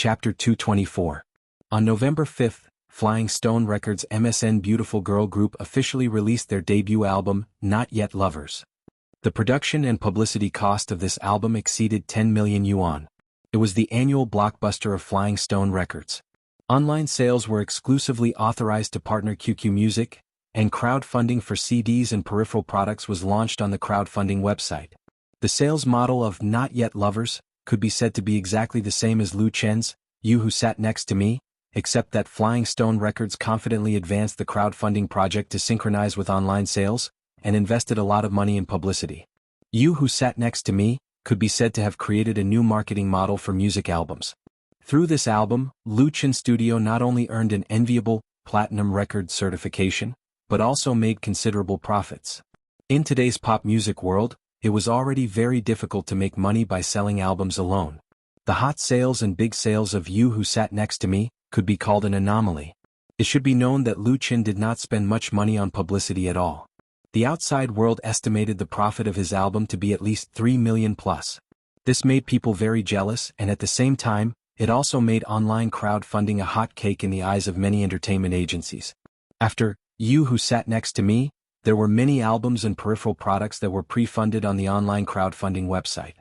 Chapter 224. On November 5th, Flying Stone Records' MSN Beautiful Girl group officially released their debut album, Not Yet Lovers. The production and publicity cost of this album exceeded 10 million yuan. It was the annual blockbuster of Flying Stone Records. Online sales were exclusively authorized to partner QQ Music, and crowdfunding for CDs and peripheral products was launched on the crowdfunding website. The sales model of Not Yet Lovers could be said to be exactly the same as Lu Chen's You Who Sat Next to Me, except that Flying Stone Records confidently advanced the crowdfunding project to synchronize with online sales, and invested a lot of money in publicity. You Who Sat Next to Me could be said to have created a new marketing model for music albums. Through this album, Lu Chen Studio not only earned an enviable platinum record certification, but also made considerable profits. In today's pop music world, it was already very difficult to make money by selling albums alone. The hot sales and big sales of You Who Sat Next to Me could be called an anomaly. It should be known that Lu Chen did not spend much money on publicity at all. The outside world estimated the profit of his album to be at least 3 million plus. This made people very jealous, and at the same time, it also made online crowdfunding a hot cake in the eyes of many entertainment agencies. After You Who Sat Next to Me, there were many albums and peripheral products that were pre-funded on the online crowdfunding website.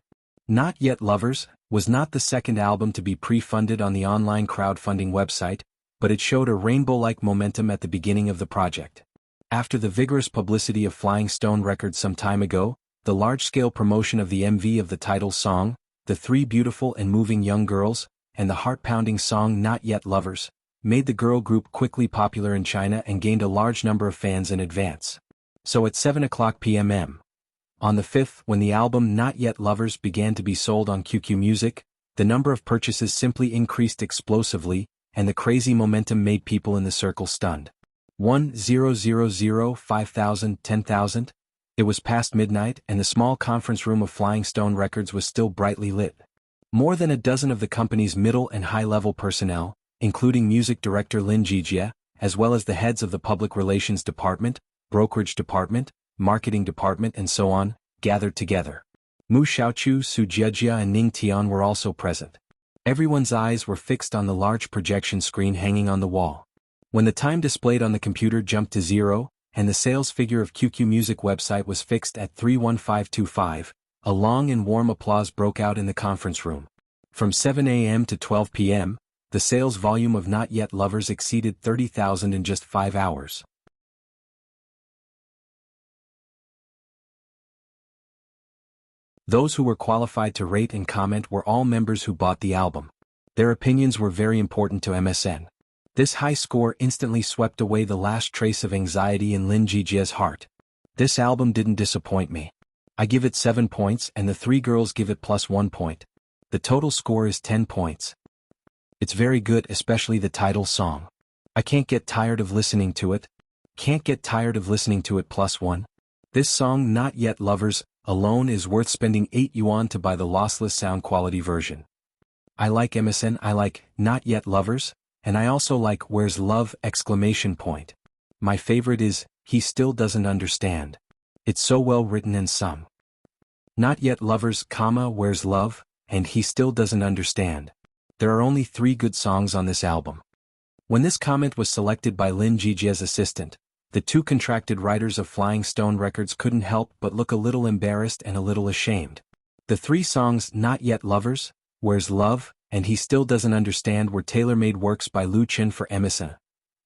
Not Yet Lovers was not the second album to be pre-funded on the online crowdfunding website, but it showed a rainbow-like momentum at the beginning of the project. After the vigorous publicity of Flying Stone Records some time ago, the large-scale promotion of the MV of the title song, the three beautiful and moving young girls, and the heart-pounding song Not Yet Lovers, made the girl group quickly popular in China and gained a large number of fans in advance. So at 7:00 p.m. on the 5th, when the album Not Yet Lovers began to be sold on QQ Music, the number of purchases simply increased explosively, and the crazy momentum made people in the circle stunned. 1,000, 5,000, 10,000? It was past midnight, and the small conference room of Flying Stone Records was still brightly lit. More than a dozen of the company's middle and high-level personnel, including music director Lin Jijie, as well as the heads of the public relations department, brokerage department, marketing department and so on, gathered together. Mu Xiaochu, Su Jiejia and Ning Tian were also present. Everyone's eyes were fixed on the large projection screen hanging on the wall. When the time displayed on the computer jumped to 0, and the sales figure of QQ Music website was fixed at 31525, a long and warm applause broke out in the conference room. From 7 a.m. to 12 p.m., the sales volume of Not Yet Lovers exceeded 30,000 in just 5 hours. Those who were qualified to rate and comment were all members who bought the album. Their opinions were very important to MSN. This high score instantly swept away the last trace of anxiety in Lin Jijie's heart. This album didn't disappoint me. I give it 7 points and the three girls give it plus 1 point. The total score is 10 points. It's very good, especially the title song. I can't get tired of listening to it. Can't get tired of listening to it plus 1. This song Not Yet Lovers alone is worth spending 8 yuan to buy the lossless sound quality version. I like MSN, I like Not Yet Lovers, and I also like Where's Love! My favorite is He Still Doesn't Understand. It's so well written and sung. Not Yet Lovers, Where's Love, and He Still Doesn't Understand. There are only 3 good songs on this album. When this comment was selected by Lin Jijie's assistant, the 2 contracted writers of Flying Stone Records couldn't help but look a little embarrassed and a little ashamed. The 3 songs Not Yet Lovers, Where's Love, and He Still Doesn't Understand were tailor-made works by Lu Chen for MSN.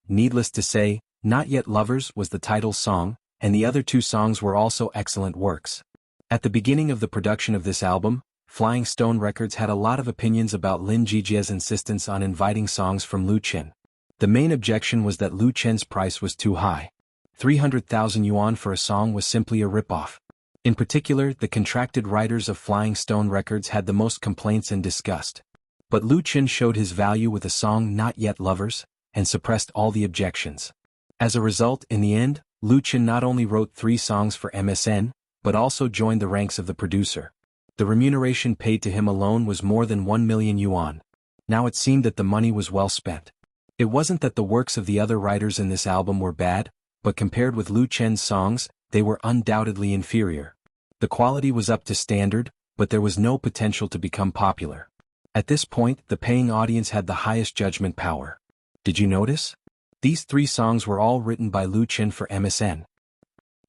Needless to say, Not Yet Lovers was the title song, and the other 2 songs were also excellent works. At the beginning of the production of this album, Flying Stone Records had a lot of opinions about Lin Jijie's insistence on inviting songs from Lu Chen. The main objection was that Lu Chen's price was too high. 300,000 yuan for a song was simply a ripoff. In particular, the contracted writers of Flying Stone Records had the most complaints and disgust. But Lu Chen showed his value with a song Not Yet Lovers, and suppressed all the objections. As a result, in the end, Lu Chen not only wrote 3 songs for MSN, but also joined the ranks of the producer. The remuneration paid to him alone was more than 1 million yuan. Now it seemed that the money was well spent. It wasn't that the works of the other writers in this album were bad, but compared with Lu Chen's songs, they were undoubtedly inferior. The quality was up to standard, but there was no potential to become popular. At this point, the paying audience had the highest judgment power. Did you notice? These 3 songs were all written by Lu Chen for MSN.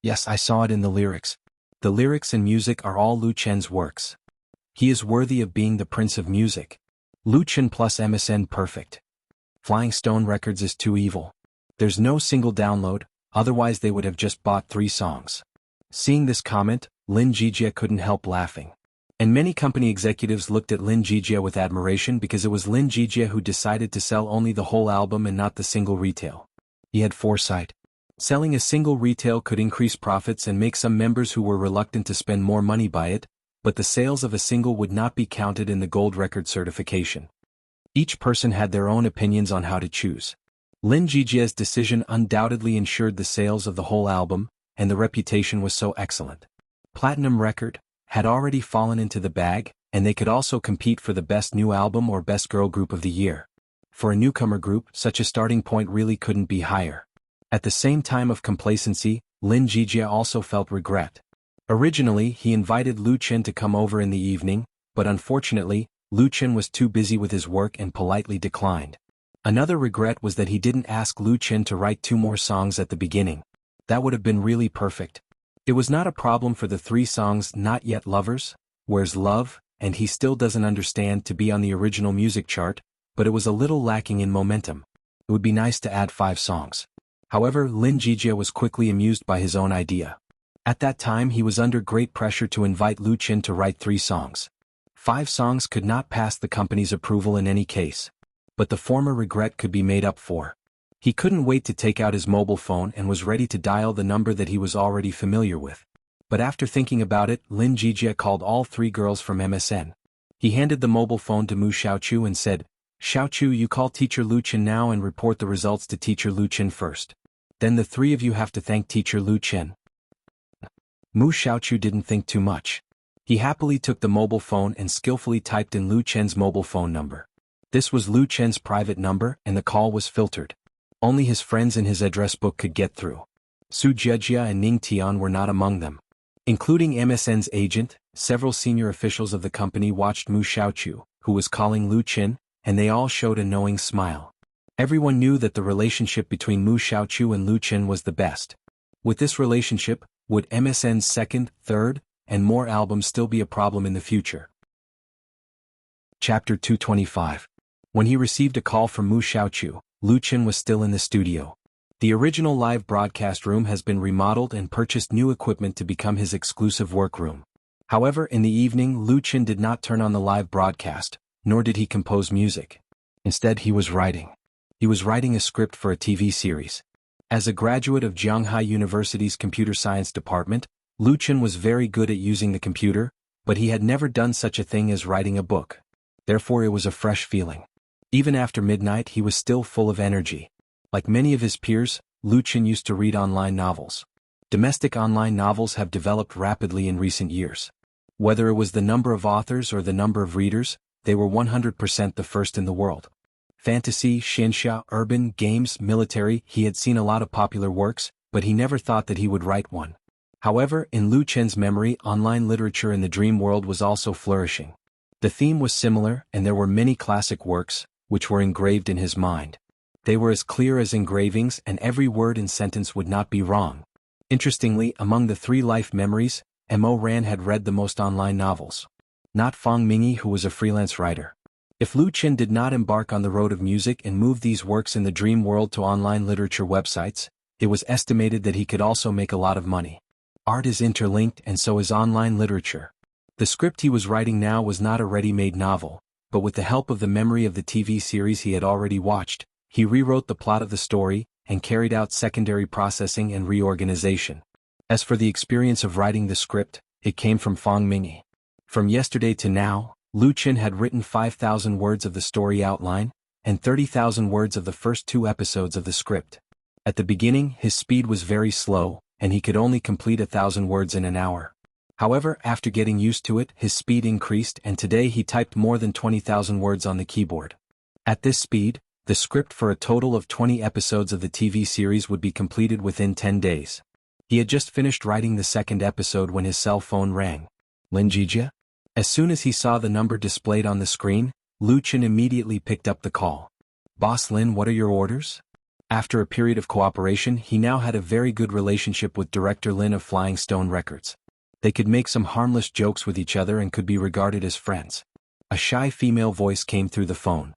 Yes, I saw it in the lyrics. The lyrics and music are all Lu Chen's works. He is worthy of being the prince of music. Lu Chen plus MSN perfect. Flying Stone Records is too evil. There's no single download, otherwise they would have just bought 3 songs. Seeing this comment, Lin Jijia couldn't help laughing. And many company executives looked at Lin Jijia with admiration because it was Lin Jijia who decided to sell only the whole album and not the single retail. He had foresight. Selling a single retail could increase profits and make some members who were reluctant to spend more money by it, but the sales of a single would not be counted in the gold record certification. Each person had their own opinions on how to choose. Lin Jijia's decision undoubtedly ensured the sales of the whole album, and the reputation was so excellent. Platinum record had already fallen into the bag, and they could also compete for the best new album or best girl group of the year. For a newcomer group, such a starting point really couldn't be higher. At the same time of complacency, Lin Jijia also felt regret. Originally, he invited Lu Chen to come over in the evening, but unfortunately, Lu Chen was too busy with his work and politely declined. Another regret was that he didn't ask Lu Chen to write 2 more songs at the beginning. That would have been really perfect. It was not a problem for the 3 songs Not Yet Lovers, Where's Love, and He Still Doesn't Understand to be on the original music chart, but it was a little lacking in momentum. It would be nice to add 5 songs. However, Lin Jijia was quickly amused by his own idea. At that time he was under great pressure to invite Lu Chen to write 3 songs. 5 songs could not pass the company's approval in any case. But the former regret could be made up for. He couldn't wait to take out his mobile phone and was ready to dial the number that he was already familiar with. But after thinking about it, Lin Jijia called all 3 girls from MSN. He handed the mobile phone to Mu Xiaochu and said, "Xiaochu, you call Teacher Lu Chen now and report the results to Teacher Lu Chen first. Then the 3 of you have to thank Teacher Lu Chen." Mu Xiaochu didn't think too much. He happily took the mobile phone and skillfully typed in Lu Chen's mobile phone number. This was Lu Chen's private number and the call was filtered. Only his friends in his address book could get through. Su Jiejia and Ning Tian were not among them. Including MSN's agent, several senior officials of the company watched Mu Xiaochu, who was calling Lu Chen, and they all showed a knowing smile. Everyone knew that the relationship between Mu Xiaochu and Lu Chen was the best. With this relationship, would MSN's 2nd, 3rd, and more albums still be a problem in the future? Chapter 225. When he received a call from Mu Xiaochu, Lu Chen was still in the studio. The original live broadcast room has been remodeled and purchased new equipment to become his exclusive workroom. However, in the evening Lu Chen did not turn on the live broadcast, nor did he compose music. Instead he was writing. He was writing a script for a TV series. As a graduate of Jianghai University's computer science department, Lu Chen was very good at using the computer, but he had never done such a thing as writing a book. Therefore it was a fresh feeling. Even after midnight he was still full of energy. Like many of his peers, Lu Chen used to read online novels. Domestic online novels have developed rapidly in recent years. Whether it was the number of authors or the number of readers, they were 100% the first in the world. Fantasy, xianxia, urban, games, military, he had seen a lot of popular works, but he never thought that he would write one. However, in Lu Chen's memory, online literature in the dream world was also flourishing. The theme was similar, and there were many classic works, which were engraved in his mind. They were as clear as engravings and every word and sentence would not be wrong. Interestingly, among the 3 life memories, Mo Ran had read the most online novels. Not Fang Mingyi, who was a freelance writer. If Lu Chen did not embark on the road of music and move these works in the dream world to online literature websites, it was estimated that he could also make a lot of money. Art is interlinked and so is online literature. The script he was writing now was not a ready-made novel, but with the help of the memory of the TV series he had already watched, he rewrote the plot of the story and carried out secondary processing and reorganization. As for the experience of writing the script, it came from Fang Mingyi. From yesterday to now, Lu Chen had written 5,000 words of the story outline, and 30,000 words of the first 2 episodes of the script. At the beginning, his speed was very slow, and he could only complete 1,000 words in an hour. However, after getting used to it, his speed increased and today he typed more than 20,000 words on the keyboard. At this speed, the script for a total of 20 episodes of the TV series would be completed within 10 days. He had just finished writing the 2nd episode when his cell phone rang. Lin Jijia? As soon as he saw the number displayed on the screen, Lu Chen immediately picked up the call. "Boss Lin, what are your orders?" After a period of cooperation, he now had a very good relationship with Director Lin of Flying Stone Records. They could make some harmless jokes with each other and could be regarded as friends. A shy female voice came through the phone.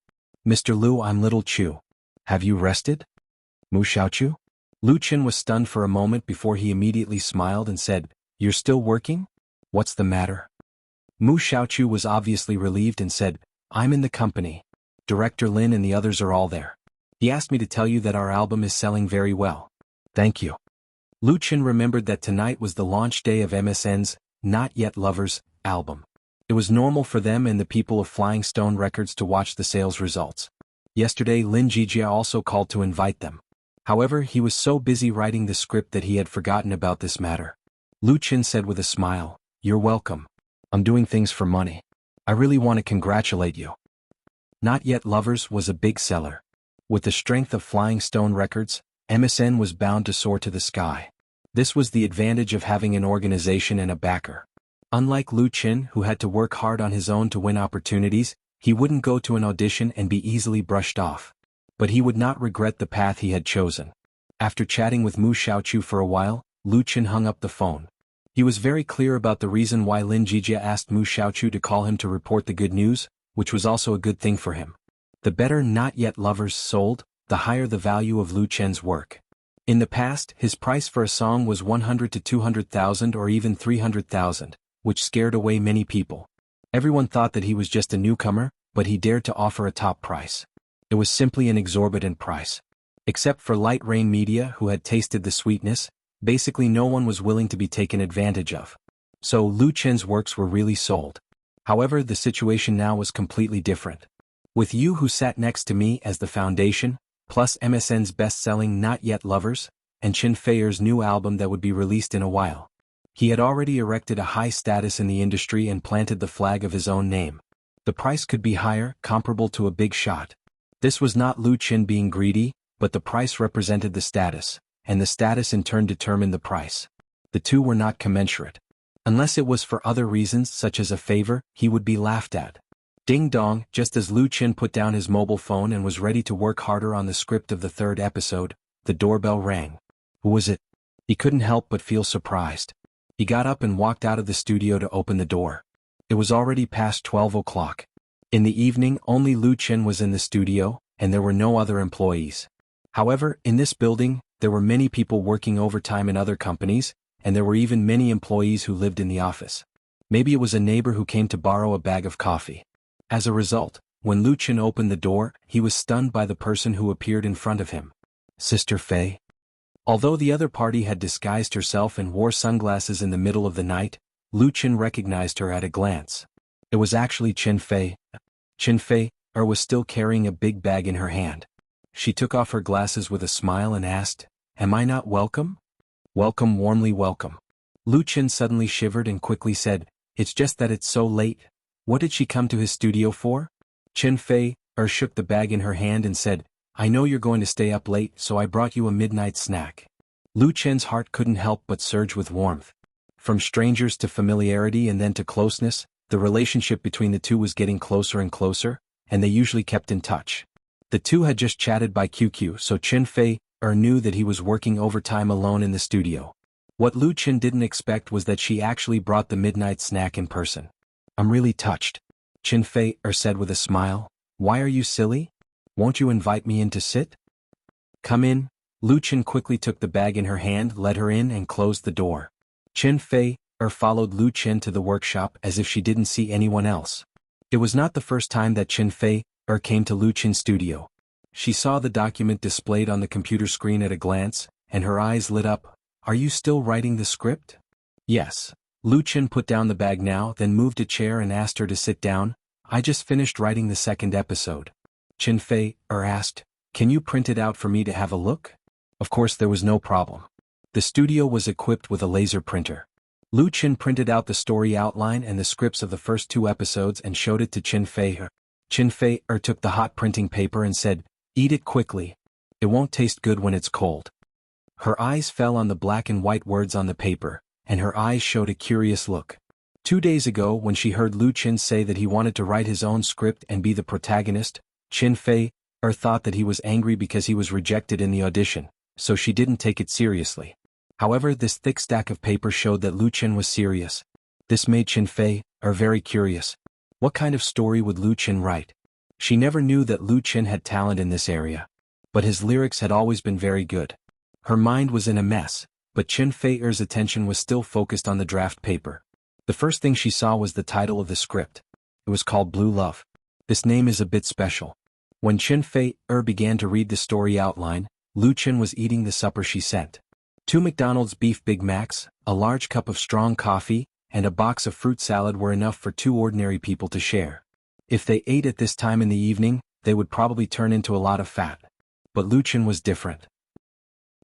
"Mr. Lu, I'm Little Chu. Have you rested?" "Mu Xiaochu?" Lu Chen was stunned for a moment before he immediately smiled and said, "You're still working? What's the matter?" Mu Xiaochu was obviously relieved and said, "I'm in the company. Director Lin and the others are all there. He asked me to tell you that our album is selling very well." "Thank you." Lu Chen remembered that tonight was the launch day of MSN's Not Yet Lovers album. It was normal for them and the people of Flying Stone Records to watch the sales results. Yesterday Lin Jijia also called to invite them. However, he was so busy writing the script that he had forgotten about this matter. Lu Chen said with a smile, "You're welcome. I'm doing things for money. I really want to congratulate you." Not Yet Lovers was a big seller. With the strength of Flying Stone Records, MSN was bound to soar to the sky. This was the advantage of having an organization and a backer. Unlike Lu Chen, who had to work hard on his own to win opportunities, he wouldn't go to an audition and be easily brushed off. But he would not regret the path he had chosen. After chatting with Mu Xiaochu for a while, Lu Chen hung up the phone. He was very clear about the reason why Lin Jijia asked Mu Xiaochu to call him to report the good news, which was also a good thing for him. The better Not Yet Lovers sold, the higher the value of Lu Chen's work. In the past, his price for a song was 100 to 200,000 or even 300,000, which scared away many people. Everyone thought that he was just a newcomer, but he dared to offer a top price. It was simply an exorbitant price. Except for Light Rain Media, who had tasted the sweetness, basically no one was willing to be taken advantage of. So Lu Chen's works were really sold. However, the situation now was completely different. With You Who Sat Next to Me as the foundation, plus MSN's best-selling Not Yet Lovers, and Chen Feier's new album that would be released in a while, he had already erected a high status in the industry and planted the flag of his own name. The price could be higher, comparable to a big shot. This was not Lu Chen being greedy, but the price represented the status, and the status in turn determined the price. The two were not commensurate. Unless it was for other reasons such as a favor, he would be laughed at. Ding dong, just as Lu Chen put down his mobile phone and was ready to work harder on the script of the third episode, the doorbell rang. Who was it? He couldn't help but feel surprised. He got up and walked out of the studio to open the door. It was already past 12 o'clock. In the evening, only Lu Chen was in the studio, and there were no other employees. However, in this building, there were many people working overtime in other companies, and there were even many employees who lived in the office. Maybe it was a neighbor who came to borrow a bag of coffee. As a result, when Lu Chen opened the door, he was stunned by the person who appeared in front of him. Sister Fei. Although the other party had disguised herself and wore sunglasses in the middle of the night, Lu Chen recognized her at a glance. It was actually Chen Fei. Chen Fei was still carrying a big bag in her hand. She took off her glasses with a smile and asked, "Am I not welcome?" "Welcome, warmly welcome." Lu Chen suddenly shivered and quickly said, "It's just that it's so late." What did she come to his studio for? Chen Fei shook the bag in her hand and said, "I know you're going to stay up late, so I brought you a midnight snack." Lu Chen's heart couldn't help but surge with warmth. From strangers to familiarity and then to closeness, the relationship between the two was getting closer and closer, and they usually kept in touch. The two had just chatted by QQ, so Chen Fei knew that he was working overtime alone in the studio. What Lu Chen didn't expect was that she actually brought the midnight snack in person. "I'm really touched," Chen Fei said with a smile. "Why are you silly? Won't you invite me in to sit?" "Come in." Lu Chen quickly took the bag in her hand, led her in and closed the door. Chen Fei followed Lu Chen to the workshop as if she didn't see anyone else. It was not the first time that Chen Fei came to Lu Chen's studio. She saw the document displayed on the computer screen at a glance, and her eyes lit up. "Are you still writing the script?" "Yes." Lu Chen put down the bag now, then moved a chair and asked her to sit down. "I just finished writing the second episode." Chen Fei asked, "Can you print it out for me to have a look?" Of course there was no problem. The studio was equipped with a laser printer. Lu Chen printed out the story outline and the scripts of the first 2 episodes and showed it to Chen Fei. Chen Fei took the hot printing paper and said, "Eat it quickly. It won't taste good when it's cold." Her eyes fell on the black and white words on the paper, and her eyes showed a curious look. 2 days ago when she heard Lu Qin say that he wanted to write his own script and be the protagonist, Qin Fei thought that he was angry because he was rejected in the audition, so she didn't take it seriously. However, this thick stack of paper showed that Lu Qin was serious. This made Qin Fei very curious. What kind of story would Lu Qin write? She never knew that Lu Qin had talent in this area. But his lyrics had always been very good. Her mind was in a mess, but Qin Fei's attention was still focused on the draft paper. The first thing she saw was the title of the script. It was called Blue Love. This name is a bit special. When Qin Fei began to read the story outline, Lu Qin was eating the supper she sent. 2 McDonald's beef Big Macs, a large cup of strong coffee, and a box of fruit salad were enough for 2 ordinary people to share. If they ate at this time in the evening, they would probably turn into a lot of fat. But Lu Qin was different.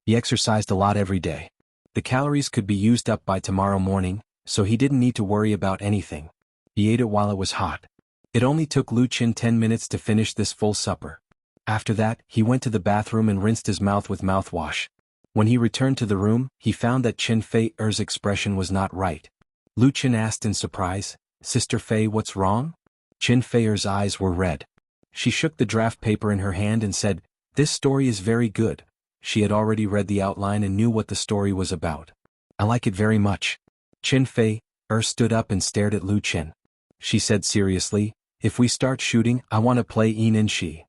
He exercised a lot every day. The calories could be used up by tomorrow morning, so he didn't need to worry about anything. He ate it while it was hot. It only took Lu Qin 10 minutes to finish this full supper. After that, he went to the bathroom and rinsed his mouth with mouthwash. When he returned to the room, he found that Qin Fei's expression was not right. Lu Qin asked in surprise, "Sister Fei, what's wrong?" Qin Fei's eyes were red. She shook the draft paper in her hand and said, "This story is very good." She had already read the outline and knew what the story was about. "I like it very much." Qin Fei stood up and stared at Lu Qin. She said seriously, "If we start shooting, I want to play Yin and Shi."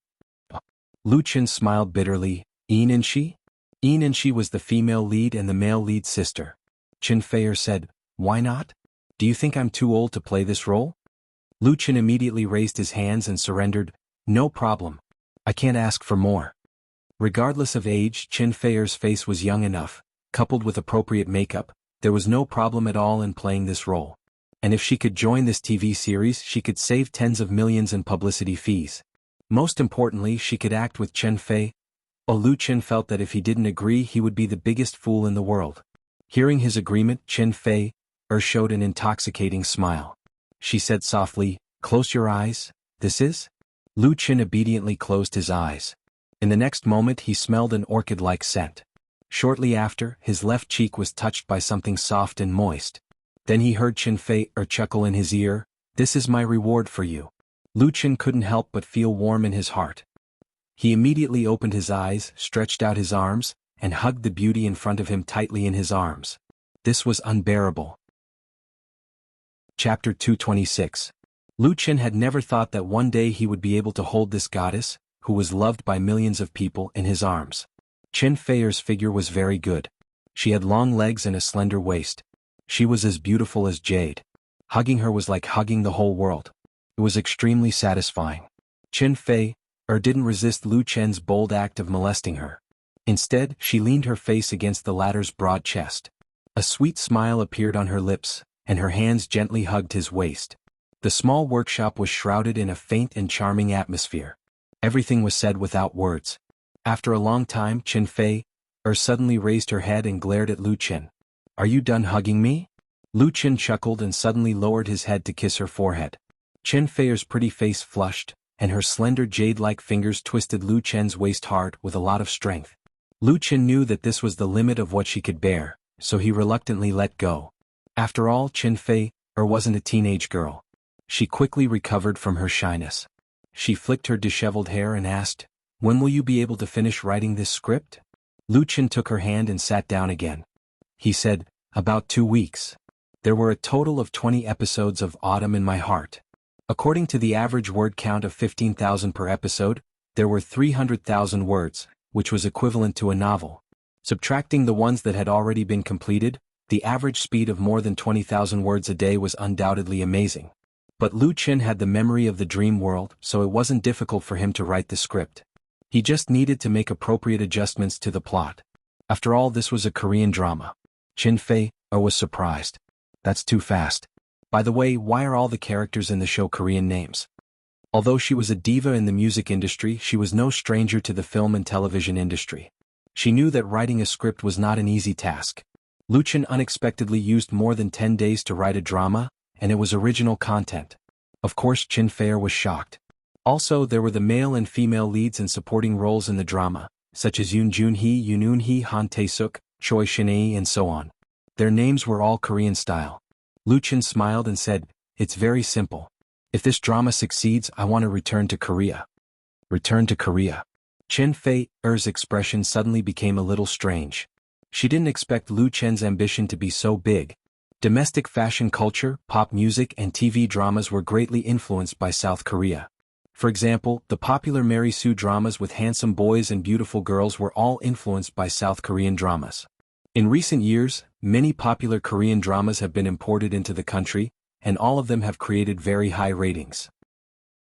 Lu Qin smiled bitterly. Yin and Shi? Yin and Shi was the female lead and the male lead sister. Qin Fei said, "Why not? Do you think I'm too old to play this role?" Lu Qin immediately raised his hands and surrendered, "No problem. I can't ask for more." Regardless of age, Qin Fei's face was young enough. Coupled with appropriate makeup, there was no problem at all in playing this role. And if she could join this TV series, she could save tens of millions in publicity fees. Most importantly, she could act with Qin Fei. Lu Qin felt that if he didn't agree, he would be the biggest fool in the world. Hearing his agreement, Qin Fei showed an intoxicating smile. She said softly, "Close your eyes, this is?" Lu Qin obediently closed his eyes. In the next moment he smelled an orchid-like scent. Shortly after, his left cheek was touched by something soft and moist. Then he heard Qin Fei chuckle in his ear, "This is my reward for you." Lu Qin couldn't help but feel warm in his heart. He immediately opened his eyes, stretched out his arms, and hugged the beauty in front of him tightly in his arms. This was unbearable. Chapter 226. Lu Qin had never thought that one day he would be able to hold this goddess, who was loved by millions of people, in his arms. Qin Fei's figure was very good. She had long legs and a slender waist. She was as beautiful as jade. Hugging her was like hugging the whole world. It was extremely satisfying. Qin Fei didn't resist Lu Qin's bold act of molesting her. Instead, she leaned her face against the latter's broad chest. A sweet smile appeared on her lips, and her hands gently hugged his waist. The small workshop was shrouded in a faint and charming atmosphere. Everything was said without words. After a long time, Qin Fei suddenly raised her head and glared at Lu Qin. "Are you done hugging me?" Lu Qin chuckled and suddenly lowered his head to kiss her forehead. Qin Fei's pretty face flushed, and her slender jade-like fingers twisted Lu Qin's waist hard with a lot of strength. Lu Qin knew that this was the limit of what she could bear, so he reluctantly let go. After all, Qin Fei wasn't a teenage girl. She quickly recovered from her shyness. She flicked her disheveled hair and asked, "When will you be able to finish writing this script?" Lu Qin took her hand and sat down again. He said, "About 2 weeks. There were a total of 20 episodes of Autumn in My Heart. According to the average word count of 15,000 per episode, there were 300,000 words, which was equivalent to a novel. Subtracting the ones that had already been completed, the average speed of more than 20,000 words a day was undoubtedly amazing. But Lu Qin had the memory of the dream world, so it wasn't difficult for him to write the script. He just needed to make appropriate adjustments to the plot. After all, this was a Korean drama. Qin Fei was surprised. "That's too fast. By the way, why are all the characters in the show Korean names?" Although she was a diva in the music industry, she was no stranger to the film and television industry. She knew that writing a script was not an easy task. Lu Qin unexpectedly used more than 10 days to write a drama, and it was original content. Of course, Qin Fei was shocked. Also, there were the male and female leads and supporting roles in the drama, such as Yoon Jun-hee, Yoon Eun-hee, Han Tae-suk, Choi Shin-ae, and so on. Their names were all Korean style. Lu Chen smiled and said, "It's very simple. If this drama succeeds, I want to return to Korea." Return to Korea. Chen Fei-er's expression suddenly became a little strange. She didn't expect Lu Chen's ambition to be so big. Domestic fashion culture, pop music and TV dramas were greatly influenced by South Korea. For example, the popular Mary Sue dramas with handsome boys and beautiful girls were all influenced by South Korean dramas. In recent years, many popular Korean dramas have been imported into the country, and all of them have created very high ratings.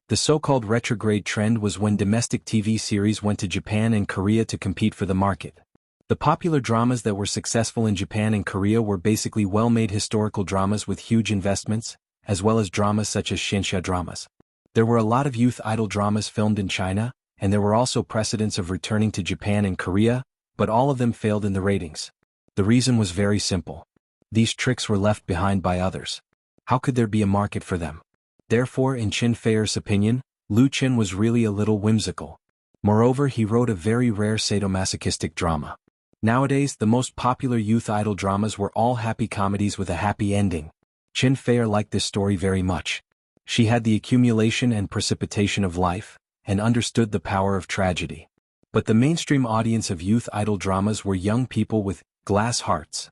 The so-called retrograde trend was when domestic TV series went to Japan and Korea to compete for the market. The popular dramas that were successful in Japan and Korea were basically well-made historical dramas with huge investments, as well as dramas such as Shinxia dramas. There were a lot of youth idol dramas filmed in China, and there were also precedents of returning to Japan and Korea, but all of them failed in the ratings. The reason was very simple. These tricks were left behind by others. How could there be a market for them? Therefore, in Chen Fei's opinion, Lu Chen was really a little whimsical. Moreover, he wrote a very rare sadomasochistic drama. Nowadays, the most popular youth idol dramas were all happy comedies with a happy ending. Chen Fei liked this story very much. She had the accumulation and precipitation of life, and understood the power of tragedy. But the mainstream audience of youth idol dramas were young people with glass hearts.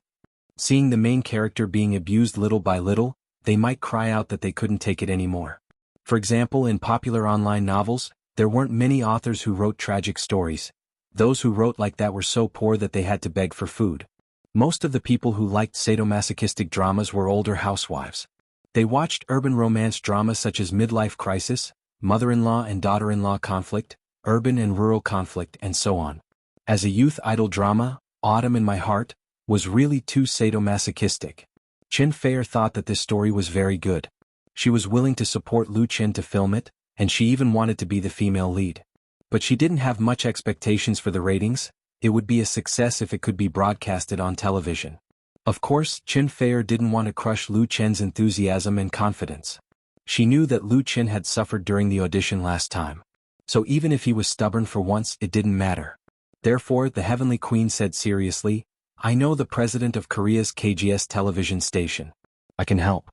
Seeing the main character being abused little by little, they might cry out that they couldn't take it anymore. For example, in popular online novels, there weren't many authors who wrote tragic stories. Those who wrote like that were so poor that they had to beg for food. Most of the people who liked sadomasochistic dramas were older housewives. They watched urban romance dramas such as Midlife Crisis, Mother-in-law and Daughter-in-law Conflict, Urban and Rural Conflict, and so on. As a youth idol drama, Autumn in My Heart was really too sadomasochistic. Chen Fei thought that this story was very good. She was willing to support Lu Chen to film it, and she even wanted to be the female lead. But she didn't have much expectations for the ratings. It would be a success if it could be broadcasted on television. Of course, Chen Fei didn't want to crush Lu Chen's enthusiasm and confidence. She knew that Lu Chen had suffered during the audition last time. So even if he was stubborn for once, it didn't matter. Therefore, the Heavenly Queen said seriously, "I know the president of Korea's KGS television station. I can help."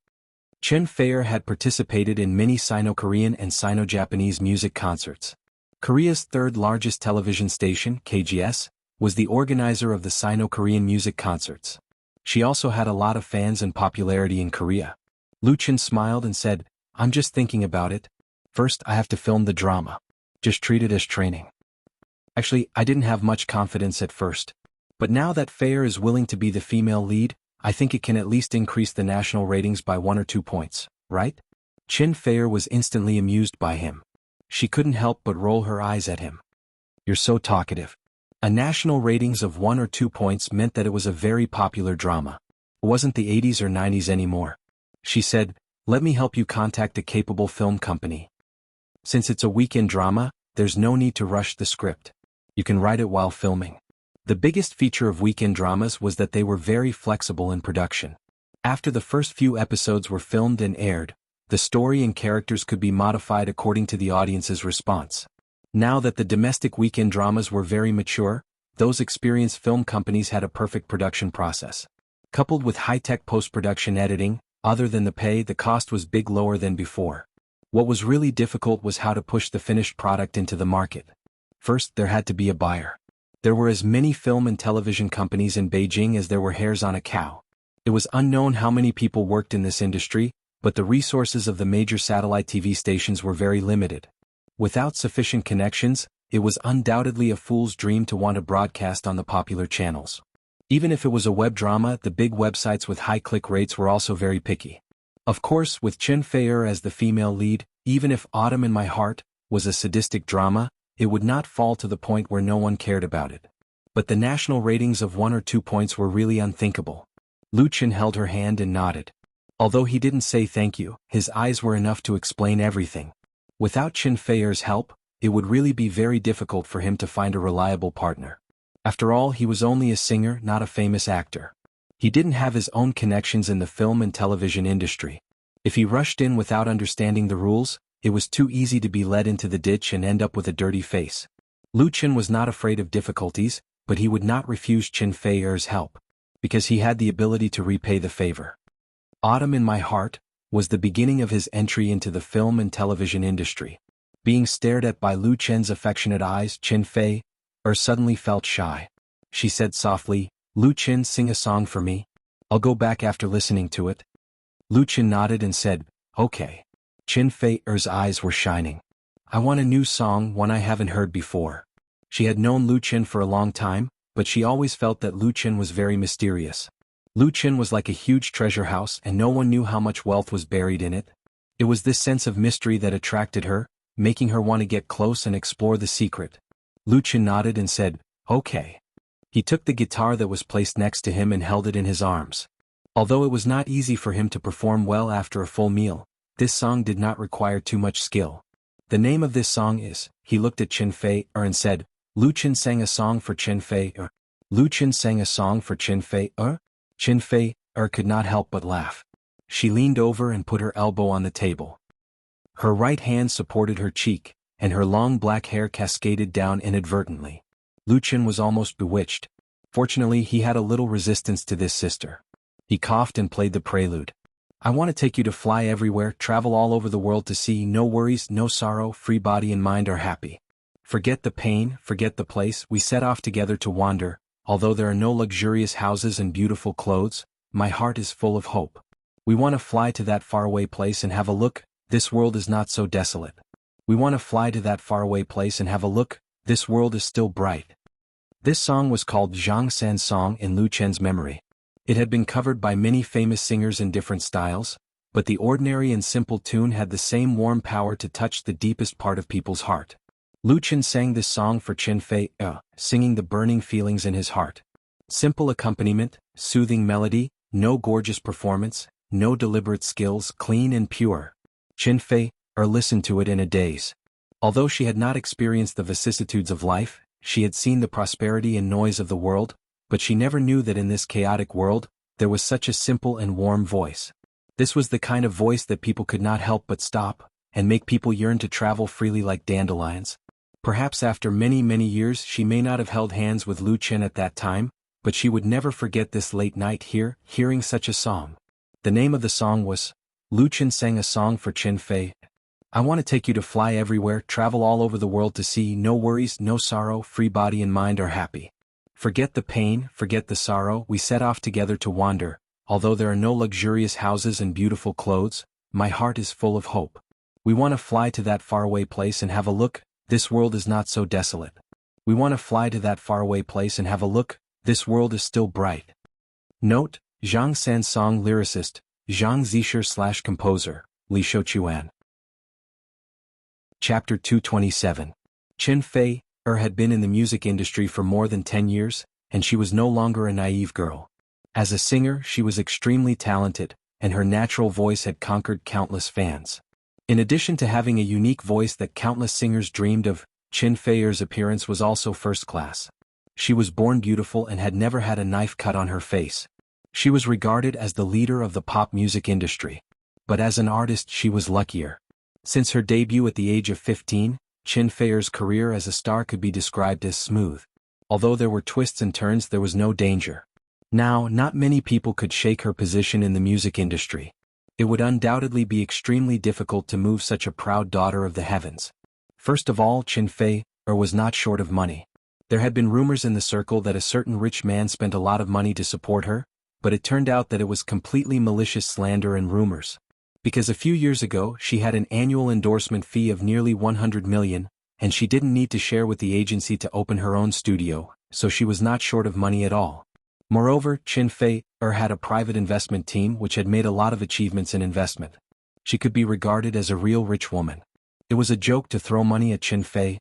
Chen Fei had participated in many Sino-Korean and Sino-Japanese music concerts. Korea's third-largest television station, KGS, was the organizer of the Sino-Korean music concerts. She also had a lot of fans and popularity in Korea. Lu Chen smiled and said, "I'm just thinking about it. First, I have to film the drama. Just treat it as training." Actually, I didn't have much confidence at first. But now that Fei is willing to be the female lead, I think it can at least increase the national ratings by 1 or 2 points, right? Chen Fei was instantly amused by him. She couldn't help but roll her eyes at him. "You're so talkative." A national ratings of 1 or 2 points meant that it was a very popular drama. It wasn't the 80s or 90s anymore. She said, "Let me help you contact a capable film company. Since it's a weekend drama, there's no need to rush the script. You can write it while filming." The biggest feature of weekend dramas was that they were very flexible in production. After the first few episodes were filmed and aired, the story and characters could be modified according to the audience's response. Now that the domestic weekend dramas were very mature, those experienced film companies had a perfect production process. Coupled with high-tech post-production editing, other than the pay, the cost was big lower than before. What was really difficult was how to push the finished product into the market. First, there had to be a buyer. There were as many film and television companies in Beijing as there were hairs on a cow. It was unknown how many people worked in this industry, but the resources of the major satellite TV stations were very limited. Without sufficient connections, it was undoubtedly a fool's dream to want to broadcast on the popular channels. Even if it was a web drama, the big websites with high click rates were also very picky. Of course, with Chen Fei as the female lead, even if Autumn in My Heart was a sadistic drama, it would not fall to the point where no one cared about it. But the national ratings of 1 or 2 points were really unthinkable. Lu Chen held her hand and nodded. Although he didn't say thank you, his eyes were enough to explain everything. Without Chen Fei's help, it would really be very difficult for him to find a reliable partner. After all, he was only a singer, not a famous actor. He didn't have his own connections in the film and television industry. If he rushed in without understanding the rules, it was too easy to be led into the ditch and end up with a dirty face. Lu Chen was not afraid of difficulties, but he would not refuse Chen Fei's help, because he had the ability to repay the favor. Autumn in My Heart was the beginning of his entry into the film and television industry. Being stared at by Lu Chen's affectionate eyes, Chen Fei suddenly felt shy. She said softly, "Lu Chen, sing a song for me. I'll go back after listening to it." Lu Chen nodded and said, "Okay." Chen Fei's eyes were shining. "I want a new song, one I haven't heard before." She had known Lu Chen for a long time, but she always felt that Lu Chen was very mysterious. Lu Chen was like a huge treasure house and no one knew how much wealth was buried in it. It was this sense of mystery that attracted her, making her want to get close and explore the secret. Lu Chen nodded and said, "Okay." He took the guitar that was placed next to him and held it in his arms. Although it was not easy for him to perform well after a full meal, this song did not require too much skill. The name of this song is, he looked at Chen Fei and said, "Lu Chen sang a song for Chen Fei." Lu Chen sang a song for Chen Fei. Chen Fei could not help but laugh. She leaned over and put her elbow on the table. Her right hand supported her cheek, and her long black hair cascaded down inadvertently. Lu Chen was almost bewitched. Fortunately, he had a little resistance to this sister. He coughed and played the prelude. "I want to take you to fly everywhere, travel all over the world to see, no worries, no sorrow, free body and mind are happy. Forget the pain, forget the place, we set off together to wander, although there are no luxurious houses and beautiful clothes, my heart is full of hope. We want to fly to that faraway place and have a look, this world is not so desolate. We want to fly to that faraway place and have a look, this world is still bright." This song was called Zhang San's song in Lu Chen's memory. It had been covered by many famous singers in different styles, but the ordinary and simple tune had the same warm power to touch the deepest part of people's heart. Lu Chen sang this song for Chen Fei, singing the burning feelings in his heart. Simple accompaniment, soothing melody, no gorgeous performance, no deliberate skills, clean and pure. Chen Fei listened to it in a daze. Although she had not experienced the vicissitudes of life, she had seen the prosperity and noise of the world, but she never knew that in this chaotic world, there was such a simple and warm voice. This was the kind of voice that people could not help but stop, and make people yearn to travel freely like dandelions. Perhaps after many, many years she may not have held hands with Lu Chen at that time, but she would never forget this late night here, hearing such a song. The name of the song was, Lu Chen sang a song for Chen Fei. "I want to take you to fly everywhere, travel all over the world to see, no worries, no sorrow, free body and mind are happy. Forget the pain, forget the sorrow, we set off together to wander, although there are no luxurious houses and beautiful clothes, my heart is full of hope. We want to fly to that faraway place and have a look, this world is not so desolate. We want to fly to that faraway place and have a look, this world is still bright." Note, Zhang San's song lyricist, Zhang Zisher / composer, Li Shouchuan. Chapter 227. Chen Fei had been in the music industry for more than 10 years, and she was no longer a naive girl. As a singer, she was extremely talented, and her natural voice had conquered countless fans. In addition to having a unique voice that countless singers dreamed of, Chen Fei's appearance was also first class. She was born beautiful and had never had a knife cut on her face. She was regarded as the leader of the pop music industry. But as an artist she was luckier. Since her debut at the age of 15, Chen Fei's career as a star could be described as smooth. Although there were twists and turns, there was no danger. Now, not many people could shake her position in the music industry. It would undoubtedly be extremely difficult to move such a proud daughter of the heavens. First of all, Chen Fei was not short of money. There had been rumors in the circle that a certain rich man spent a lot of money to support her, but it turned out that it was completely malicious slander and rumors. Because a few years ago she had an annual endorsement fee of nearly 100 million, and she didn't need to share with the agency to open her own studio, so she was not short of money at all. Moreover, Chen Fei had a private investment team which had made a lot of achievements in investment. She could be regarded as a real rich woman. It was a joke to throw money at Chen Fei.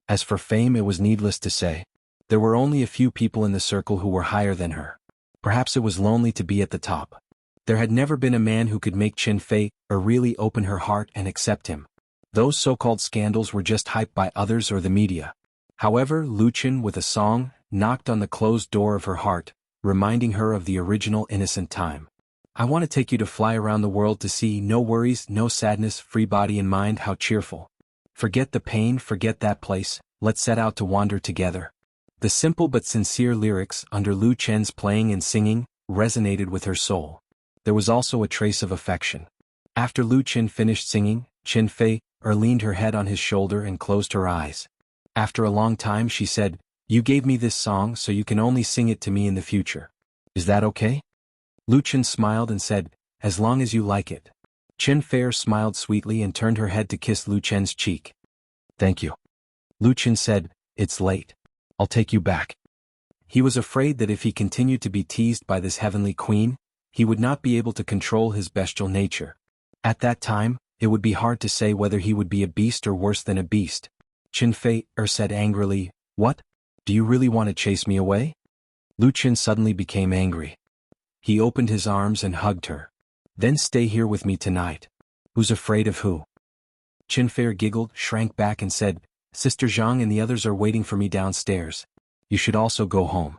As for fame, it was needless to say. There were only a few people in the circle who were higher than her. Perhaps it was lonely to be at the top. There had never been a man who could make Chen Fei really open her heart and accept him. Those so-called scandals were just hyped by others or the media. However, Lu Chen, with a song, knocked on the closed door of her heart, reminding her of the original innocent time. "I want to take you to fly around the world to see, no worries, no sadness, free body and mind, how cheerful. Forget the pain, forget that place, let's set out to wander together." The simple but sincere lyrics, under Lu Chen's playing and singing, resonated with her soul. There was also a trace of affection. After Lu Qin finished singing, Qin Fei leaned her head on his shoulder and closed her eyes. After a long time she said, "You gave me this song so you can only sing it to me in the future. Is that okay?" Lu Qin smiled and said, "As long as you like it." Qin Fei smiled sweetly and turned her head to kiss Lu Qin's cheek. "Thank you." Lu Qin said, "It's late. I'll take you back." He was afraid that if he continued to be teased by this heavenly queen, he would not be able to control his bestial nature. At that time, it would be hard to say whether he would be a beast or worse than a beast. Qin Fei said angrily, "What? Do you really want to chase me away?" Lu Qin suddenly became angry. He opened his arms and hugged her. "Then stay here with me tonight." "Who's afraid of who?" Qin Fei giggled, shrank back and said, "Sister Zhang and the others are waiting for me downstairs. You should also go home."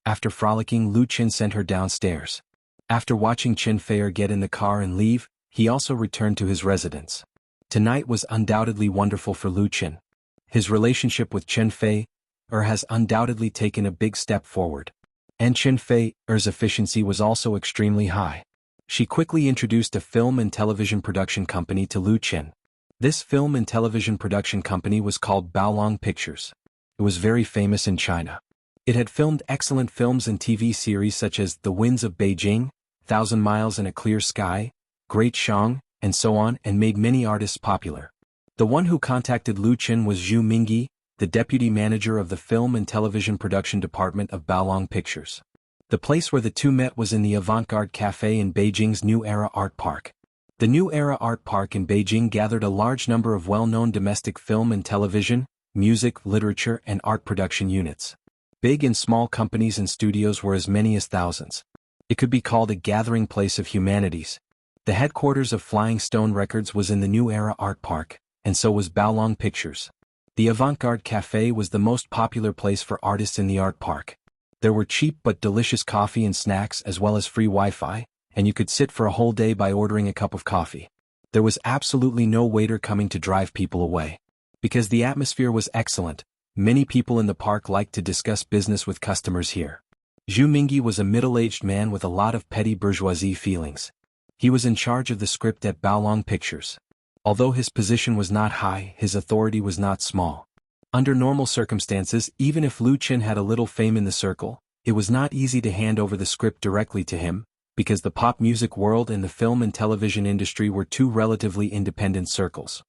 After frolicking, Lu Qin sent her downstairs. After watching Qin Fei get in the car and leave, he also returned to his residence. Tonight was undoubtedly wonderful for Lu Qin. His relationship with Qin Fei has undoubtedly taken a big step forward. And Qin Fei's efficiency was also extremely high. She quickly introduced a film and television production company to Lu Qin. This film and television production company was called Baolong Pictures. It was very famous in China. It had filmed excellent films and TV series such as The Winds of Beijing, 1,000 Miles in a Clear Sky, Great Shang, and so on, and made many artists popular. The one who contacted Lu Qin was Zhu Mingyi, the deputy manager of the film and television production department of Baolong Pictures. The place where the two met was in the Avant-Garde Café in Beijing's New Era Art Park. The New Era Art Park in Beijing gathered a large number of well-known domestic film and television, music, literature, and art production units. Big and small companies and studios were as many as thousands. It could be called a gathering place of humanities. The headquarters of Flying Stone Records was in the New Era Art Park, and so was Baolong Pictures. The Avant-Garde Café was the most popular place for artists in the art park. There were cheap but delicious coffee and snacks as well as free Wi-Fi, and you could sit for a whole day by ordering a cup of coffee. There was absolutely no waiter coming to drive people away. Because the atmosphere was excellent, many people in the park liked to discuss business with customers here. Zhu Mingyi was a middle-aged man with a lot of petty bourgeoisie feelings. He was in charge of the script at Baolong Pictures. Although his position was not high, his authority was not small. Under normal circumstances, even if Lu Qin had a little fame in the circle, it was not easy to hand over the script directly to him, because the pop music world and the film and television industry were two relatively independent circles.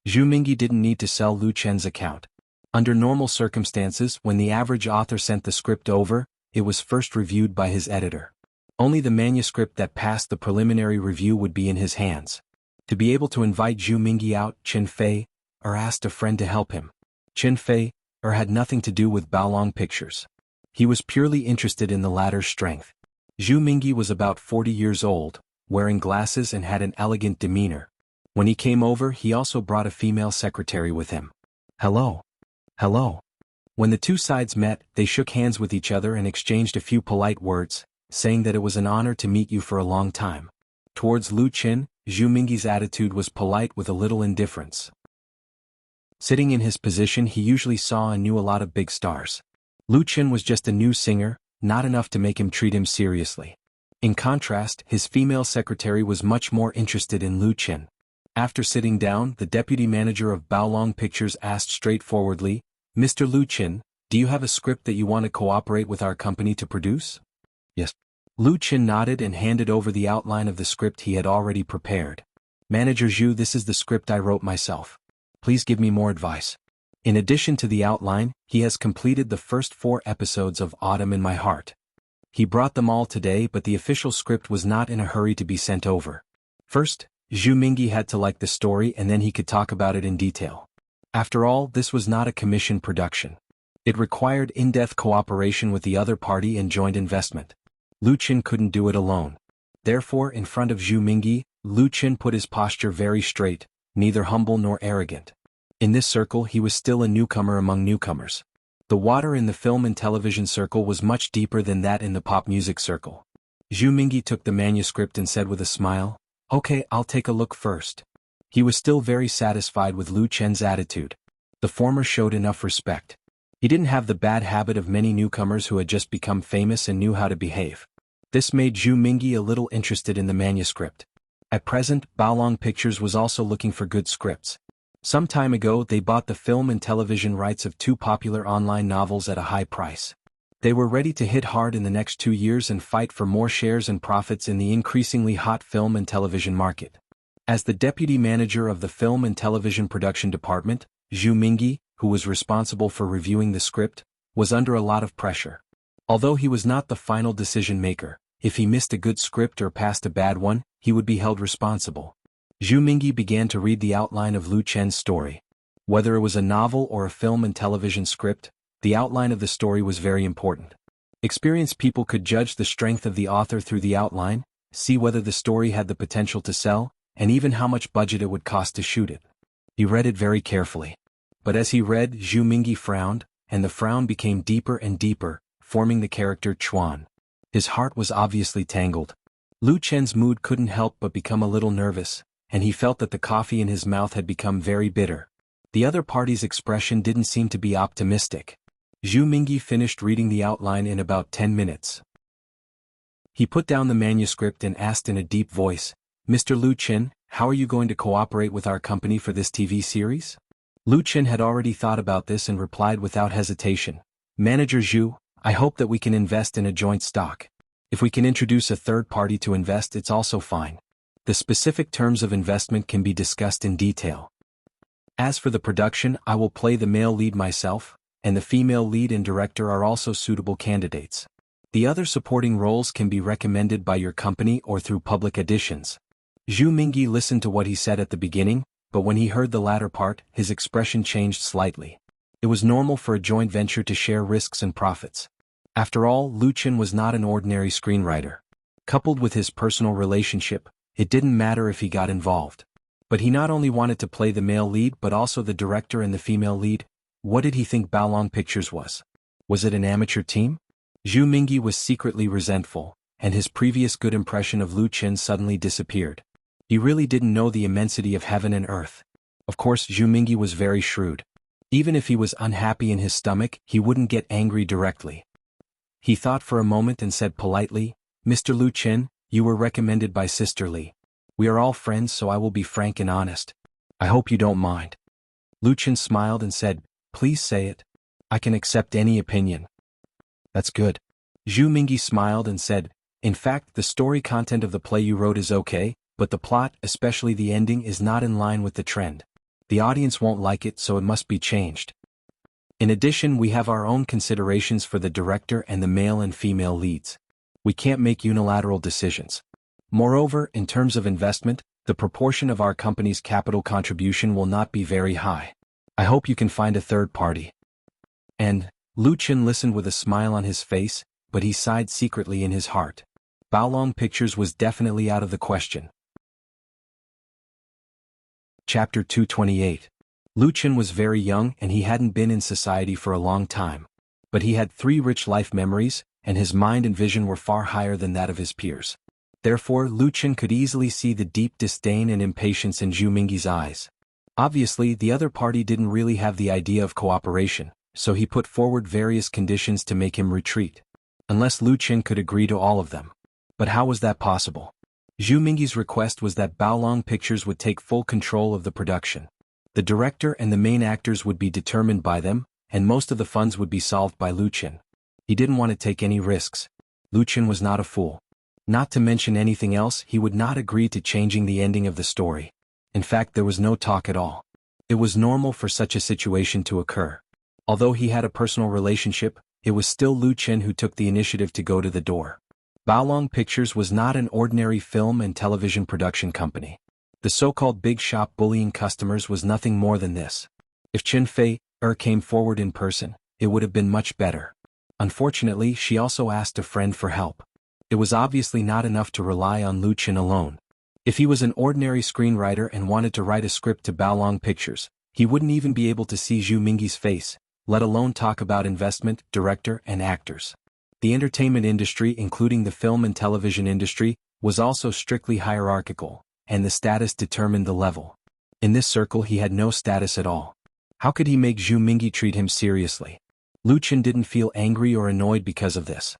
Zhu Mingyi didn't need to sell Lu Qin's account. Under normal circumstances, when the average author sent the script over, it was first reviewed by his editor. Only the manuscript that passed the preliminary review would be in his hands. To be able to invite Zhu Mingyi out, Qin Fei asked a friend to help him. Qin Fei had nothing to do with Baolong Pictures. He was purely interested in the latter's strength. Zhu Mingyi was about 40 years old, wearing glasses and had an elegant demeanor. When he came over, he also brought a female secretary with him. "Hello. Hello." When the two sides met, they shook hands with each other and exchanged a few polite words, saying that it was an honor to meet you for a long time. Towards Lu Qin, Zhu Mingyi's attitude was polite with a little indifference. Sitting in his position, he usually saw and knew a lot of big stars. Lu Qin was just a new singer, not enough to make him treat him seriously. In contrast, his female secretary was much more interested in Lu Qin. After sitting down, the deputy manager of Baolong Pictures asked straightforwardly, "Mr. Lu Qin, do you have a script that you want to cooperate with our company to produce?" "Yes." Lu Qin nodded and handed over the outline of the script he had already prepared. "Manager Zhu, this is the script I wrote myself. Please give me more advice." In addition to the outline, he has completed the first 4 episodes of Autumn in My Heart. He brought them all today, but the official script was not in a hurry to be sent over. First, Zhu Mingyi had to like the story and then he could talk about it in detail. After all, this was not a commissioned production. It required in-depth cooperation with the other party and joint investment. Lu Qin couldn't do it alone. Therefore, in front of Zhu Mingyi, Lu Qin put his posture very straight, neither humble nor arrogant. In this circle, he was still a newcomer among newcomers. The water in the film and television circle was much deeper than that in the pop music circle. Zhu Mingyi took the manuscript and said with a smile, "Okay, I'll take a look first." He was still very satisfied with Lu Qin's attitude. The former showed enough respect. He didn't have the bad habit of many newcomers who had just become famous and knew how to behave. This made Zhu Mingyi a little interested in the manuscript. At present, Baolong Pictures was also looking for good scripts. Some time ago they bought the film and television rights of two popular online novels at a high price. They were ready to hit hard in the next 2 years and fight for more shares and profits in the increasingly hot film and television market. As the deputy manager of the film and television production department, Zhu Mingyi, who was responsible for reviewing the script, was under a lot of pressure. Although he was not the final decision maker, if he missed a good script or passed a bad one, he would be held responsible. Zhu Mingyi began to read the outline of Lu Chen's story. Whether it was a novel or a film and television script, the outline of the story was very important. Experienced people could judge the strength of the author through the outline, see whether the story had the potential to sell, and even how much budget it would cost to shoot it. He read it very carefully. But as he read, Zhu Mingyi frowned, and the frown became deeper and deeper, forming the character Chuan. His heart was obviously tangled. Lu Chen's mood couldn't help but become a little nervous, and he felt that the coffee in his mouth had become very bitter. The other party's expression didn't seem to be optimistic. Zhu Mingyi finished reading the outline in about 10 minutes. He put down the manuscript and asked in a deep voice, "Mr. Lu Chen, how are you going to cooperate with our company for this TV series?" Lu Chen had already thought about this and replied without hesitation, "Manager Zhu, I hope that we can invest in a joint stock. If we can introduce a third party to invest, it's also fine. The specific terms of investment can be discussed in detail. As for the production, I will play the male lead myself, and the female lead and director are also suitable candidates. The other supporting roles can be recommended by your company or through public auditions." Zhu Mingyi listened to what he said at the beginning, but when he heard the latter part, his expression changed slightly. It was normal for a joint venture to share risks and profits. After all, Lu Chen was not an ordinary screenwriter. Coupled with his personal relationship, it didn't matter if he got involved. But he not only wanted to play the male lead but also the director and the female lead. What did he think Baolong Pictures was? Was it an amateur team? Zhu Mingyi was secretly resentful, and his previous good impression of Lu Chen suddenly disappeared. He really didn't know the immensity of heaven and earth. Of course, Zhu Mingyi was very shrewd. Even if he was unhappy in his stomach, he wouldn't get angry directly. He thought for a moment and said politely, "Mr. Lu Chen, you were recommended by Sister Li. We are all friends, so I will be frank and honest. I hope you don't mind." Lu Chen smiled and said, "Please say it. I can accept any opinion." "That's good." Zhu Mingyi smiled and said, "In fact, the story content of the play you wrote is okay, but the plot, especially the ending, is not in line with the trend. The audience won't like it, so it must be changed. In addition, we have our own considerations for the director and the male and female leads. We can't make unilateral decisions. Moreover, in terms of investment, the proportion of our company's capital contribution will not be very high. I hope you can find a third party." And Lu Chen listened with a smile on his face, but he sighed secretly in his heart. Baolong Pictures was definitely out of the question. Chapter 228. Lu Chen was very young and he hadn't been in society for a long time. But he had 3 rich life memories, and his mind and vision were far higher than that of his peers. Therefore, Lu Chen could easily see the deep disdain and impatience in Zhu Mingyi's eyes. Obviously, the other party didn't really have the idea of cooperation, so he put forward various conditions to make him retreat. Unless Lu Chen could agree to all of them. But how was that possible? Zhu Mingyi's request was that Baolong Pictures would take full control of the production. The director and the main actors would be determined by them, and most of the funds would be solved by Lu Chen. He didn't want to take any risks. Lu Chen was not a fool. Not to mention anything else, he would not agree to changing the ending of the story. In fact, there was no talk at all. It was normal for such a situation to occur. Although he had a personal relationship, it was still Lu Chen who took the initiative to go to the door. Baolong Pictures was not an ordinary film and television production company. The so-called big shop bullying customers was nothing more than this. If Chen Fei came forward in person, it would have been much better. Unfortunately, she also asked a friend for help. It was obviously not enough to rely on Lu Chen alone. If he was an ordinary screenwriter and wanted to write a script to Baolong Pictures, he wouldn't even be able to see Zhu Mingyi's face, let alone talk about investment, director, and actors. The entertainment industry, including the film and television industry, was also strictly hierarchical, and the status determined the level. In this circle he had no status at all. How could he make Zhu Mingyi treat him seriously? Lu Chen didn't feel angry or annoyed because of this.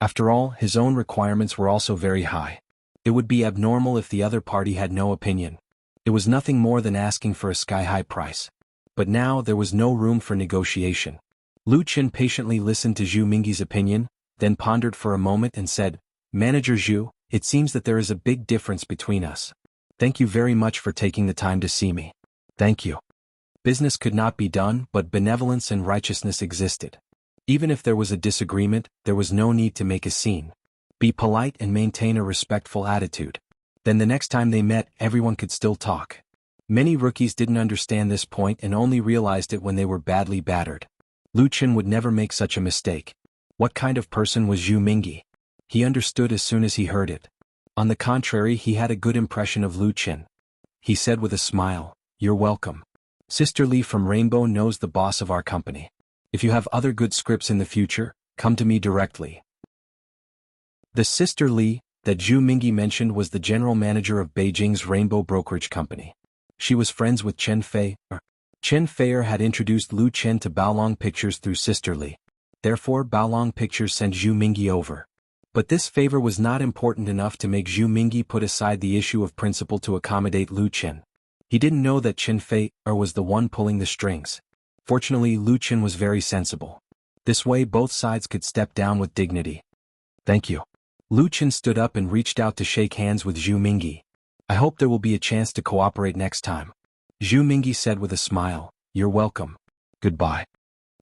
After all, his own requirements were also very high. It would be abnormal if the other party had no opinion. It was nothing more than asking for a sky-high price. But now there was no room for negotiation. Lu Qin patiently listened to Zhu Mingyi's opinion, then pondered for a moment and said, "Manager Zhu, it seems that there is a big difference between us. Thank you very much for taking the time to see me." "Thank you." Business could not be done, but benevolence and righteousness existed. Even if there was a disagreement, there was no need to make a scene. Be polite and maintain a respectful attitude. Then the next time they met, everyone could still talk. Many rookies didn't understand this point and only realized it when they were badly battered. Lu Qin would never make such a mistake. What kind of person was Zhu Mingyi? He understood as soon as he heard it. On the contrary, he had a good impression of Lu Qin. He said with a smile, "You're welcome. Sister Li from Rainbow knows the boss of our company. If you have other good scripts in the future, come to me directly." The Sister Li that Zhu Mingyi mentioned was the general manager of Beijing's Rainbow Brokerage Company. She was friends with Chen Fei. Chen Feier had introduced Lu Qin to Baolong Pictures through Sister Li. Therefore Baolong Pictures sent Zhu Mingyi over. But this favor was not important enough to make Zhu Mingyi put aside the issue of principle to accommodate Lu Qin. He didn't know that Chen Feier was the one pulling the strings. Fortunately, Lu Qin was very sensible. This way both sides could step down with dignity. "Thank you." Lu Qin stood up and reached out to shake hands with Zhu Mingyi. "I hope there will be a chance to cooperate next time." Zhu Mingyi said with a smile, "You're welcome. Goodbye."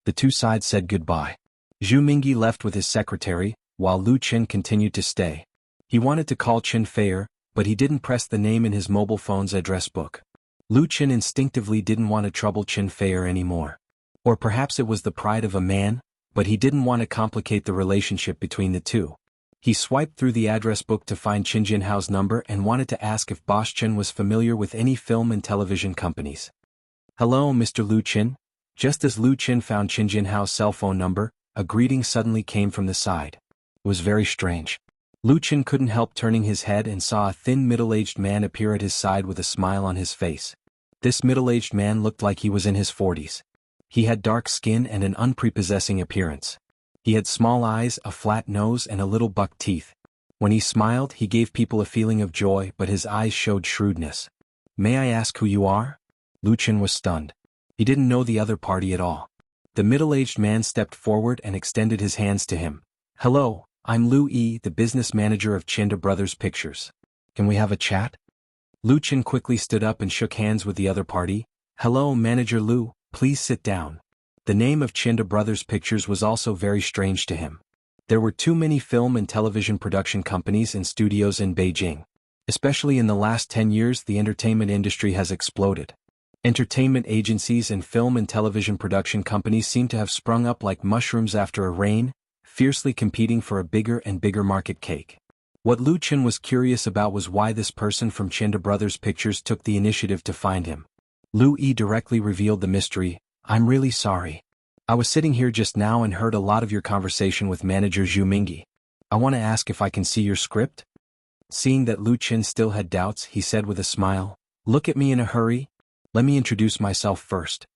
The two sides said goodbye. Zhu Mingyi left with his secretary, while Lu Qin continued to stay. He wanted to call Chen Feier, but he didn't press the name in his mobile phone's address book. Lu Qin instinctively didn't want to trouble Chen Feier anymore. Or perhaps it was the pride of a man, but he didn't want to complicate the relationship between the two. He swiped through the address book to find Qin Jinhao's number and wanted to ask if Boss Chen was familiar with any film and television companies. "Hello, Mr. Lu Qin." Just as Lu Qin found Qin Jinhao's cell phone number, a greeting suddenly came from the side. It was very strange. Lu Qin couldn't help turning his head and saw a thin middle-aged man appear at his side with a smile on his face. This middle-aged man looked like he was in his 40s. He had dark skin and an unprepossessing appearance. He had small eyes, a flat nose and a little buck teeth. When he smiled, he gave people a feeling of joy, but his eyes showed shrewdness. "May I ask who you are?" Lu Qin was stunned. He didn't know the other party at all. The middle-aged man stepped forward and extended his hands to him. "Hello, I'm Lu Yi, the business manager of Chinda Brothers Pictures. Can we have a chat?" Lu Qin quickly stood up and shook hands with the other party. "Hello, Manager Lu, please sit down." The name of Chinda Brothers Pictures was also very strange to him. There were too many film and television production companies and studios in Beijing. Especially in the last 10 years, the entertainment industry has exploded. Entertainment agencies and film and television production companies seem to have sprung up like mushrooms after a rain, fiercely competing for a bigger and bigger market cake. What Lu Qin was curious about was why this person from Chinda Brothers Pictures took the initiative to find him. Lu Yi directly revealed the mystery. "I'm really sorry. I was sitting here just now and heard a lot of your conversation with manager Zhu Mingyi. I want to ask if I can see your script?" Seeing that Lu Qin still had doubts, he said with a smile, "Look at me in a hurry? Let me introduce myself first."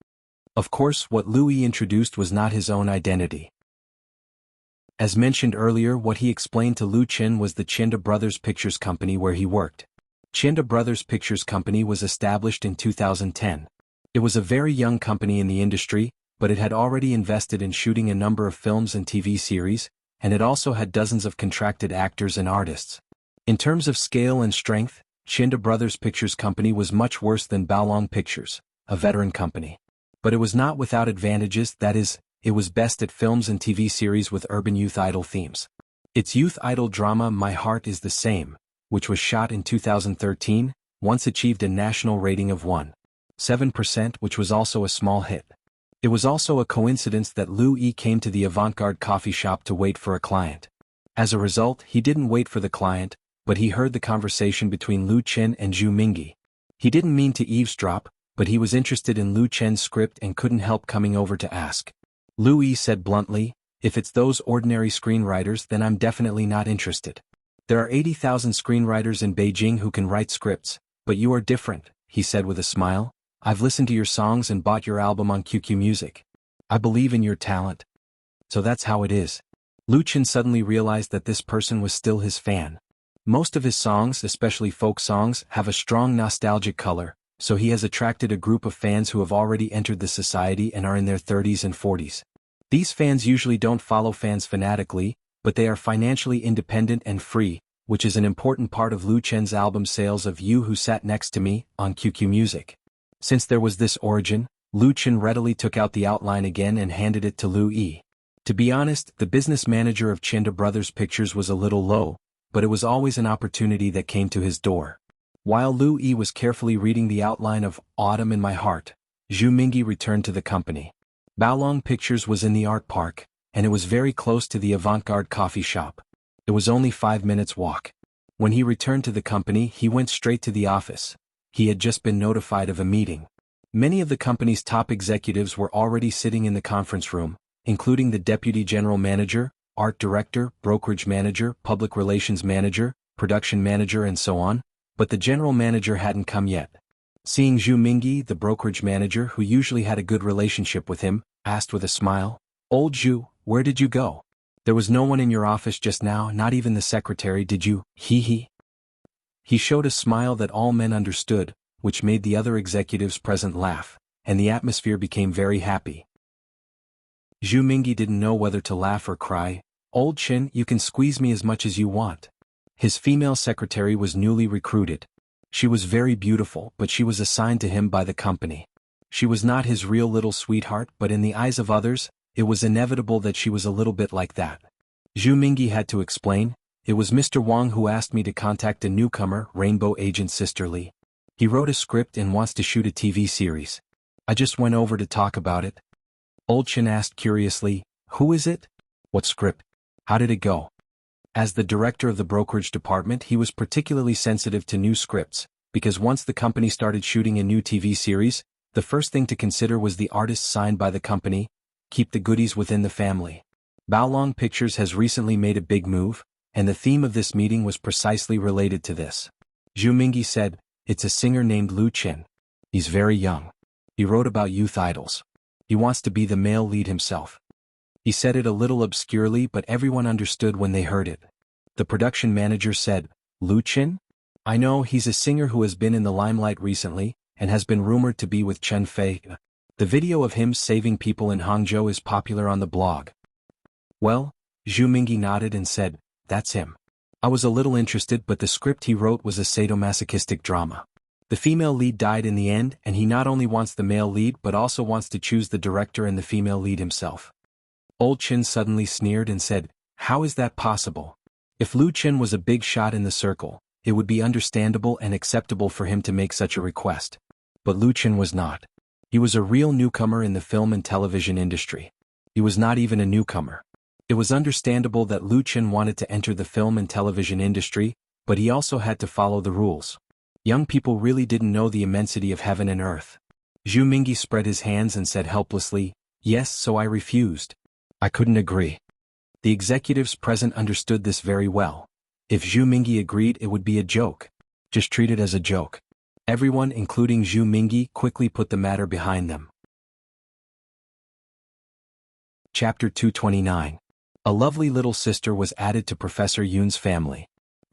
Of course, what Lu Yi introduced was not his own identity. As mentioned earlier, what he explained to Lu Qin was the Chinda Brothers Pictures Company where he worked. Chinda Brothers Pictures Company was established in 2010. It was a very young company in the industry, but it had already invested in shooting a number of films and TV series, and it also had dozens of contracted actors and artists. In terms of scale and strength, Chinda Brothers Pictures Company was much worse than Baolong Pictures, a veteran company. But it was not without advantages, that is, it was best at films and TV series with urban youth idol themes. Its youth idol drama My Heart is the Same, which was shot in 2013, once achieved a national rating of 1.7%, which was also a small hit. It was also a coincidence that Lu Yi came to the avant-garde coffee shop to wait for a client. As a result, he didn't wait for the client, but he heard the conversation between Lu Qin and Zhu Mingyi. He didn't mean to eavesdrop, but he was interested in Lu Qin's script and couldn't help coming over to ask. Lu Yi said bluntly, "If it's those ordinary screenwriters, then I'm definitely not interested. There are 80,000 screenwriters in Beijing who can write scripts, but you are different," he said with a smile. "I've listened to your songs and bought your album on QQ Music. I believe in your talent." "So that's how it is." Lu Chen suddenly realized that this person was still his fan. Most of his songs, especially folk songs, have a strong nostalgic color, so he has attracted a group of fans who have already entered the society and are in their 30s and 40s. These fans usually don't follow fans fanatically, but they are financially independent and free, which is an important part of Lu Chen's album sales of You Who Sat Next to Me on QQ Music. Since there was this origin, Lu Chen readily took out the outline again and handed it to Lu Yi. To be honest, the business manager of Chinda Brothers Pictures was a little low, but it was always an opportunity that came to his door. While Lu Yi was carefully reading the outline of Autumn in My Heart, Zhu Mingyi returned to the company. Baolong Pictures was in the art park, and it was very close to the avant-garde coffee shop. It was only 5 minutes' walk. When he returned to the company, he went straight to the office. He had just been notified of a meeting. Many of the company's top executives were already sitting in the conference room, including the deputy general manager, art director, brokerage manager, public relations manager, production manager and so on, but the general manager hadn't come yet. Seeing Zhu Mingyi, the brokerage manager who usually had a good relationship with him, asked with a smile, "Old Zhu, where did you go? There was no one in your office just now, not even the secretary, did you, he?" He showed a smile that all men understood, which made the other executives present laugh, and the atmosphere became very happy. Zhu Mingyi didn't know whether to laugh or cry. "Old Chen, you can squeeze me as much as you want." His female secretary was newly recruited. She was very beautiful, but she was assigned to him by the company. She was not his real little sweetheart, but in the eyes of others, it was inevitable that she was a little bit like that. Zhu Mingyi had to explain, "It was Mr. Wang who asked me to contact a newcomer, Rainbow Agent Sister Lee. He wrote a script and wants to shoot a TV series. I just went over to talk about it." Old Chen asked curiously, "Who is it? What script? How did it go?" As the director of the brokerage department, he was particularly sensitive to new scripts, because once the company started shooting a new TV series, the first thing to consider was the artists signed by the company. Keep the goodies within the family. Baolong Pictures has recently made a big move, and the theme of this meeting was precisely related to this. Zhu Mingyi said, "It's a singer named Lu Chen. He's very young. He wrote about youth idols. He wants to be the male lead himself." He said it a little obscurely, but everyone understood when they heard it. The production manager said, "Lu Chen? I know, he's a singer who has been in the limelight recently, and has been rumored to be with Chen Fei. The video of him saving people in Hangzhou is popular on the blog." "Well," Zhu Mingyi nodded and said, "That's him. I was a little interested, but the script he wrote was a sadomasochistic drama. The female lead died in the end, and he not only wants the male lead but also wants to choose the director and the female lead himself." Old Chen suddenly sneered and said, "How is that possible? If Lu Chen was a big shot in the circle, it would be understandable and acceptable for him to make such a request. But Lu Chen was not. He was a real newcomer in the film and television industry. He was not even a newcomer. It was understandable that Lu Chen wanted to enter the film and television industry, but he also had to follow the rules. Young people really didn't know the immensity of heaven and earth." Zhu Mingyi spread his hands and said helplessly, "Yes, so I refused. I couldn't agree." The executives present understood this very well. If Zhu Mingyi agreed, it would be a joke. Just treat it as a joke. Everyone, including Zhu Mingyi, quickly put the matter behind them. Chapter 229. A lovely little sister was added to Professor Yun's family.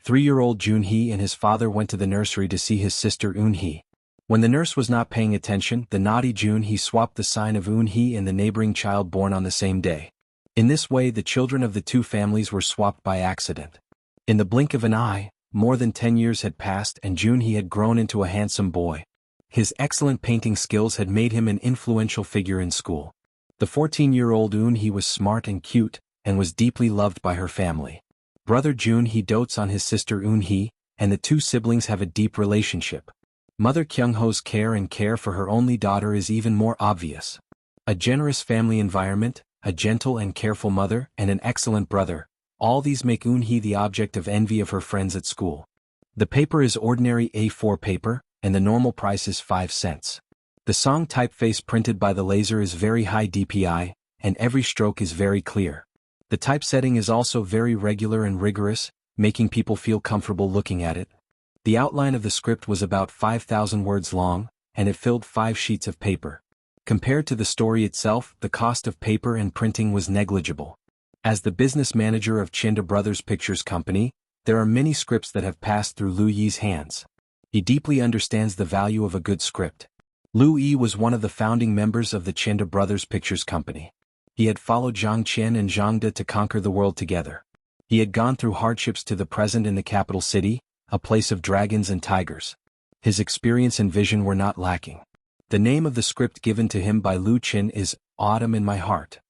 3-year-old Junhee and his father went to the nursery to see his sister Eunhee. When the nurse was not paying attention, the naughty Junhee swapped the sign of Eunhee and the neighboring child born on the same day. In this way, the children of the two families were swapped by accident. In the blink of an eye, more than 10 years had passed and Junhee had grown into a handsome boy. His excellent painting skills had made him an influential figure in school. The 14-year-old Eunhee was smart and cute, and was deeply loved by her family. Brother Junhee dotes on his sister Eunhee, and the two siblings have a deep relationship. Mother Kyungho's care for her only daughter is even more obvious. A generous family environment, a gentle and careful mother, and an excellent brother, all these make Eunhee the object of envy of her friends at school. The paper is ordinary A4 paper, and the normal price is 5 cents. The song typeface printed by the laser is very high DPI, and every stroke is very clear. The typesetting is also very regular and rigorous, making people feel comfortable looking at it. The outline of the script was about 5,000 words long, and it filled 5 sheets of paper. Compared to the story itself, the cost of paper and printing was negligible. As the business manager of Chinda Brothers Pictures Company, there are many scripts that have passed through Liu Yi's hands. He deeply understands the value of a good script. Liu Yi was one of the founding members of the Chinda Brothers Pictures Company. He had followed Zhang Qian and Zhang De to conquer the world together. He had gone through hardships to the present in the capital city, a place of dragons and tigers. His experience and vision were not lacking. The name of the script given to him by Lu Qin is Autumn in My Heart.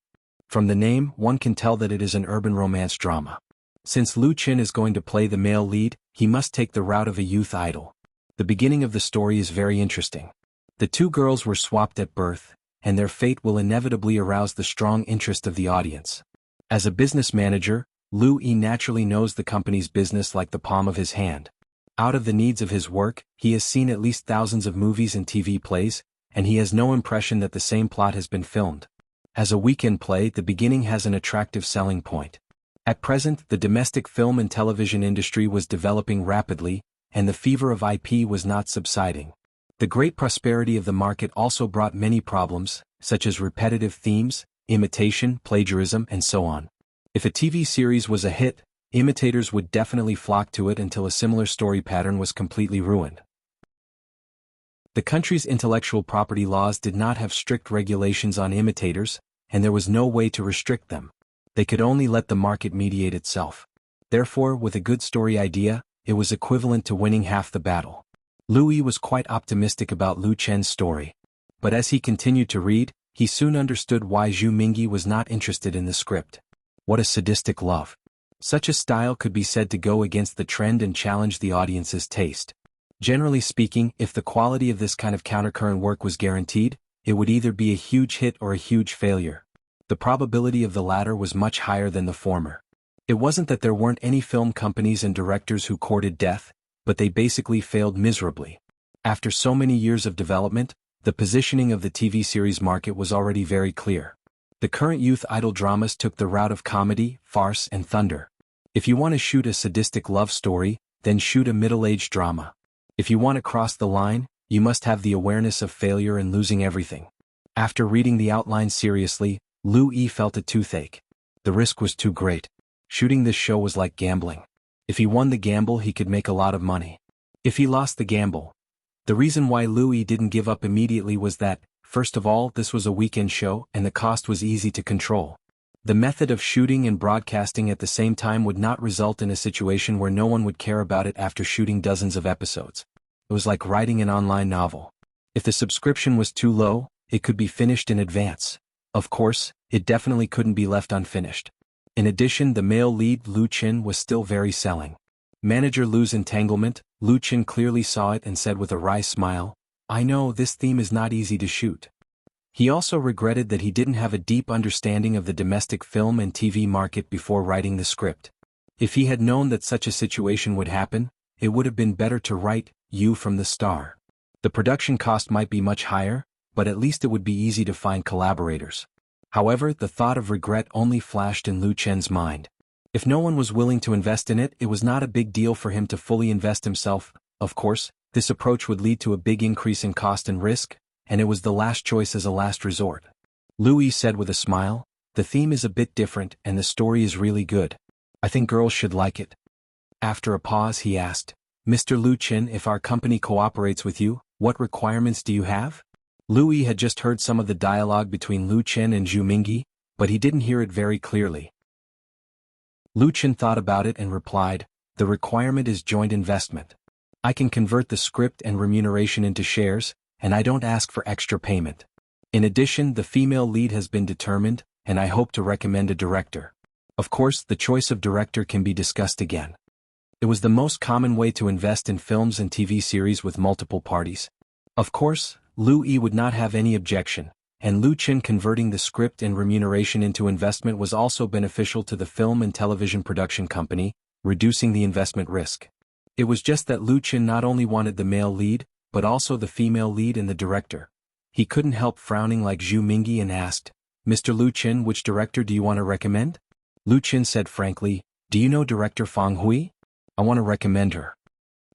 From the name, one can tell that it is an urban romance drama. Since Lu Qin is going to play the male lead, he must take the route of a youth idol. The beginning of the story is very interesting. The two girls were swapped at birth, and their fate will inevitably arouse the strong interest of the audience. As a business manager, Liu Yi naturally knows the company's business like the palm of his hand. Out of the needs of his work, he has seen at least thousands of movies and TV plays, and he has no impression that the same plot has been filmed. As a weekend play, the beginning has an attractive selling point. At present, the domestic film and television industry was developing rapidly, and the fever of IP was not subsiding. The great prosperity of the market also brought many problems, such as repetitive themes, imitation, plagiarism, and so on. If a TV series was a hit, imitators would definitely flock to it until a similar story pattern was completely ruined. The country's intellectual property laws did not have strict regulations on imitators, and there was no way to restrict them. They could only let the market mediate itself. Therefore, with a good story idea, it was equivalent to winning half the battle. Liu Yi was quite optimistic about Lu Chen's story. But as he continued to read, he soon understood why Zhu Mingyi was not interested in the script. What a sadistic love. Such a style could be said to go against the trend and challenge the audience's taste. Generally speaking, if the quality of this kind of countercurrent work was guaranteed, it would either be a huge hit or a huge failure. The probability of the latter was much higher than the former. It wasn't that there weren't any film companies and directors who courted death, but they basically failed miserably. After so many years of development, the positioning of the TV series market was already very clear. The current youth idol dramas took the route of comedy, farce, and thunder. If you want to shoot a sadistic love story, then shoot a middle-aged drama. If you want to cross the line, you must have the awareness of failure and losing everything. After reading the outline seriously, Liu Yi felt a toothache. The risk was too great. Shooting this show was like gambling. If he won the gamble, he could make a lot of money. If he lost the gamble. The reason why Liu Yi didn't give up immediately was that, first of all, this was a weekend show and the cost was easy to control. The method of shooting and broadcasting at the same time would not result in a situation where no one would care about it after shooting dozens of episodes. It was like writing an online novel. If the subscription was too low, it could be finished in advance. Of course, it definitely couldn't be left unfinished. In addition, the male lead Lu Qin was still very selling. Manager Lu's entanglement, Lu Qin clearly saw it and said with a wry smile, "I know this theme is not easy to shoot." He also regretted that he didn't have a deep understanding of the domestic film and TV market before writing the script. If he had known that such a situation would happen, it would have been better to write you from the start. The production cost might be much higher, but at least it would be easy to find collaborators. However, the thought of regret only flashed in Lu Chen's mind. If no one was willing to invest in it, it was not a big deal for him to fully invest himself. Of course, this approach would lead to a big increase in cost and risk, and it was the last choice as a last resort. Liu Yi said with a smile, "The theme is a bit different and the story is really good. I think girls should like it." After a pause he asked, "Mr. Lu Qin, if our company cooperates with you, what requirements do you have?" Liu Yi had just heard some of the dialogue between Lu Qin and Zhu Mingyi, but he didn't hear it very clearly. Lu Qin thought about it and replied, "The requirement is joint investment. I can convert the script and remuneration into shares, and I don't ask for extra payment. In addition, the female lead has been determined, and I hope to recommend a director. Of course, the choice of director can be discussed again." It was the most common way to invest in films and TV series with multiple parties. Of course, Liu Yi would not have any objection, and Lu Qin converting the script and remuneration into investment was also beneficial to the film and television production company, reducing the investment risk. It was just that Lu Qin not only wanted the male lead, but also the female lead and the director. He couldn't help frowning like Zhu Mingyi and asked, "Mr. Lu Qin, which director do you want to recommend?" Lu Qin said frankly, "Do you know director Fang Hui? I want to recommend her."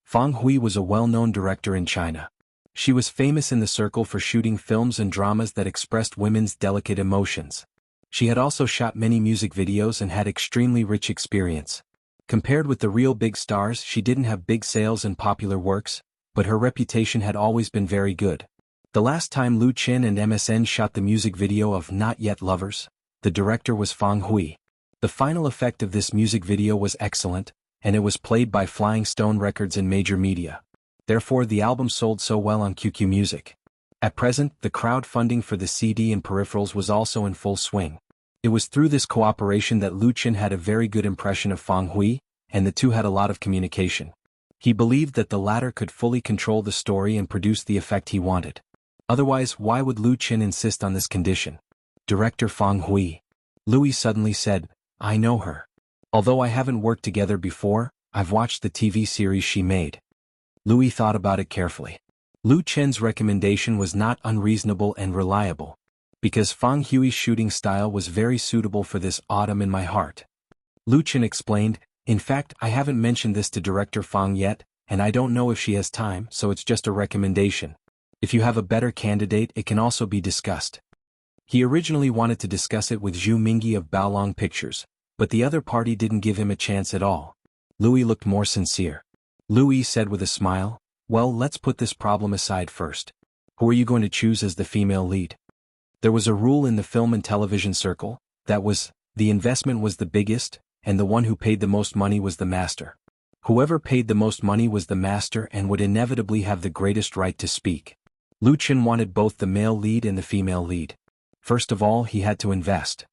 Fang Hui was a well-known director in China. She was famous in the circle for shooting films and dramas that expressed women's delicate emotions. She had also shot many music videos and had extremely rich experience. Compared with the real big stars, she didn't have big sales and popular works, but her reputation had always been very good. The last time Lu Qin and MSN shot the music video of Not Yet Lovers, the director was Fang Hui. The final effect of this music video was excellent, and it was played by Flying Stone Records in major media. Therefore the album sold so well on QQ Music. At present, the crowdfunding for the CD and peripherals was also in full swing. It was through this cooperation that Lu Qin had a very good impression of Fang Hui, and the two had a lot of communication. He believed that the latter could fully control the story and produce the effect he wanted. Otherwise, why would Lu Qin insist on this condition? Director Fang Hui. Louis suddenly said, I know her. Although I haven't worked together before, I've watched the TV series she made. Louis thought about it carefully. Lu Qin's recommendation was not unreasonable and reliable, because Fang Hui's shooting style was very suitable for this Autumn in My Heart. Lu Qin explained, in fact, I haven't mentioned this to director Fang yet, and I don't know if she has time, so it's just a recommendation. If you have a better candidate, it can also be discussed. He originally wanted to discuss it with Zhu Mingyi of Baolong Pictures, but the other party didn't give him a chance at all. Louis looked more sincere. Louis said with a smile, well, let's put this problem aside first. Who are you going to choose as the female lead? There was a rule in the film and television circle, that was, the investment was the biggest, and the one who paid the most money was the master. Whoever paid the most money was the master and would inevitably have the greatest right to speak. Lu Qin wanted both the male lead and the female lead. First of all, he had to invest.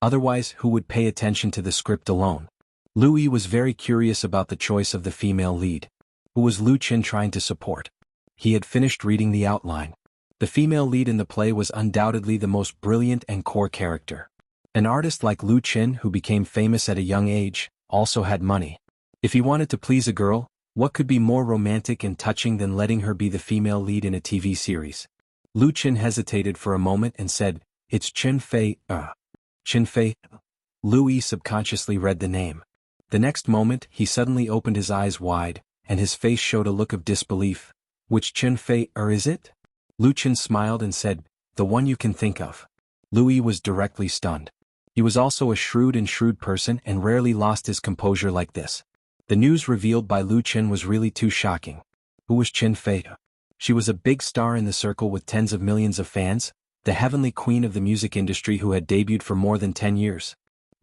Otherwise, who would pay attention to the script alone? Louis was very curious about the choice of the female lead. Who was Lu Qin trying to support? He had finished reading the outline. The female lead in the play was undoubtedly the most brilliant and core character. An artist like Lu Qin, who became famous at a young age, also had money. If he wanted to please a girl, what could be more romantic and touching than letting her be the female lead in a TV series? Lu Qin hesitated for a moment and said, it's Chen Fei. Chen Fei? Louis subconsciously read the name. The next moment, he suddenly opened his eyes wide, and his face showed a look of disbelief. Which Chen Fei is it? Lu Qin smiled and said, the one you can think of. Louis was directly stunned. He was also a shrewd person and rarely lost his composure like this. The news revealed by Lu Qin was really too shocking. Who was Chen Fei? She was a big star in the circle with tens of millions of fans, the heavenly queen of the music industry who had debuted for more than 10 years.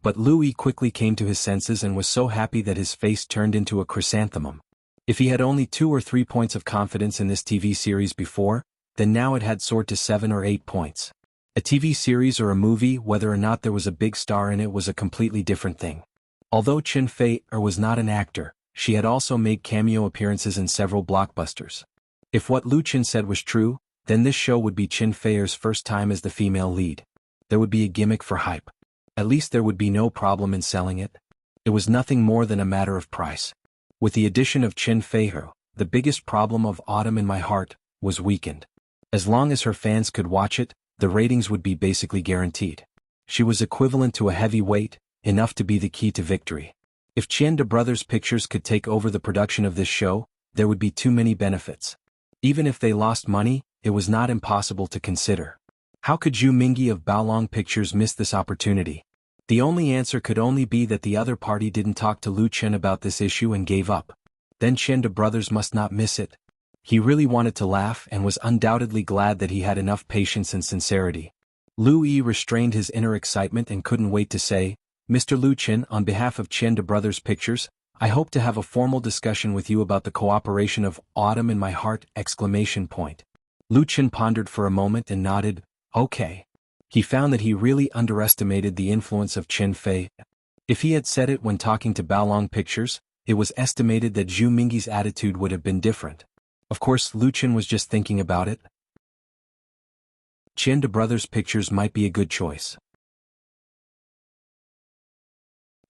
But Louis quickly came to his senses and was so happy that his face turned into a chrysanthemum. If he had only 2 or 3 points of confidence in this TV series before, then now it had soared to 7 or 8 points. A TV series or a movie, whether or not there was a big star in it, was a completely different thing. Although Chen Fei was not an actor, she had also made cameo appearances in several blockbusters. If what Lu Qin said was true, then this show would be Chen Fei's first time as the female lead. There would be a gimmick for hype. At least there would be no problem in selling it. It was nothing more than a matter of price. With the addition of Chen Fei, the biggest problem of Autumn in My Heart was weakened. As long as her fans could watch it, the ratings would be basically guaranteed. She was equivalent to a heavyweight, enough to be the key to victory. If Chienda Brothers Pictures could take over the production of this show, there would be too many benefits. Even if they lost money, it was not impossible to consider. How could Zhu Mingyi of Baolong Pictures miss this opportunity? The only answer could only be that the other party didn't talk to Lu Qin about this issue and gave up. Then Chienda Brothers must not miss it. He really wanted to laugh and was undoubtedly glad that he had enough patience and sincerity. Louis restrained his inner excitement and couldn't wait to say, Mr. Lu Qin, on behalf of Chienda Brothers Pictures, I hope to have a formal discussion with you about the cooperation of Autumn in My Heart! Lu Qin pondered for a moment and nodded, okay. He found that he really underestimated the influence of Chen Fei. If he had said it when talking to Baolong Pictures, it was estimated that Zhu Mingyi's attitude would have been different. Of course, Lu Qin was just thinking about it. Chienda Brothers Pictures might be a good choice.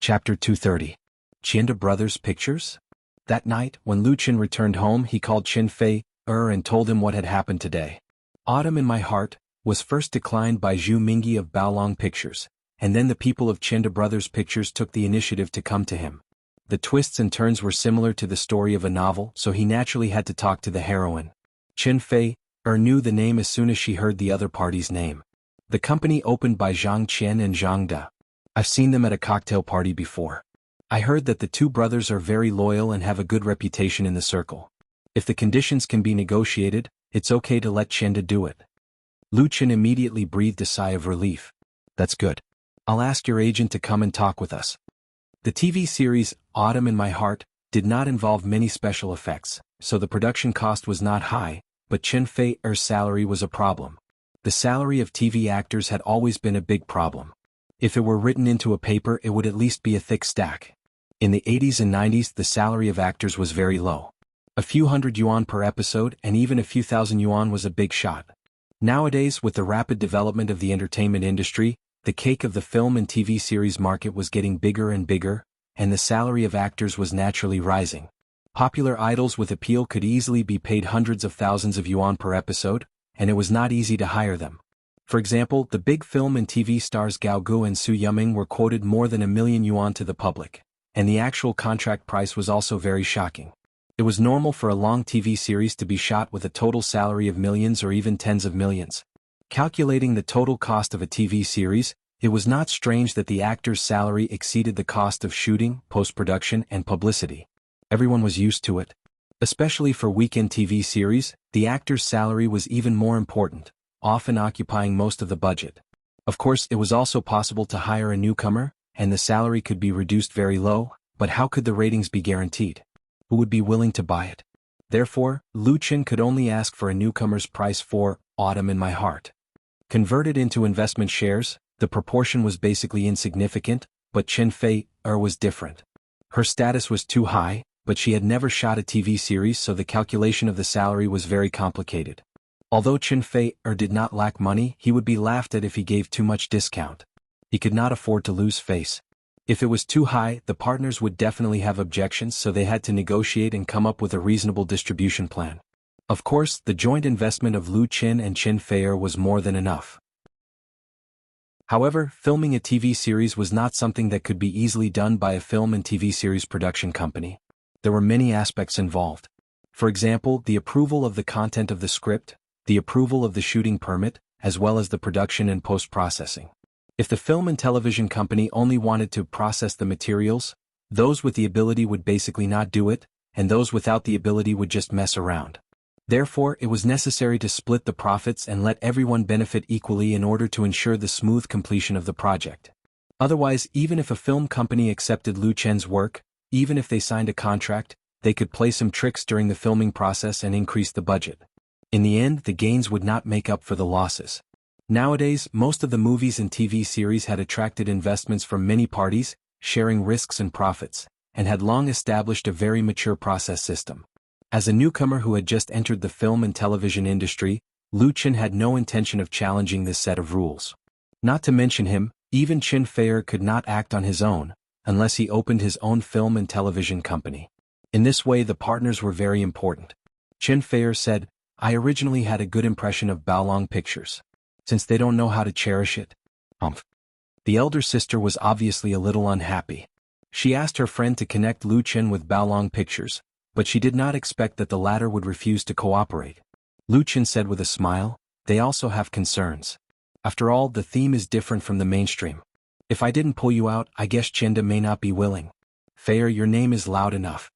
Chapter 230. Chienda Brothers Pictures? That night, when Lu Qin returned home, he called Chen Fei and told him what had happened today. Autumn in My Heart was first declined by Zhu Mingyi of Baolong Pictures, and then the people of Chienda Brothers Pictures took the initiative to come to him. The twists and turns were similar to the story of a novel, so he naturally had to talk to the heroine. Chen Fei knew the name as soon as she heard the other party's name. The company opened by Zhang Qian and Zhang De. I've seen them at a cocktail party before. I heard that the two brothers are very loyal and have a good reputation in the circle. If the conditions can be negotiated, it's okay to let Qian De do it. Lu Chen immediately breathed a sigh of relief. That's good. I'll ask your agent to come and talk with us. The TV series, Autumn in My Heart, did not involve many special effects, so the production cost was not high, but Chen Fei-er's salary was a problem. The salary of TV actors had always been a big problem. If it were written into a paper, it would at least be a thick stack. In the 80s and 90s, the salary of actors was very low. A few hundred yuan per episode and even a few thousand yuan was a big shot. Nowadays, with the rapid development of the entertainment industry, the cake of the film and TV series market was getting bigger and bigger, and the salary of actors was naturally rising. Popular idols with appeal could easily be paid hundreds of thousands of yuan per episode, and it was not easy to hire them. For example, the big film and TV stars Gao Gu and Su Yuming were quoted more than 1 million yuan to the public, and the actual contract price was also very shocking. It was normal for a long TV series to be shot with a total salary of millions or even tens of millions. Calculating the total cost of a TV series, it was not strange that the actor's salary exceeded the cost of shooting, post-production, and publicity. Everyone was used to it. Especially for weekend TV series, the actor's salary was even more important, often occupying most of the budget. Of course, it was also possible to hire a newcomer, and the salary could be reduced very low, but how could the ratings be guaranteed? Who would be willing to buy it? Therefore, Lu Chen could only ask for a newcomer's price for Autumn in My Heart. Converted into investment shares, the proportion was basically insignificant, but Chen Fei-er was different. Her status was too high, but she had never shot a TV series, so the calculation of the salary was very complicated. Although Chen Fei-er did not lack money, he would be laughed at if he gave too much discount. He could not afford to lose face. If it was too high, the partners would definitely have objections, so they had to negotiate and come up with a reasonable distribution plan. Of course, the joint investment of Lu Chen and Chen Fei-er was more than enough. However, filming a TV series was not something that could be easily done by a film and TV series production company. There were many aspects involved. For example, the approval of the content of the script, the approval of the shooting permit, as well as the production and post-processing. If the film and television company only wanted to process the materials, those with the ability would basically not do it, and those without the ability would just mess around. Therefore, it was necessary to split the profits and let everyone benefit equally in order to ensure the smooth completion of the project. Otherwise, even if a film company accepted Lu Chen's work, even if they signed a contract, they could play some tricks during the filming process and increase the budget. In the end, the gains would not make up for the losses. Nowadays, most of the movies and TV series had attracted investments from many parties, sharing risks and profits, and had long established a very mature process system. As a newcomer who had just entered the film and television industry, Lu Chen had no intention of challenging this set of rules. Not to mention him, even Chen Fei-er could not act on his own, unless he opened his own film and television company. In this way, the partners were very important. Chen Fei-er said, "I originally had a good impression of Baolong Pictures. Since they don't know how to cherish it." The elder sister was obviously a little unhappy. She asked her friend to connect Lu Chen with Baolong Pictures, but she did not expect that the latter would refuse to cooperate. Lu Chen said with a smile, "They also have concerns. After all, the theme is different from the mainstream. If I didn't pull you out, I guess Chen De may not be willing. Fei-er, your name is loud enough."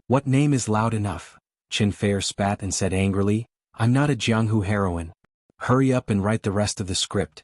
"What name is loud enough?" Chen Fei-er spat and said angrily, "I'm not a Jianghu heroine. Hurry up and write the rest of the script."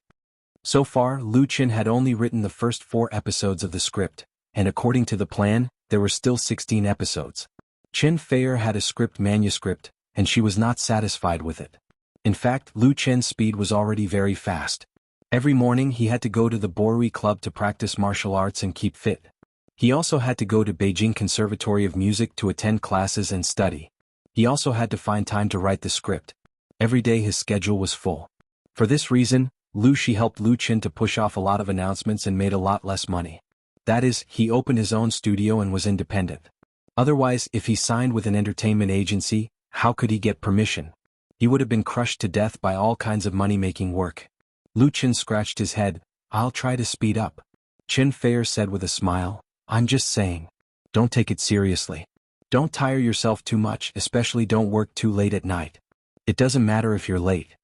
So far, Lu Chen had only written the first 4 episodes of the script, and according to the plan, there were still 16 episodes. Chen Fei-er had a script manuscript, and she was not satisfied with it. In fact, Lu Chen's speed was already very fast. Every morning he had to go to the Borui Club to practice martial arts and keep fit. He also had to go to Beijing Conservatory of Music to attend classes and study. He also had to find time to write the script. Every day his schedule was full. For this reason, Lu Shi helped Lu Chen to push off a lot of announcements and made a lot less money. That is, he opened his own studio and was independent. Otherwise, if he signed with an entertainment agency, how could he get permission? He would have been crushed to death by all kinds of money-making work. Lu Chen scratched his head. "I'll try to speed up." Chen Fei-er said with a smile, "I'm just saying. Don't take it seriously. Don't tire yourself too much, especially don't work too late at night. It doesn't matter if you're late."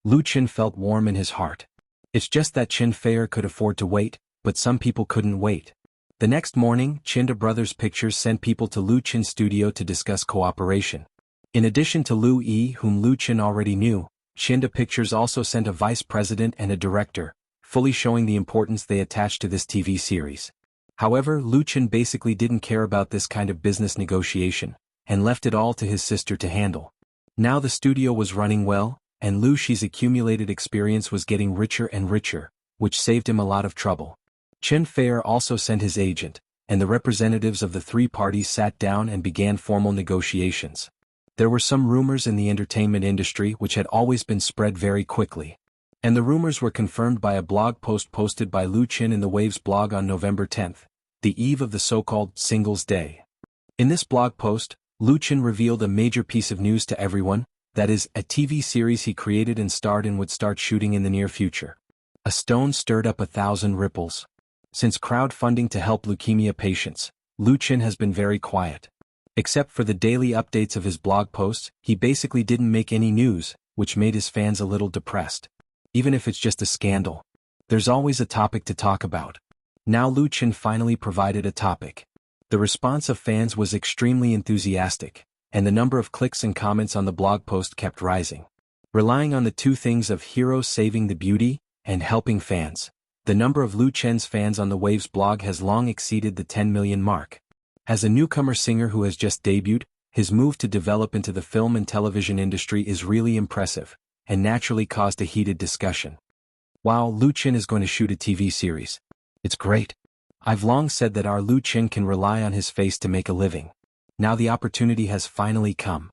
Lu Qin felt warm in his heart. It's just that Qin Fei could afford to wait, but some people couldn't wait. The next morning, Chinda Brothers Pictures sent people to Lu Qin's studio to discuss cooperation. In addition to Lu Yi, whom Lu Qin already knew, Chinda Pictures also sent a vice president and a director, fully showing the importance they attached to this TV series. However, Lu Qin basically didn't care about this kind of business negotiation, and left it all to his sister to handle. Now the studio was running well, and Lu Shi's accumulated experience was getting richer and richer, which saved him a lot of trouble. Qin Fei also sent his agent, and the representatives of the three parties sat down and began formal negotiations. There were some rumors in the entertainment industry which had always been spread very quickly. And the rumors were confirmed by a blog post posted by Lu Qin in the Waves blog on November 10th, the eve of the so-called Singles Day. In this blog post, Lu Qin revealed a major piece of news to everyone, that is, a TV series he created and starred in would start shooting in the near future. A stone stirred up 1,000 ripples. Since crowdfunding to help leukemia patients, Lu Qin has been very quiet. Except for the daily updates of his blog posts, he basically didn't make any news, which made his fans a little depressed. Even if it's just a scandal, there's always a topic to talk about. Now Lu Qin finally provided a topic. The response of fans was extremely enthusiastic, and the number of clicks and comments on the blog post kept rising. Relying on the two things of heroes saving the beauty and helping fans, the number of Lu Qin's fans on the Waves blog has long exceeded the 10 million mark. As a newcomer singer who has just debuted, his move to develop into the film and television industry is really impressive, and naturally caused a heated discussion. Wow, Lu Qin is going to shoot a TV series. It's great. I've long said that our Lu Qin can rely on his face to make a living. Now the opportunity has finally come.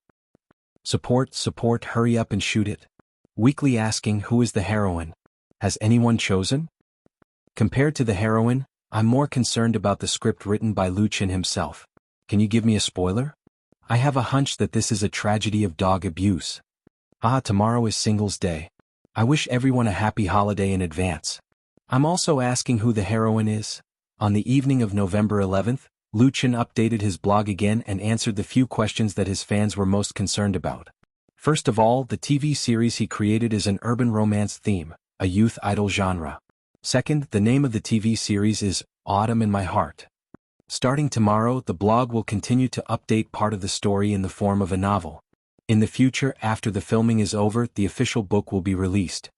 Support, hurry up and shoot it. Weekly asking, who is the heroine? Has anyone chosen? Compared to the heroine, I'm more concerned about the script written by Lu Qin himself. Can you give me a spoiler? I have a hunch that this is a tragedy of dog abuse. Tomorrow is Singles Day. I wish everyone a happy holiday in advance. I'm also asking who the heroine is. On the evening of November 11th, Lu Qin updated his blog again and answered the few questions that his fans were most concerned about. First of all, the TV series he created is an urban romance theme, a youth idol genre. Second, the name of the TV series is Autumn in My Heart. Starting tomorrow, the blog will continue to update part of the story in the form of a novel. In the future, after the filming is over, the official book will be released.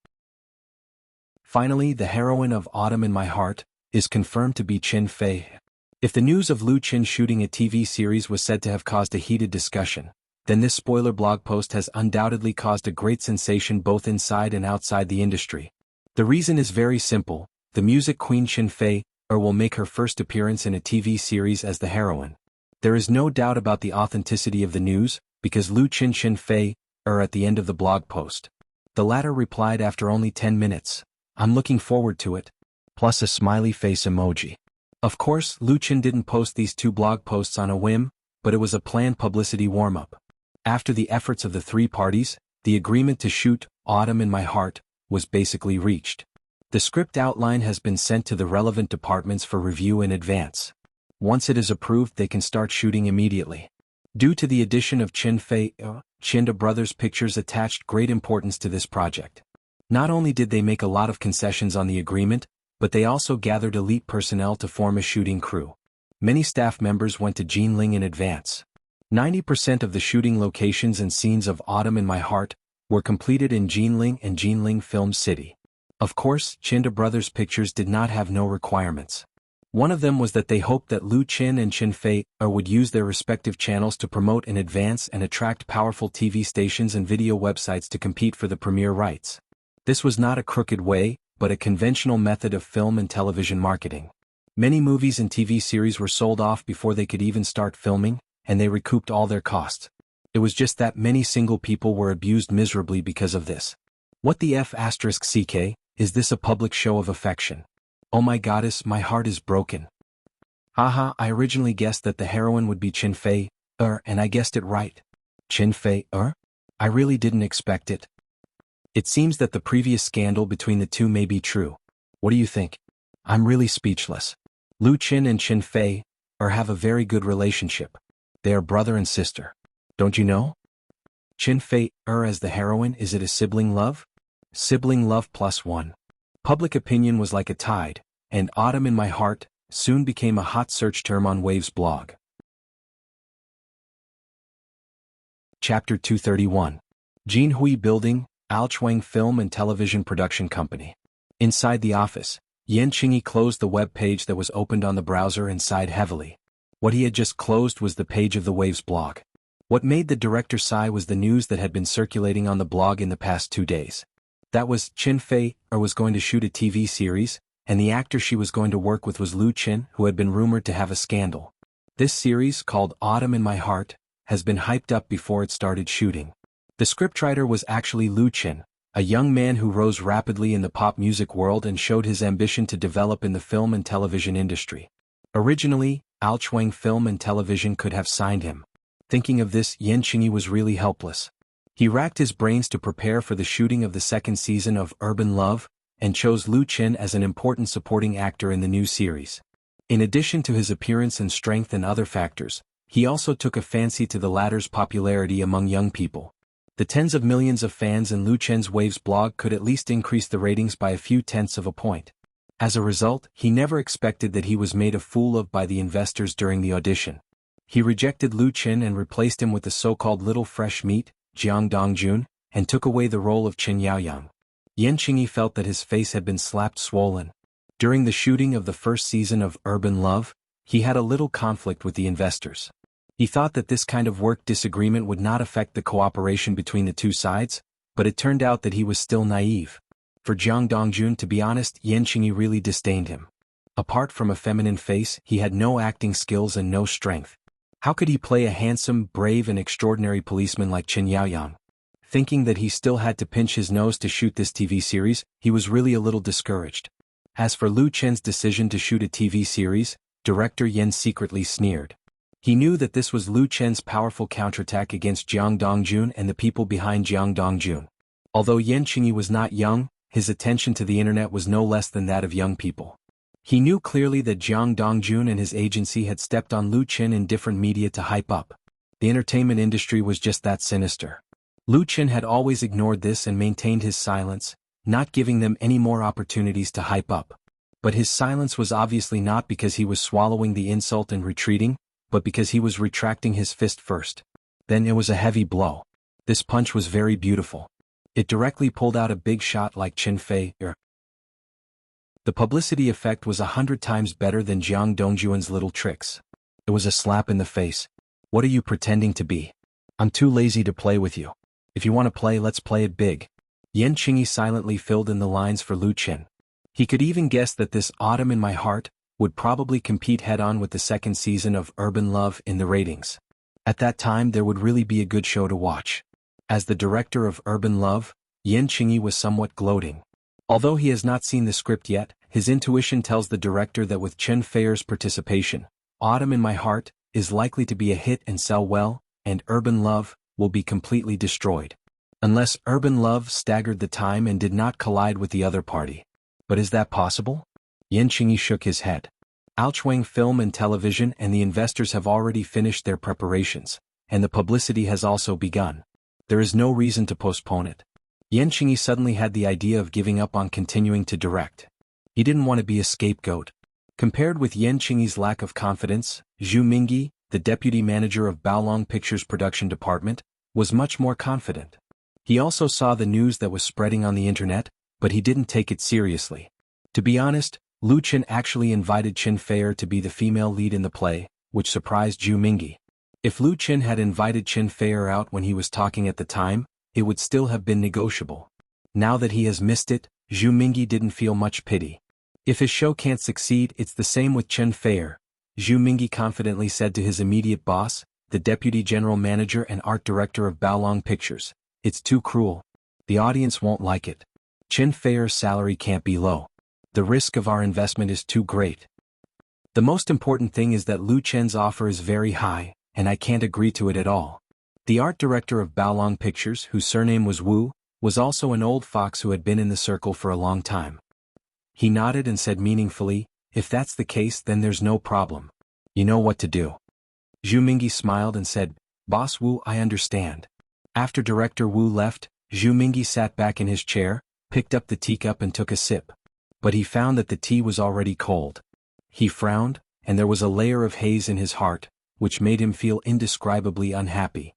Finally, the heroine of Autumn in My Heart is confirmed to be Qin Fei. If the news of Lu Qin shooting a TV series was said to have caused a heated discussion, then this spoiler blog post has undoubtedly caused a great sensation both inside and outside the industry. The reason is very simple: the music queen Qin Fei will make her first appearance in a TV series as the heroine. There is no doubt about the authenticity of the news, because Lu Qin Fei at the end of the blog post. The latter replied after only 10 minutes, "I'm looking forward to it," plus a smiley face emoji. Of course, Lu Qin didn't post these two blog posts on a whim, but it was a planned publicity warm-up. After the efforts of the three parties, the agreement to shoot Autumn in My Heart was basically reached. The script outline has been sent to the relevant departments for review in advance. Once it is approved, they can start shooting immediately. Due to the addition of Qin Fei, Chinda Brothers Pictures attached great importance to this project. Not only did they make a lot of concessions on the agreement, but they also gathered elite personnel to form a shooting crew. Many staff members went to Jinling in advance. 90% of the shooting locations and scenes of Autumn in My Heart were completed in Jinling and Jinling Film City. Of course, Chinda Brothers Pictures did not have no requirements. One of them was that they hoped that Lu Qin and Qin Fei would use their respective channels to promote in advance and attract powerful TV stations and video websites to compete for the premiere rights. This was not a crooked way, but a conventional method of film and television marketing. Many movies and TV series were sold off before they could even start filming, and they recouped all their costs. It was just that many single people were abused miserably because of this. What the F***ck, is this a public show of affection? Oh my goddess, my heart is broken. Haha, I originally guessed that the heroine would be Qin Fei, and I guessed it right. Qin Fei, I really didn't expect it. It seems that the previous scandal between the two may be true. What do you think? I'm really speechless. Lu Qin and Qin Fei have a very good relationship. They are brother and sister. Don't you know? Qin Fei as the heroine, is it a sibling love? Sibling love plus one. Public opinion was like a tide, and Autumn in My Heart soon became a hot search term on Wave's blog. Chapter 231. Jinhui Building, Alchuang Film and Television Production Company. Inside the office, Yan Qingyi closed the web page that was opened on the browser and sighed heavily. What he had just closed was the page of the Wave's blog. What made the director sigh was the news that had been circulating on the blog in the past 2 days. That was Qin Fei was going to shoot a TV series, and the actor she was going to work with was Lu Qin, who had been rumored to have a scandal. This series, called Autumn in My Heart, has been hyped up before it started shooting. The scriptwriter was actually Lu Qin, a young man who rose rapidly in the pop music world and showed his ambition to develop in the film and television industry. Originally, Alchuang Film and Television could have signed him. Thinking of this, Yan Qingyi was really helpless. He racked his brains to prepare for the shooting of the second season of Urban Love, and chose Lu Qin as an important supporting actor in the new series. In addition to his appearance and strength and other factors, he also took a fancy to the latter's popularity among young people. The tens of millions of fans in Lu Qin's Waves blog could at least increase the ratings by a few tenths of a point. As a result, he never expected that he was made a fool of by the investors during the audition. He rejected Lu Qin and replaced him with the so-called little fresh meat, Jiang Dongjun, and took away the role of Chen Yaoyang. Yan Qingyi felt that his face had been slapped swollen. During the shooting of the first season of Urban Love, he had a little conflict with the investors. He thought that this kind of work disagreement would not affect the cooperation between the two sides, but it turned out that he was still naive. For Jiang Dongjun, to be honest, Yan Qingyi really disdained him. Apart from a feminine face, he had no acting skills and no strength. How could he play a handsome, brave and extraordinary policeman like Chen Yaoyang? Thinking that he still had to pinch his nose to shoot this TV series, he was really a little discouraged. As for Lu Qin's decision to shoot a TV series, director Yan secretly sneered. He knew that this was Lu Qin's powerful counterattack against Jiang Dongjun and the people behind Jiang Dongjun. Although Yan Qingyi was not young, his attention to the internet was no less than that of young people. He knew clearly that Jiang Dongjun and his agency had stepped on Lu Qin in different media to hype up. The entertainment industry was just that sinister. Lu Qin had always ignored this and maintained his silence, not giving them any more opportunities to hype up. But his silence was obviously not because he was swallowing the insult and retreating, but because he was retracting his fist first. Then it was a heavy blow. This punch was very beautiful. It directly pulled out a big shot like Qin Fei. The publicity effect was 100 times better than Jiang Dongjun's little tricks. It was a slap in the face. What are you pretending to be? I'm too lazy to play with you. If you want to play, let's play it big. Yan Qingyi silently filled in the lines for Lu Qin. He could even guess that this Autumn in My Heart would probably compete head-on with the second season of Urban Love in the ratings. At that time there would really be a good show to watch. As the director of Urban Love, Yan Qingyi was somewhat gloating. Although he has not seen the script yet, his intuition tells the director that with Chen Fei's participation, Autumn in My Heart is likely to be a hit and sell well, and Urban Love will be completely destroyed. Unless Urban Love staggered the time and did not collide with the other party. But is that possible? Yan Qingyi shook his head. Alchuang Film and Television and the investors have already finished their preparations, and the publicity has also begun. There is no reason to postpone it. Yan Qingyi suddenly had the idea of giving up on continuing to direct. He didn't want to be a scapegoat. Compared with Yan Qingyi's lack of confidence, Zhu Mingyi, the deputy manager of Baolong Pictures' production department, was much more confident. He also saw the news that was spreading on the internet, but he didn't take it seriously. To be honest, Lu Qin actually invited Qin Fei to be the female lead in the play, which surprised Zhu Mingyi. If Lu Qin had invited Qin Fei out when he was talking at the time, it would still have been negotiable. Now that he has missed it, Zhu Mingyi didn't feel much pity. If his show can't succeed, it's the same with Qin Fei. Zhu Mingyi confidently said to his immediate boss, the deputy general manager and art director of Baolong Pictures, "It's too cruel. The audience won't like it. Qin Fei's salary can't be low. The risk of our investment is too great. The most important thing is that Lu Qin's offer is very high, and I can't agree to it at all." The art director of Baolong Pictures, whose surname was Wu, was also an old fox who had been in the circle for a long time. He nodded and said meaningfully, "If that's the case, then there's no problem. You know what to do." Zhu Mingyi smiled and said, "Boss Wu, I understand." After director Wu left, Zhu Mingyi sat back in his chair, picked up the teacup and took a sip. But he found that the tea was already cold. He frowned, and there was a layer of haze in his heart, which made him feel indescribably unhappy.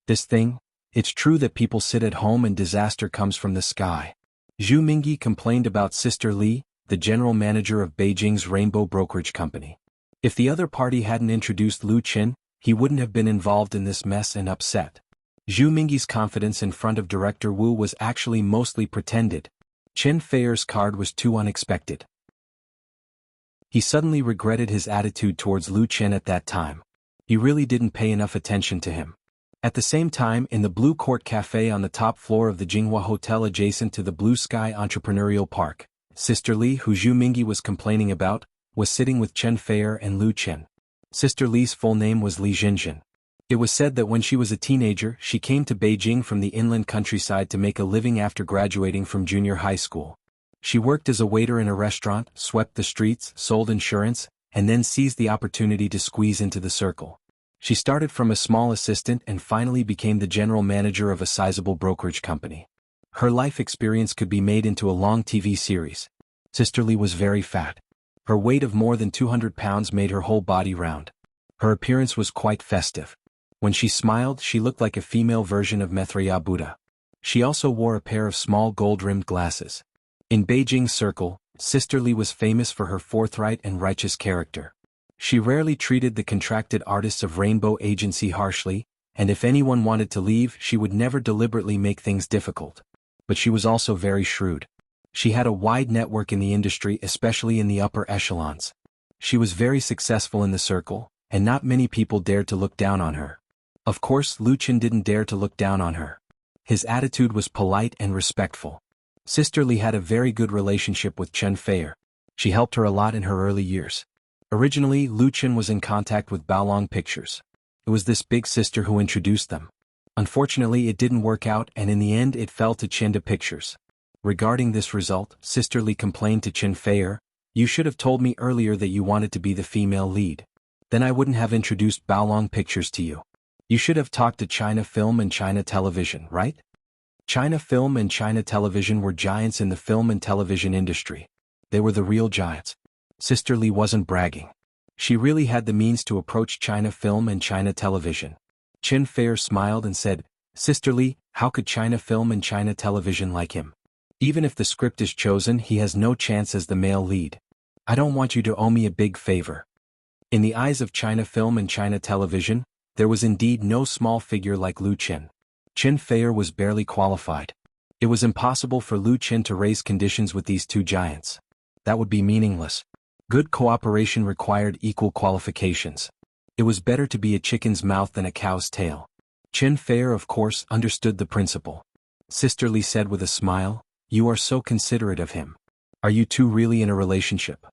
This thing? It's true that people sit at home and disaster comes from the sky. Zhu Mingyi complained about Sister Li, the general manager of Beijing's Rainbow Brokerage Company. If the other party hadn't introduced Lu Qin, he wouldn't have been involved in this mess and upset. Zhu Mingyi's confidence in front of Director Wu was actually mostly pretended. Chen Feier's card was too unexpected. He suddenly regretted his attitude towards Lu Qin at that time. He really didn't pay enough attention to him. At the same time, in the Blue Court Cafe on the top floor of the Jinghua Hotel adjacent to the Blue Sky Entrepreneurial Park, Sister Li, who Zhu Mingyi was complaining about, was sitting with Chen Feier and Lu Qin. Sister Li's full name was Li Jinjin. It was said that when she was a teenager, she came to Beijing from the inland countryside to make a living after graduating from junior high school. She worked as a waiter in a restaurant, swept the streets, sold insurance, and then seized the opportunity to squeeze into the circle. She started from a small assistant and finally became the general manager of a sizable brokerage company. Her life experience could be made into a long TV series. Sister Li was very fat. Her weight of more than 200 pounds made her whole body round. Her appearance was quite festive. When she smiled, she looked like a female version of Maitreya Buddha. She also wore a pair of small gold-rimmed glasses. In Beijing's circle, Sister Li was famous for her forthright and righteous character. She rarely treated the contracted artists of Rainbow Agency harshly, and if anyone wanted to leave, she would never deliberately make things difficult. But she was also very shrewd. She had a wide network in the industry, especially in the upper echelons. She was very successful in the circle, and not many people dared to look down on her. Of course, Lu Qin didn't dare to look down on her. His attitude was polite and respectful. Sister Li had a very good relationship with Chen Feier. She helped her a lot in her early years. Originally, Lu Qin was in contact with Baolong Pictures. It was this big sister who introduced them. Unfortunately, it didn't work out, and in the end it fell to Chinda Pictures. Regarding this result, Sister Li complained to Chen Feier, "You should have told me earlier that you wanted to be the female lead. Then I wouldn't have introduced Baolong Pictures to you. You should have talked to China Film and China Television, right?" China Film and China Television were giants in the film and television industry. They were the real giants. Sister Li wasn't bragging. She really had the means to approach China Film and China Television. Chen Feier smiled and said, "Sister Li, how could China Film and China Television like him? Even if the script is chosen, he has no chance as the male lead. I don't want you to owe me a big favor." In the eyes of China Film and China Television, there was indeed no small figure like Lu Qin. Chen Feier was barely qualified. It was impossible for Lu Qin to raise conditions with these two giants. That would be meaningless. Good cooperation required equal qualifications. It was better to be a chicken's mouth than a cow's tail. Chen Feier, of course, understood the principle. Sister Li said with a smile, "You are so considerate of him. Are you two really in a relationship?"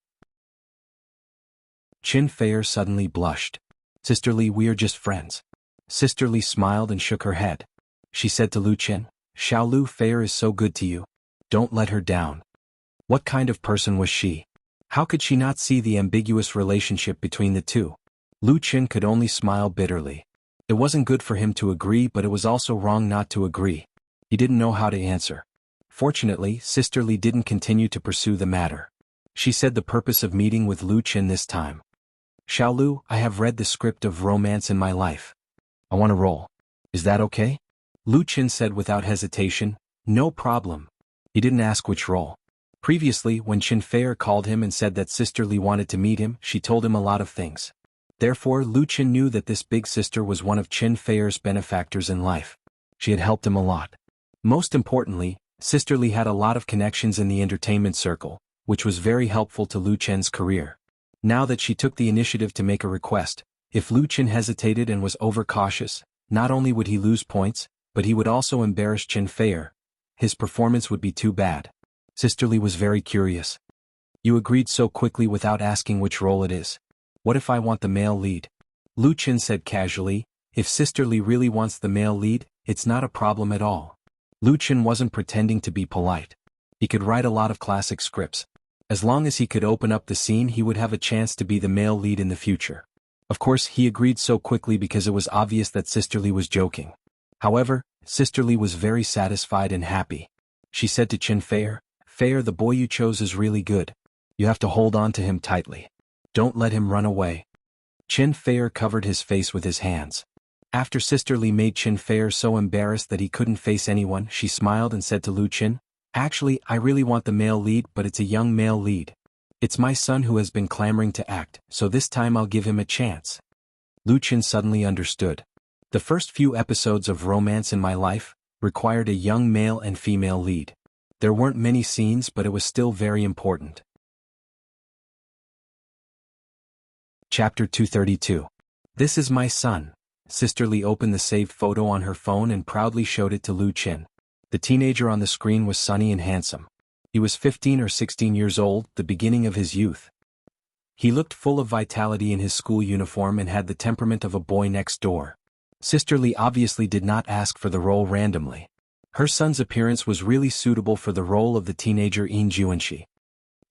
Chen Feier suddenly blushed. "Sister Li, we are just friends." Sister Li smiled and shook her head. She said to Lu Qin, "Xiao Lu Feier is so good to you. Don't let her down." What kind of person was she? How could she not see the ambiguous relationship between the two? Lu Qin could only smile bitterly. It wasn't good for him to agree, but it was also wrong not to agree. He didn't know how to answer. Fortunately, Sister Li didn't continue to pursue the matter. She said the purpose of meeting with Lu Qin this time. "Xiao Lu, I have read the script of Romance in My Life. I want to roll. Is that okay?" Lu Qin said without hesitation, "No problem." He didn't ask which role. Previously, when Chen Feier called him and said that Sister Li wanted to meet him, she told him a lot of things. Therefore, Lu Qin knew that this big sister was one of Chen Feier's benefactors in life. She had helped him a lot. Most importantly, Sister Li had a lot of connections in the entertainment circle, which was very helpful to Lu Qin's career. Now that she took the initiative to make a request, if Lu Qin hesitated and was overcautious, not only would he lose points, but he would also embarrass Chen Feier. His performance would be too bad. Sister Li was very curious. "You agreed so quickly without asking which role it is. What if I want the male lead?" Lu Qin said casually, "If Sister Li really wants the male lead, it's not a problem at all." Lu Qin wasn't pretending to be polite. He could write a lot of classic scripts. As long as he could open up the scene, he would have a chance to be the male lead in the future. Of course, he agreed so quickly because it was obvious that Sister Li was joking. However, Sister Li was very satisfied and happy. she said to Qin Feier. Feier, the boy you chose is really good. You have to hold on to him tightly. Don't let him run away. Qin Feier covered his face with his hands. After Sister Li made Qin Feier so embarrassed that he couldn't face anyone, she smiled and said to Lu Qin, actually, I really want the male lead, but it's a young male lead. It's my son who has been clamoring to act, so this time I'll give him a chance. Lu Qin suddenly understood. The first few episodes of Romance in My Life required a young male and female lead. There weren't many scenes, but it was still very important. Chapter 232. This is my son. Sister Li opened the saved photo on her phone and proudly showed it to Lu Qin. The teenager on the screen was sunny and handsome. He was 15 or 16 years old, the beginning of his youth. He looked full of vitality in his school uniform and had the temperament of a boy next door. Sister Li obviously did not ask for the role randomly. Her son's appearance was really suitable for the role of the teenager Yin Juanxi.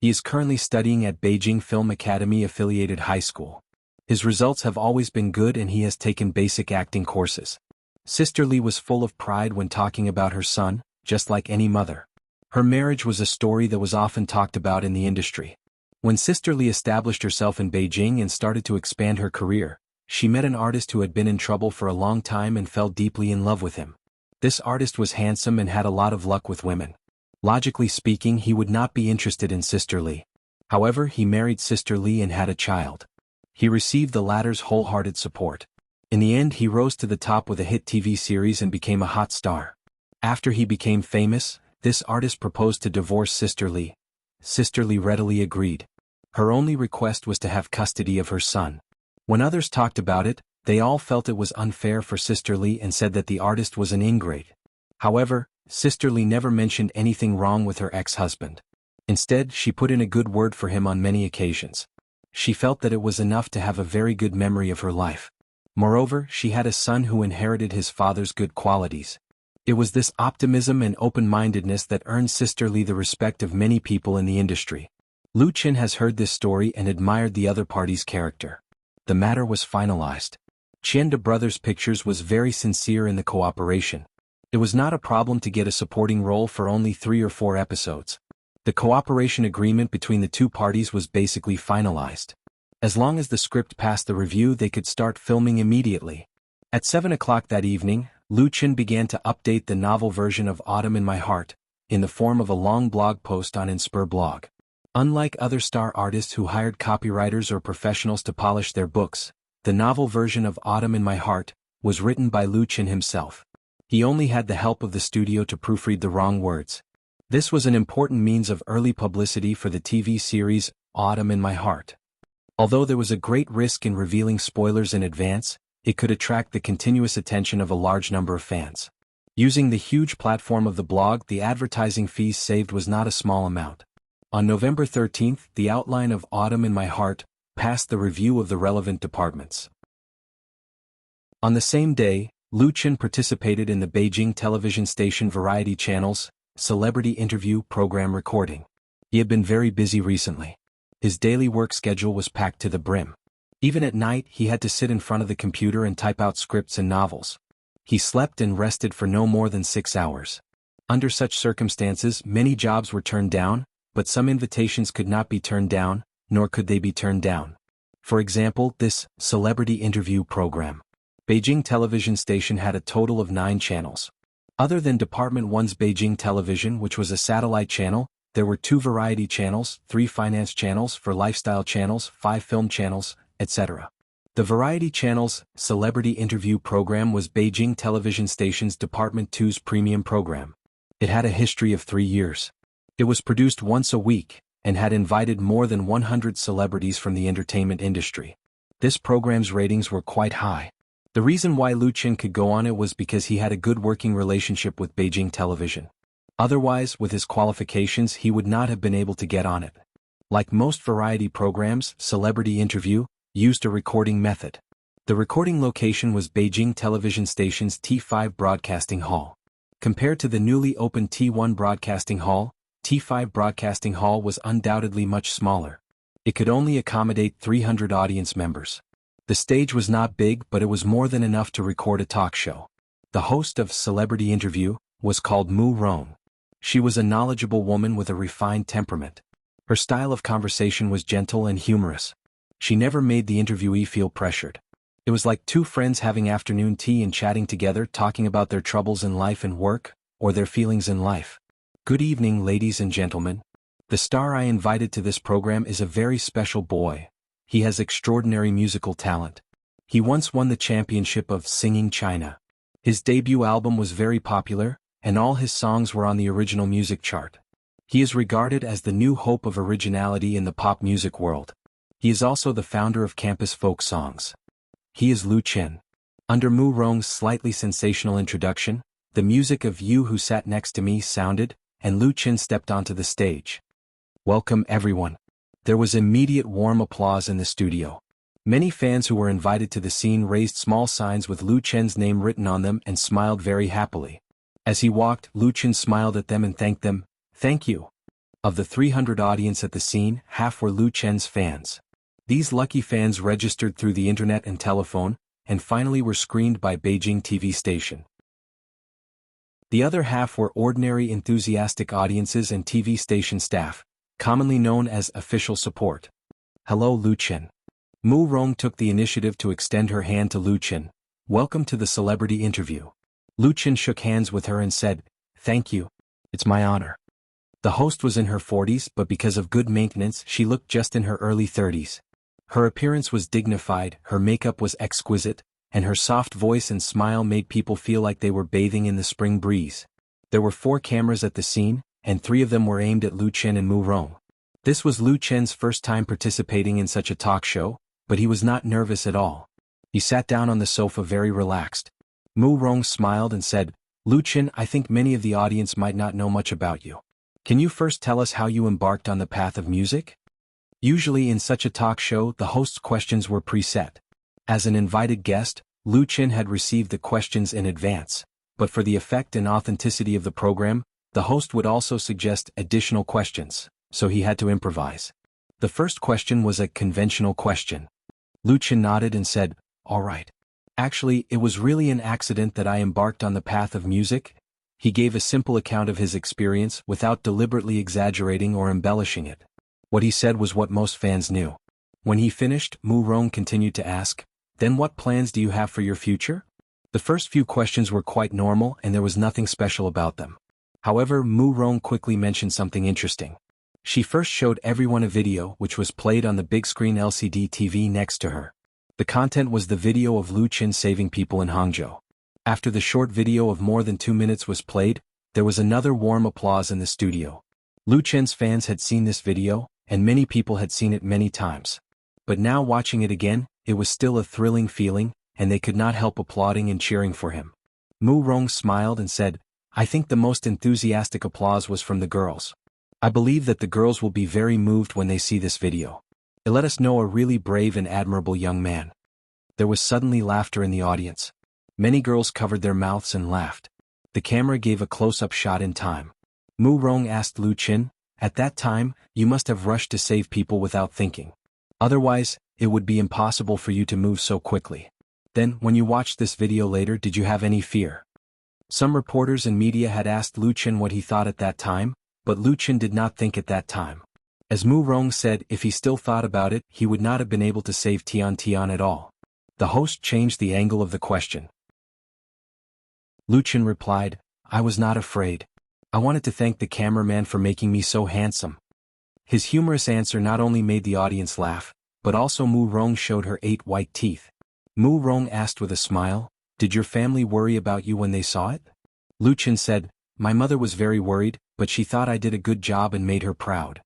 He is currently studying at Beijing Film Academy affiliated high school. His results have always been good and he has taken basic acting courses. Sister Li was full of pride when talking about her son, just like any mother. Her marriage was a story that was often talked about in the industry. When Sister Li established herself in Beijing and started to expand her career, she met an artist who had been in trouble for a long time and fell deeply in love with him. This artist was handsome and had a lot of luck with women. Logically speaking, he would not be interested in Sister Li. However, he married Sister Li and had a child. He received the latter's wholehearted support. In the end, he rose to the top with a hit TV series and became a hot star. After he became famous, this artist proposed to divorce Sister Li. Sister Li readily agreed. Her only request was to have custody of her son. When others talked about it, they all felt it was unfair for Sister Li and said that the artist was an ingrate. However, Sister Li never mentioned anything wrong with her ex-husband. Instead, she put in a good word for him on many occasions. She felt that it was enough to have a very good memory of her life. Moreover, she had a son who inherited his father's good qualities. It was this optimism and open-mindedness that earned Sister Li the respect of many people in the industry. Lu Qin has heard this story and admired the other party's character. The matter was finalized. Qian Brothers Pictures was very sincere in the cooperation. It was not a problem to get a supporting role for only 3 or 4 episodes. The cooperation agreement between the two parties was basically finalized. As long as the script passed the review, they could start filming immediately. At 7 o'clock that evening, Lu Qin began to update the novel version of Autumn in My Heart, in the form of a long blog post on Inspire blog. Unlike other star artists who hired copywriters or professionals to polish their books, the novel version of Autumn in My Heart was written by Lu Qin himself. He only had the help of the studio to proofread the wrong words. This was an important means of early publicity for the TV series Autumn in My Heart. Although there was a great risk in revealing spoilers in advance, it could attract the continuous attention of a large number of fans. Using the huge platform of the blog, the advertising fees saved was not a small amount. On November 13th, the outline of Autumn in My Heart passed the review of the relevant departments. On the same day, Lu Qin participated in the Beijing television station Variety Channel's celebrity interview program recording. He had been very busy recently. His daily work schedule was packed to the brim. Even at night, he had to sit in front of the computer and type out scripts and novels. He slept and rested for no more than 6 hours. Under such circumstances, many jobs were turned down, but some invitations could not be turned down, nor could they be turned down. For example, this celebrity interview program. Beijing television station had a total of 9 channels. Other than Department 1's Beijing Television, which was a satellite channel, there were 2 variety channels, 3 finance channels, 4 lifestyle channels, 5 film channels, etc. The Variety Channel's celebrity interview program was Beijing television station's Department 2's premium program. It had a history of 3 years. It was produced once a week, and had invited more than 100 celebrities from the entertainment industry. This program's ratings were quite high. The reason why Lu Qin could go on it was because he had a good working relationship with Beijing television. Otherwise, with his qualifications, he would not have been able to get on it. Like most variety programs, Celebrity Interview used a recording method. The recording location was Beijing television station's T5 Broadcasting Hall. Compared to the newly opened T1 Broadcasting Hall, T5 Broadcasting Hall was undoubtedly much smaller. It could only accommodate 300 audience members. The stage was not big, but it was more than enough to record a talk show. The host of Celebrity Interview was called Mu Rong. She was a knowledgeable woman with a refined temperament. Her style of conversation was gentle and humorous. She never made the interviewee feel pressured. It was like two friends having afternoon tea and chatting together, talking about their troubles in life and work, or their feelings in life. Good evening, ladies and gentlemen. The star I invited to this program is a very special boy. He has extraordinary musical talent. He once won the championship of Singing China. His debut album was very popular, and all his songs were on the original music chart. He is regarded as the new hope of originality in the pop music world. He is also the founder of campus folk songs. He is Lu Chen. Under Mu Rong's slightly sensational introduction, the music of You Who Sat Next to Me sounded, and Lu Chen stepped onto the stage. Welcome everyone. There was immediate warm applause in the studio. Many fans who were invited to the scene raised small signs with Lu Chen's name written on them and smiled very happily. As he walked, Lu Chen smiled at them and thanked them. Thank you. Of the 300 audience at the scene, half were Lu Chen's fans. These lucky fans registered through the internet and telephone, and finally were screened by Beijing TV station. The other half were ordinary enthusiastic audiences and TV station staff, commonly known as official support. Hello Lu Chen. Mu Rong took the initiative to extend her hand to Lu Chen. Welcome to the celebrity interview. Lu Chen shook hands with her and said, Thank you. It's my honor. The host was in her 40s, but because of good maintenance she looked just in her early 30s. Her appearance was dignified, her makeup was exquisite, and her soft voice and smile made people feel like they were bathing in the spring breeze. There were 4 cameras at the scene, and 3 of them were aimed at Lu Chen and Mu Rong. This was Lu Chen's first time participating in such a talk show, but he was not nervous at all. He sat down on the sofa very relaxed. Mu Rong smiled and said, Lu Chen, I think many of the audience might not know much about you. Can you first tell us how you embarked on the path of music? Usually in such a talk show the host's questions were preset. As an invited guest, Lu Chen had received the questions in advance, but for the effect and authenticity of the program, the host would also suggest additional questions, so he had to improvise. The first question was a conventional question. Lu Chen nodded and said, All right. Actually, it was really an accident that I embarked on the path of music. He gave a simple account of his experience without deliberately exaggerating or embellishing it. What he said was what most fans knew. When he finished, Mu Rong continued to ask, Then what plans do you have for your future? The first few questions were quite normal and there was nothing special about them. However, Mu Rong quickly mentioned something interesting. She first showed everyone a video which was played on the big screen LCD TV next to her. The content was the video of Lu Chen saving people in Hangzhou. After the short video of more than 2 minutes was played, there was another warm applause in the studio. Lu Chen's fans had seen this video, and many people had seen it many times. But now watching it again, it was still a thrilling feeling, and they could not help applauding and cheering for him. Mu Rong smiled and said, I think the most enthusiastic applause was from the girls. I believe that the girls will be very moved when they see this video. It let us know a really brave and admirable young man. There was suddenly laughter in the audience. Many girls covered their mouths and laughed. The camera gave a close-up shot in time. Mu Rong asked Lu Chen, At that time, you must have rushed to save people without thinking. Otherwise, it would be impossible for you to move so quickly. Then, when you watched this video later, did you have any fear? Some reporters and media had asked Lu Chen what he thought at that time, but Lu Chen did not think at that time. As Mu Rong said, if he still thought about it, he would not have been able to save Tian Tian at all. The host changed the angle of the question. Lu Chen replied, I was not afraid. I wanted to thank the cameraman for making me so handsome. His humorous answer not only made the audience laugh, but also Mu Rong showed her 8 white teeth. Mu Rong asked with a smile, Did your family worry about you when they saw it? Lu Chen said, My mother was very worried, but she thought I did a good job and made her proud.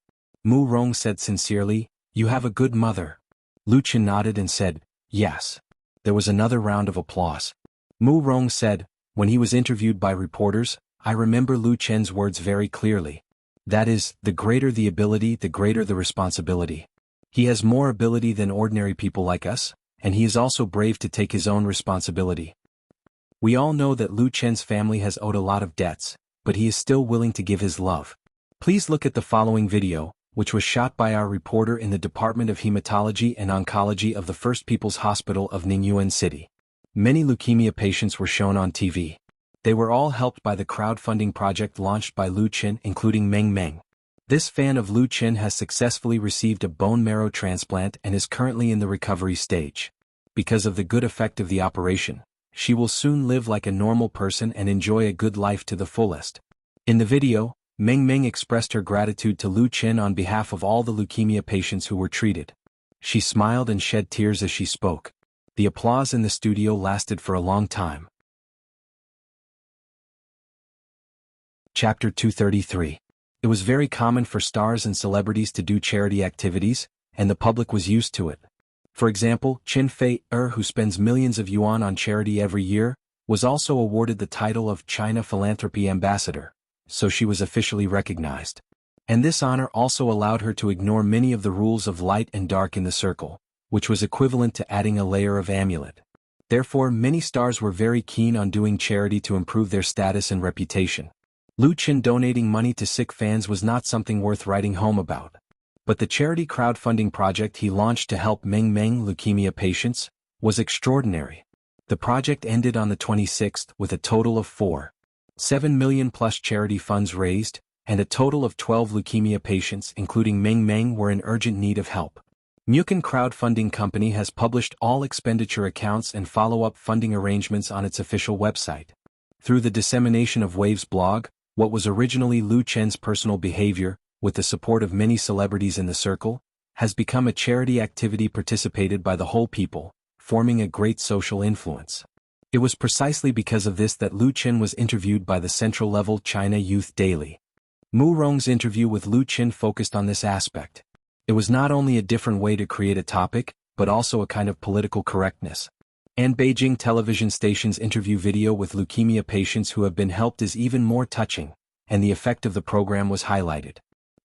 Mu Rong said sincerely, You have a good mother. Lu Chen nodded and said, Yes. There was another round of applause. Mu Rong said, When he was interviewed by reporters, I remember Lu Chen's words very clearly. That is, the greater the ability, the greater the responsibility. He has more ability than ordinary people like us, and he is also brave to take his own responsibility. We all know that Lu Chen's family has owed a lot of debts, but he is still willing to give his love. Please look at the following video, which was shot by our reporter in the Department of Hematology and Oncology of the First People's Hospital of Ningyuan City. Many leukemia patients were shown on TV. They were all helped by the crowdfunding project launched by Lu Qin, including Meng Meng. This fan of Lu Qin has successfully received a bone marrow transplant and is currently in the recovery stage. Because of the good effect of the operation, she will soon live like a normal person and enjoy a good life to the fullest. In the video, Meng Meng expressed her gratitude to Lu Qin on behalf of all the leukemia patients who were treated. She smiled and shed tears as she spoke. The applause in the studio lasted for a long time. Chapter 233. It was very common for stars and celebrities to do charity activities, and the public was used to it. For example, Qin Fei, who spends millions of yuan on charity every year, was also awarded the title of China Philanthropy Ambassador, so she was officially recognized. And this honor also allowed her to ignore many of the rules of light and dark in the circle, which was equivalent to adding a layer of amulet. Therefore, many stars were very keen on doing charity to improve their status and reputation. Lu Qin donating money to sick fans was not something worth writing home about. But the charity crowdfunding project he launched to help Meng Meng leukemia patients was extraordinary. The project ended on the 26th with a total of 4.7 million plus charity funds raised, and a total of 12 leukemia patients including Meng Meng were in urgent need of help. Mukin crowdfunding company has published all expenditure accounts and follow-up funding arrangements on its official website. Through the dissemination of Wave's blog, what was originally Lu Qin's personal behavior, with the support of many celebrities in the circle, has become a charity activity participated by the whole people, forming a great social influence. It was precisely because of this that Lu Qin was interviewed by the central-level China Youth Daily. Mu Rong's interview with Lu Qin focused on this aspect. It was not only a different way to create a topic, but also a kind of political correctness. And Beijing television station's interview video with leukemia patients who have been helped is even more touching, and the effect of the program was highlighted.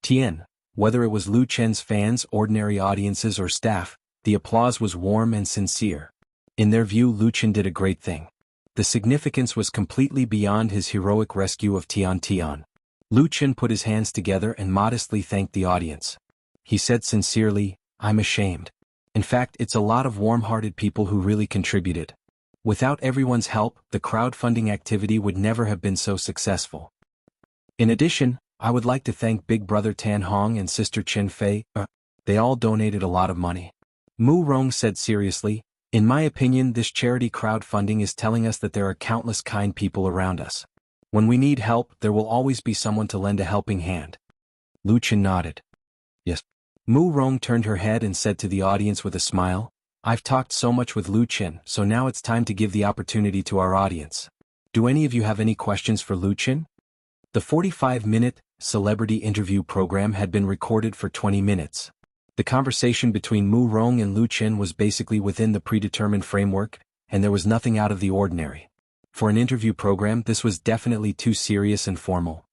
Tian, whether it was Lu Qin's fans, ordinary audiences or staff, the applause was warm and sincere. In their view, Lu Qin did a great thing. The significance was completely beyond his heroic rescue of Tian Tian. Lu Qin put his hands together and modestly thanked the audience. He said sincerely, "I'm ashamed. In fact, it's a lot of warm-hearted people who really contributed. Without everyone's help, the crowdfunding activity would never have been so successful. In addition, I would like to thank Big Brother Tan Hong and Sister Qin Fei. They all donated a lot of money." Mu Rong said seriously, "In my opinion, this charity crowdfunding is telling us that there are countless kind people around us. When we need help, there will always be someone to lend a helping hand." Lu Qin nodded. "Yes." Mu Rong turned her head and said to the audience with a smile, "I've talked so much with Lu Qin, so now it's time to give the opportunity to our audience. Do any of you have any questions for Lu Qin?" The 45-minute celebrity interview program had been recorded for 20 minutes. The conversation between Mu Rong and Lu Qin was basically within the predetermined framework, and there was nothing out of the ordinary. For an interview program, this was definitely too serious and formal.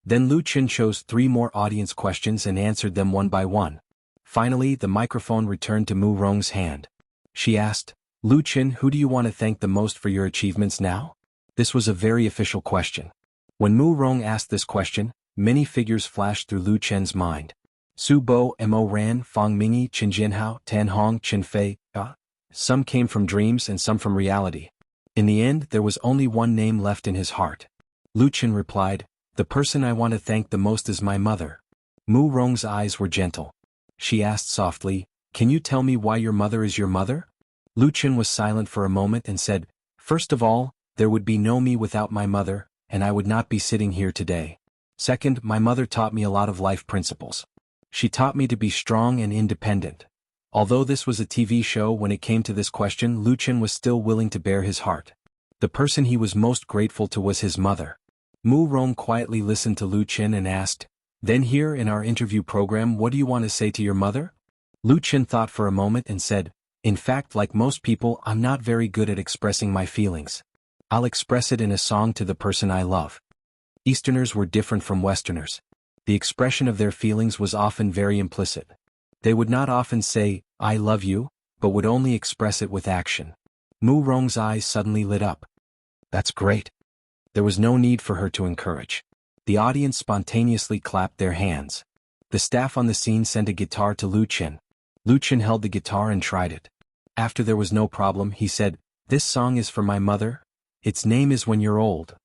Then Lu Qin chose 3 more audience questions and answered them one by one. Finally, the microphone returned to Mu Rong's hand. She asked, "Lu Qin, who do you want to thank the most for your achievements now?" This was a very official question. When Mu Rong asked this question, many figures flashed through Lu Qin's mind. Su Bo, Mo Ran, Fang Mingyi, Qin Jianhao, Tan Hong, Qin Fei. Some came from dreams and some from reality. In the end, there was only one name left in his heart. Lu Qin replied, "The person I want to thank the most is my mother." Mu Rong's eyes were gentle. She asked softly, "Can you tell me why your mother is your mother?" Lu Qin was silent for a moment and said, "First of all, there would be no me without my mother, and I would not be sitting here today. Second, my mother taught me a lot of life principles. She taught me to be strong and independent." Although this was a TV show, when it came to this question, Lu Qin was still willing to bare his heart. The person he was most grateful to was his mother. Mu Rong quietly listened to Lu Qin and asked, "Then here in our interview program, what do you want to say to your mother?" Lu Qin thought for a moment and said, "In fact, like most people, I'm not very good at expressing my feelings. I'll express it in a song to the person I love." Easterners were different from Westerners. The expression of their feelings was often very implicit. They would not often say, "I love you," but would only express it with action. Mu Rong's eyes suddenly lit up. "That's great." There was no need for her to encourage. The audience spontaneously clapped their hands. The staff on the scene sent a guitar to Lu Qin. Lu Chen held the guitar and tried it. After there was no problem, he said, "This song is for my mother. Its name is When You're Old."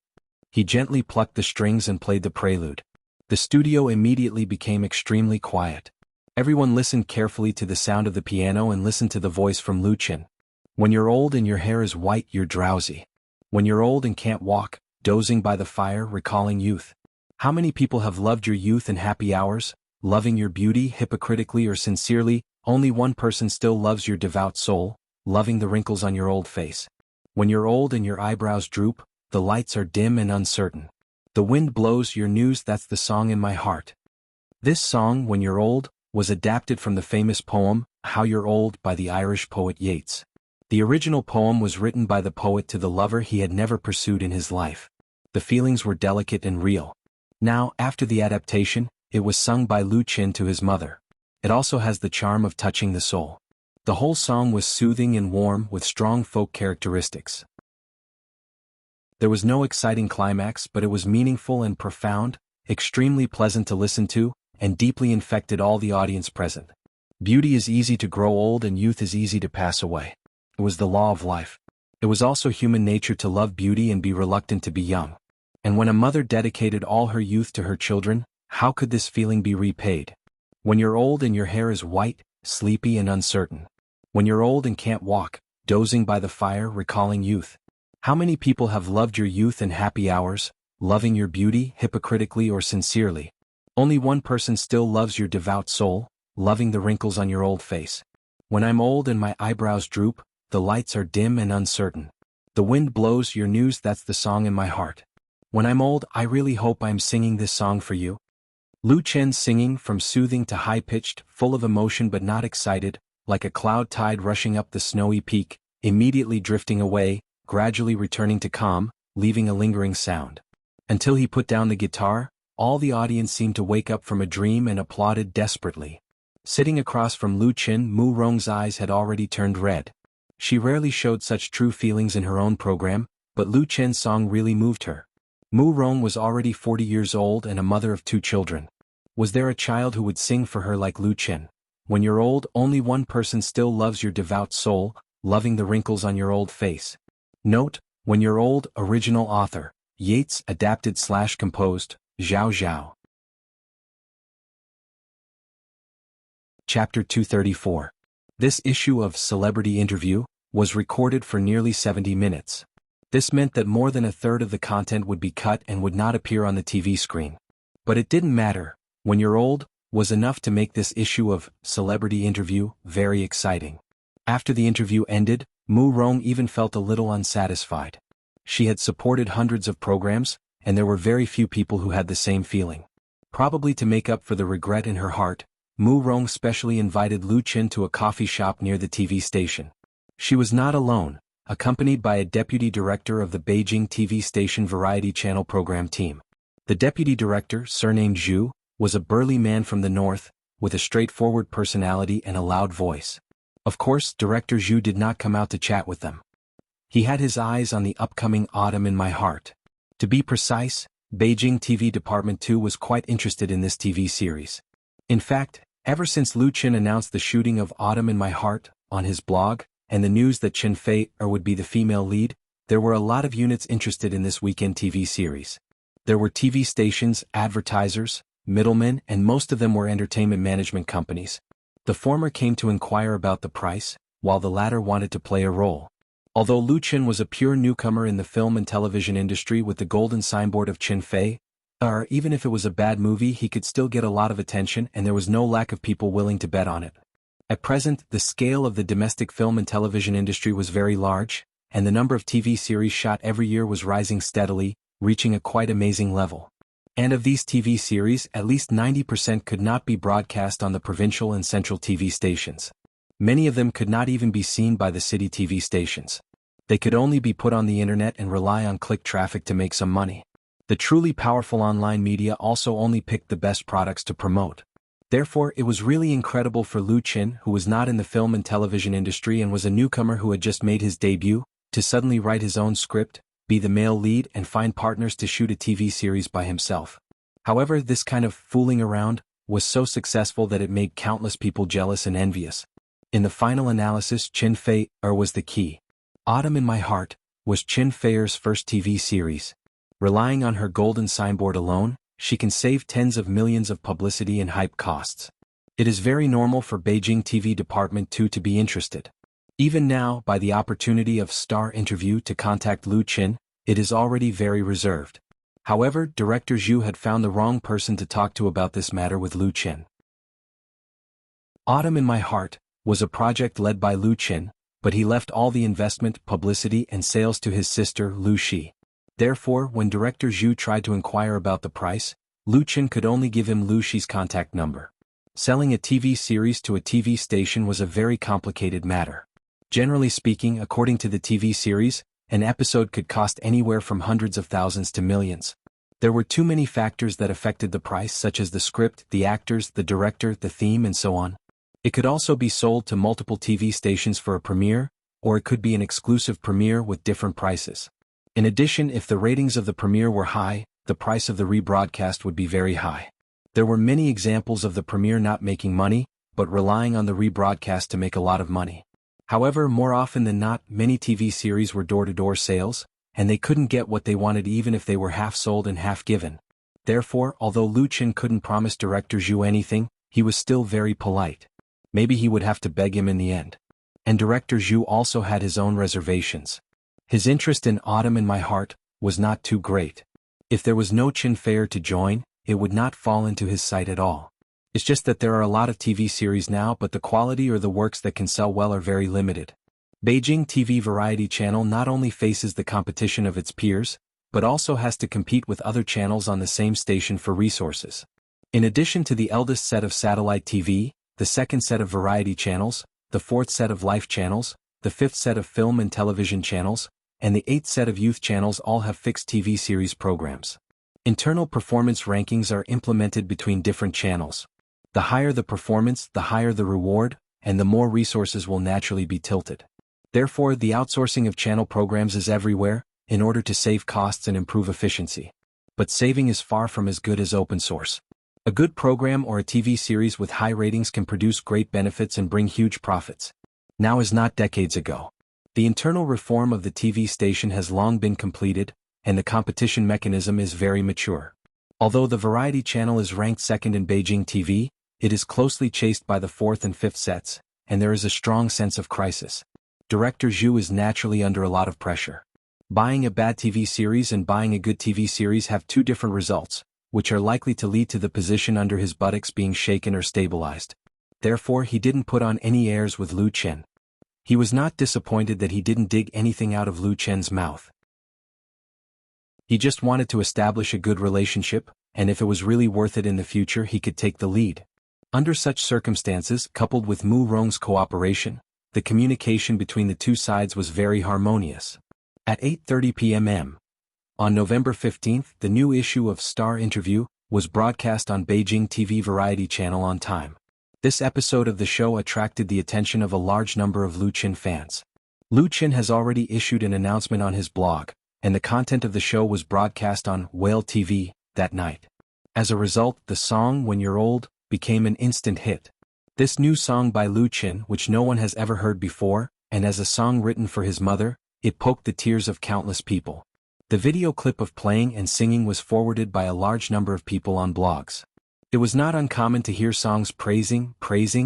He gently plucked the strings and played the prelude. The studio immediately became extremely quiet. Everyone listened carefully to the sound of the piano and listened to the voice from Lu Chen. "When you're old and your hair is white, you're drowsy. When you're old and can't walk, dozing by the fire, recalling youth. How many people have loved your youth and happy hours, loving your beauty hypocritically or sincerely? Only one person still loves your devout soul, loving the wrinkles on your old face. When you're old and your eyebrows droop, the lights are dim and uncertain. The wind blows your news, that's the song in my heart." This song, When You're Old, was adapted from the famous poem, How You're Old, by the Irish poet Yeats. The original poem was written by the poet to the lover he had never pursued in his life. The feelings were delicate and real. Now, after the adaptation, it was sung by Lu Chen to his mother. It also has the charm of touching the soul. The whole song was soothing and warm with strong folk characteristics. There was no exciting climax, but it was meaningful and profound, extremely pleasant to listen to, and deeply infected all the audience present. Beauty is easy to grow old and youth is easy to pass away. It was the law of life. It was also human nature to love beauty and be reluctant to be young. And when a mother dedicated all her youth to her children, how could this feeling be repaid? When you're old and your hair is white, sleepy and uncertain. When you're old and can't walk, dozing by the fire, recalling youth. How many people have loved your youth and happy hours, loving your beauty hypocritically or sincerely? Only one person still loves your devout soul, loving the wrinkles on your old face. When I'm old and my eyebrows droop, the lights are dim and uncertain. The wind blows your news, that's the song in my heart. When I'm old, I really hope I'm singing this song for you. Lu Chen's singing, from soothing to high-pitched, full of emotion but not excited, like a cloud tide rushing up the snowy peak, immediately drifting away, gradually returning to calm, leaving a lingering sound. Until he put down the guitar, all the audience seemed to wake up from a dream and applauded desperately. Sitting across from Lu Chen, Mu Rong's eyes had already turned red. She rarely showed such true feelings in her own program, but Lu Chen's song really moved her. Mu Rong was already 40 years old and a mother of 2 children. Was there a child who would sing for her like Lu Chen? When you're old, only one person still loves your devout soul, loving the wrinkles on your old face. Note, When You're Old, original author, Yeats, adapted/composed, Zhao Zhao. Chapter 234. This issue of Celebrity Interview was recorded for nearly 70 minutes. This meant that more than a third of the content would be cut and would not appear on the TV screen. But it didn't matter. When You're Old was enough to make this issue of Celebrity Interview very exciting. After the interview ended, Mu Rong even felt a little unsatisfied. She had supported hundreds of programs, and there were very few people who had the same feeling. Probably to make up for the regret in her heart, Mu Rong specially invited Lu Chen to a coffee shop near the TV station. She was not alone, accompanied by a deputy director of the Beijing TV station variety channel program team. The deputy director, surnamed Zhu, was a burly man from the north, with a straightforward personality and a loud voice. Of course, Director Zhu did not come out to chat with them. He had his eyes on the upcoming Autumn in My Heart. To be precise, Beijing TV Department 2 was quite interested in this TV series. In fact, ever since Lu Chen announced the shooting of Autumn in My Heart on his blog, and the news that Chen Fei would be the female lead, there were a lot of units interested in this weekend TV series. There were TV stations, advertisers, middlemen, and most of them were entertainment management companies. The former came to inquire about the price, while the latter wanted to play a role. Although Lu Chen was a pure newcomer in the film and television industry with the golden signboard of Chen Fei, even if it was a bad movie, he could still get a lot of attention, and there was no lack of people willing to bet on it. At present, the scale of the domestic film and television industry was very large, and the number of TV series shot every year was rising steadily, reaching a quite amazing level. And of these TV series, at least 90% could not be broadcast on the provincial and central TV stations. Many of them could not even be seen by the city TV stations. They could only be put on the internet and rely on click traffic to make some money. The truly powerful online media also only picked the best products to promote. Therefore, it was really incredible for Lu Chen, who was not in the film and television industry and was a newcomer who had just made his debut, to suddenly write his own script, be the male lead, and find partners to shoot a TV series by himself. However, this kind of fooling around was so successful that it made countless people jealous and envious. In the final analysis, Qin Fei was the key. Autumn in My Heart was Qin Fei's first TV series. Relying on her golden signboard alone, she can save tens of millions of publicity and hype costs. It is very normal for Beijing TV department to be interested. Even now, by the opportunity of Star Interview to contact Lu Qin, it is already very reserved. However, Director Zhu had found the wrong person to talk to about this matter with Lu Qin. Autumn in My Heart was a project led by Lu Qin, but he left all the investment, publicity and sales to his sister, Lu Shi. Therefore, when Director Zhu tried to inquire about the price, Lu Qin could only give him Lu Shi's contact number. Selling a TV series to a TV station was a very complicated matter. Generally speaking, according to the TV series, an episode could cost anywhere from hundreds of thousands to millions. There were too many factors that affected the price, such as the script, the actors, the director, the theme and so on. It could also be sold to multiple TV stations for a premiere, or it could be an exclusive premiere with different prices. In addition, if the ratings of the premiere were high, the price of the rebroadcast would be very high. There were many examples of the premiere not making money, but relying on the rebroadcast to make a lot of money. However, more often than not, many TV series were door-to-door sales, and they couldn't get what they wanted even if they were half sold and half given. Therefore, although Lu Qin couldn't promise Director Zhu anything, he was still very polite. Maybe he would have to beg him in the end. And Director Zhu also had his own reservations. His interest in Autumn in My Heart was not too great. If there was no Qin Fei to join, it would not fall into his sight at all. It's just that there are a lot of TV series now, but the quality or the works that can sell well are very limited. Beijing TV variety channel not only faces the competition of its peers, but also has to compete with other channels on the same station for resources. In addition to the eldest set of satellite TV, the second set of variety channels, the fourth set of life channels, the fifth set of film and television channels, and the eighth set of youth channels all have fixed TV series programs. Internal performance rankings are implemented between different channels. The higher the performance, the higher the reward, and the more resources will naturally be tilted. Therefore, the outsourcing of channel programs is everywhere, in order to save costs and improve efficiency. But saving is far from as good as open source. A good program or a TV series with high ratings can produce great benefits and bring huge profits. Now is not decades ago. The internal reform of the TV station has long been completed, and the competition mechanism is very mature. Although the variety channel is ranked second in Beijing TV, it is closely chased by the fourth and fifth sets, and there is a strong sense of crisis. Director Zhu is naturally under a lot of pressure. Buying a bad TV series and buying a good TV series have two different results, which are likely to lead to the position under his buttocks being shaken or stabilized. Therefore, he didn't put on any airs with Lu Qin. He was not disappointed that he didn't dig anything out of Lu Qin's mouth. He just wanted to establish a good relationship, and if it was really worth it in the future, he could take the lead. Under such circumstances, coupled with Mu Rong's cooperation, the communication between the two sides was very harmonious. At 8:30 p.m. on November 15th, the new issue of Star Interview was broadcast on Beijing TV variety channel on time. This episode of the show attracted the attention of a large number of Lu Qin fans. Lu Qin has already issued an announcement on his blog, and the content of the show was broadcast on Whale TV that night. As a result, the song When You're Old became an instant hit. This new song by Lu Qin, which no one has ever heard before, and as a song written for his mother, it poked the tears of countless people. The video clip of playing and singing was forwarded by a large number of people on blogs. It was not uncommon to hear songs praising,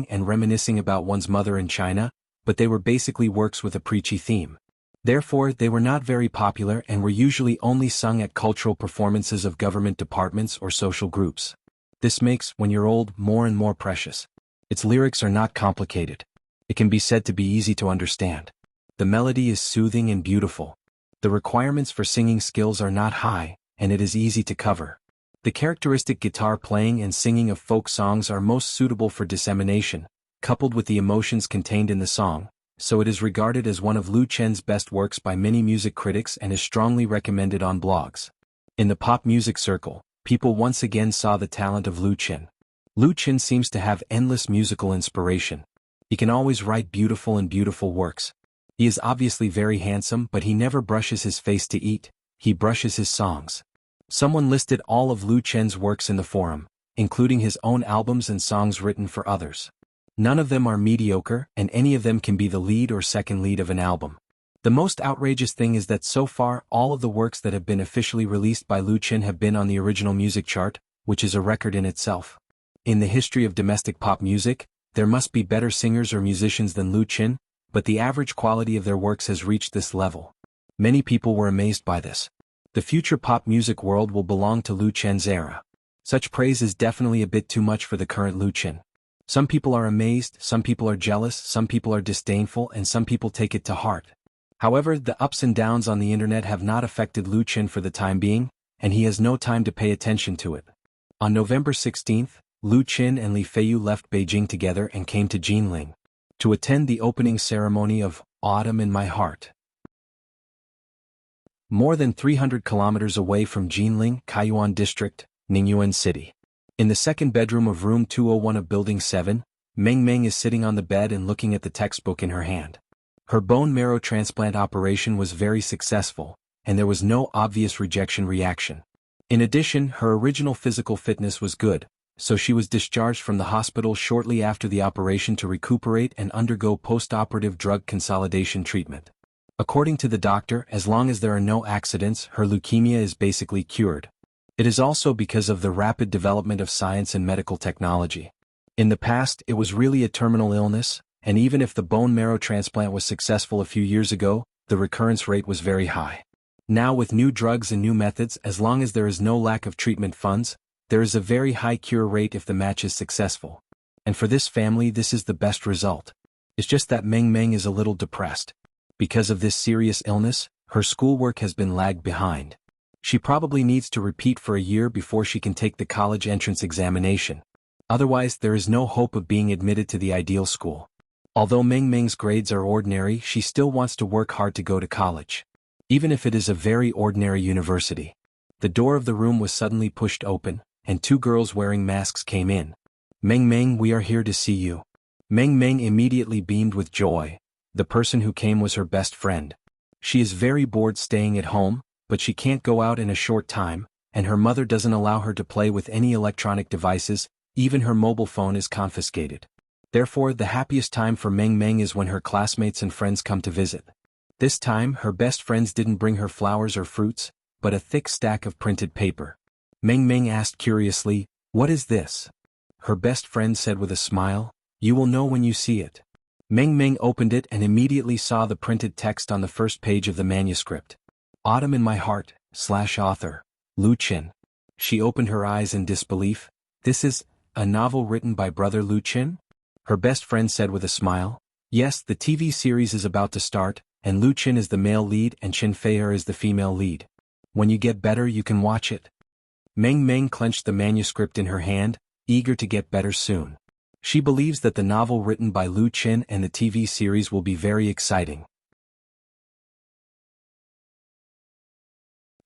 and reminiscing about one's mother in China, but they were basically works with a preachy theme. Therefore, they were not very popular and were usually only sung at cultural performances of government departments or social groups. This makes When You're Old more and more precious. Its lyrics are not complicated. It can be said to be easy to understand. The melody is soothing and beautiful. The requirements for singing skills are not high, and it is easy to cover. The characteristic guitar playing and singing of folk songs are most suitable for dissemination, coupled with the emotions contained in the song, so it is regarded as one of Lu Qin's best works by many music critics and is strongly recommended on blogs. In the pop music circle, people once again saw the talent of Lu Qin. Lu Qin seems to have endless musical inspiration. He can always write beautiful works. He is obviously very handsome, but he never brushes his face to eat, he brushes his songs. Someone listed all of Lu Qin's works in the forum, including his own albums and songs written for others. None of them are mediocre, and any of them can be the lead or second lead of an album. The most outrageous thing is that so far all of the works that have been officially released by Lu Qin have been on the original music chart, which is a record in itself. In the history of domestic pop music, there must be better singers or musicians than Lu Qin, but the average quality of their works has reached this level. Many people were amazed by this. The future pop music world will belong to Lu Qin's era. Such praise is definitely a bit too much for the current Lu Qin. Some people are amazed, some people are jealous, some people are disdainful, and some people take it to heart. However, the ups and downs on the internet have not affected Lu Qin for the time being, and he has no time to pay attention to it. On November 16th, Lu Qin and Li Feiyu left Beijing together and came to Jinling to attend the opening ceremony of Autumn in My Heart. More than 300 kilometers away from Jinling, Kaiyuan District, Ningyuan City. In the second bedroom of room 201 of Building 7, Meng Meng is sitting on the bed and looking at the textbook in her hand. Her bone marrow transplant operation was very successful, and there was no obvious rejection reaction. In addition, her original physical fitness was good, so she was discharged from the hospital shortly after the operation to recuperate and undergo post-operative drug consolidation treatment. According to the doctor, as long as there are no accidents, her leukemia is basically cured. It is also because of the rapid development of science and medical technology. In the past, it was really a terminal illness, and even if the bone marrow transplant was successful a few years ago, the recurrence rate was very high. Now with new drugs and new methods, as long as there is no lack of treatment funds, there is a very high cure rate if the match is successful. And for this family, this is the best result. It's just that Meng Meng is a little depressed. Because of this serious illness, her schoolwork has been lagged behind. She probably needs to repeat for a year before she can take the college entrance examination. Otherwise, there is no hope of being admitted to the ideal school. Although Meng Meng's grades are ordinary, she still wants to work hard to go to college. Even if it is a very ordinary university. The door of the room was suddenly pushed open, and two girls wearing masks came in. Meng Meng, we are here to see you. Meng Meng immediately beamed with joy. The person who came was her best friend. She is very bored staying at home, but she can't go out in a short time, and her mother doesn't allow her to play with any electronic devices, even her mobile phone is confiscated. Therefore, the happiest time for Meng Meng is when her classmates and friends come to visit. This time, her best friends didn't bring her flowers or fruits, but a thick stack of printed paper. Meng Meng asked curiously, "What is this?" Her best friend said with a smile, "You will know when you see it." Meng Meng opened it and immediately saw the printed text on the first page of the manuscript. Autumn in My Heart, /author, Lu Qin. She opened her eyes in disbelief. This is a novel written by brother Lu Qin? Her best friend said with a smile. Yes, the TV series is about to start, and Lu Qin is the male lead and Qin Fei'er is the female lead. When you get better you can watch it. Meng Meng clenched the manuscript in her hand, eager to get better soon. She believes that the novel written by Lu Qin and the TV series will be very exciting.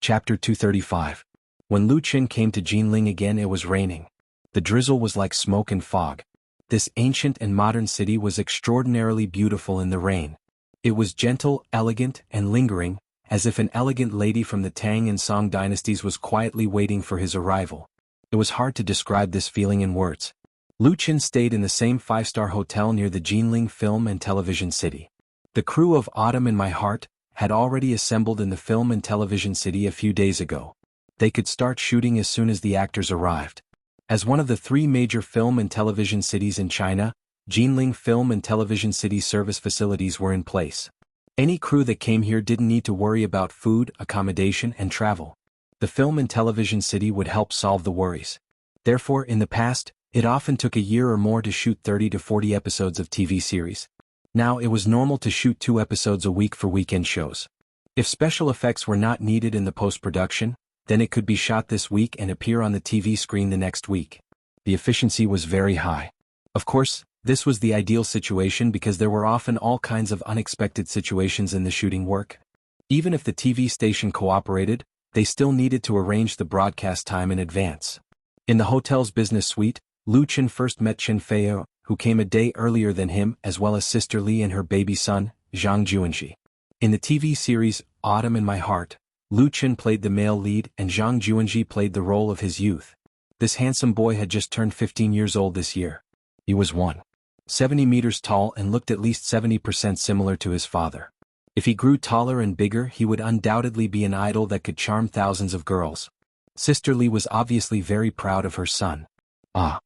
Chapter 235. When Lu Qin came to Jinling again, it was raining. The drizzle was like smoke and fog. This ancient and modern city was extraordinarily beautiful in the rain. It was gentle, elegant, and lingering, as if an elegant lady from the Tang and Song dynasties was quietly waiting for his arrival. It was hard to describe this feeling in words. Lu Qin stayed in the same five-star hotel near the Jinling Film and Television City. The crew of Autumn in My Heart had already assembled in the Film and Television City a few days ago. They could start shooting as soon as the actors arrived. As one of the three major film and television cities in China, Jinling Film and Television City service facilities were in place. Any crew that came here didn't need to worry about food, accommodation, and travel. The Film and Television City would help solve the worries. Therefore, in the past, it often took a year or more to shoot 30 to 40 episodes of TV series. Now it was normal to shoot 2 episodes a week for weekend shows. If special effects were not needed in the post-production, then it could be shot this week and appear on the TV screen the next week. The efficiency was very high. Of course, this was the ideal situation because there were often all kinds of unexpected situations in the shooting work. Even if the TV station cooperated, they still needed to arrange the broadcast time in advance. In the hotel's business suite, Lu Qin first met Qin Fei'er, who came a day earlier than him, as well as Sister Li and her baby son, Zhang Juanji. In the TV series, Autumn in My Heart, Lu Qin played the male lead and Zhang Juanji played the role of his youth. This handsome boy had just turned 15 years old this year. He was 170 meters tall and looked at least 70% similar to his father. If he grew taller and bigger, he would undoubtedly be an idol that could charm thousands of girls. Sister Li was obviously very proud of her son. Zhang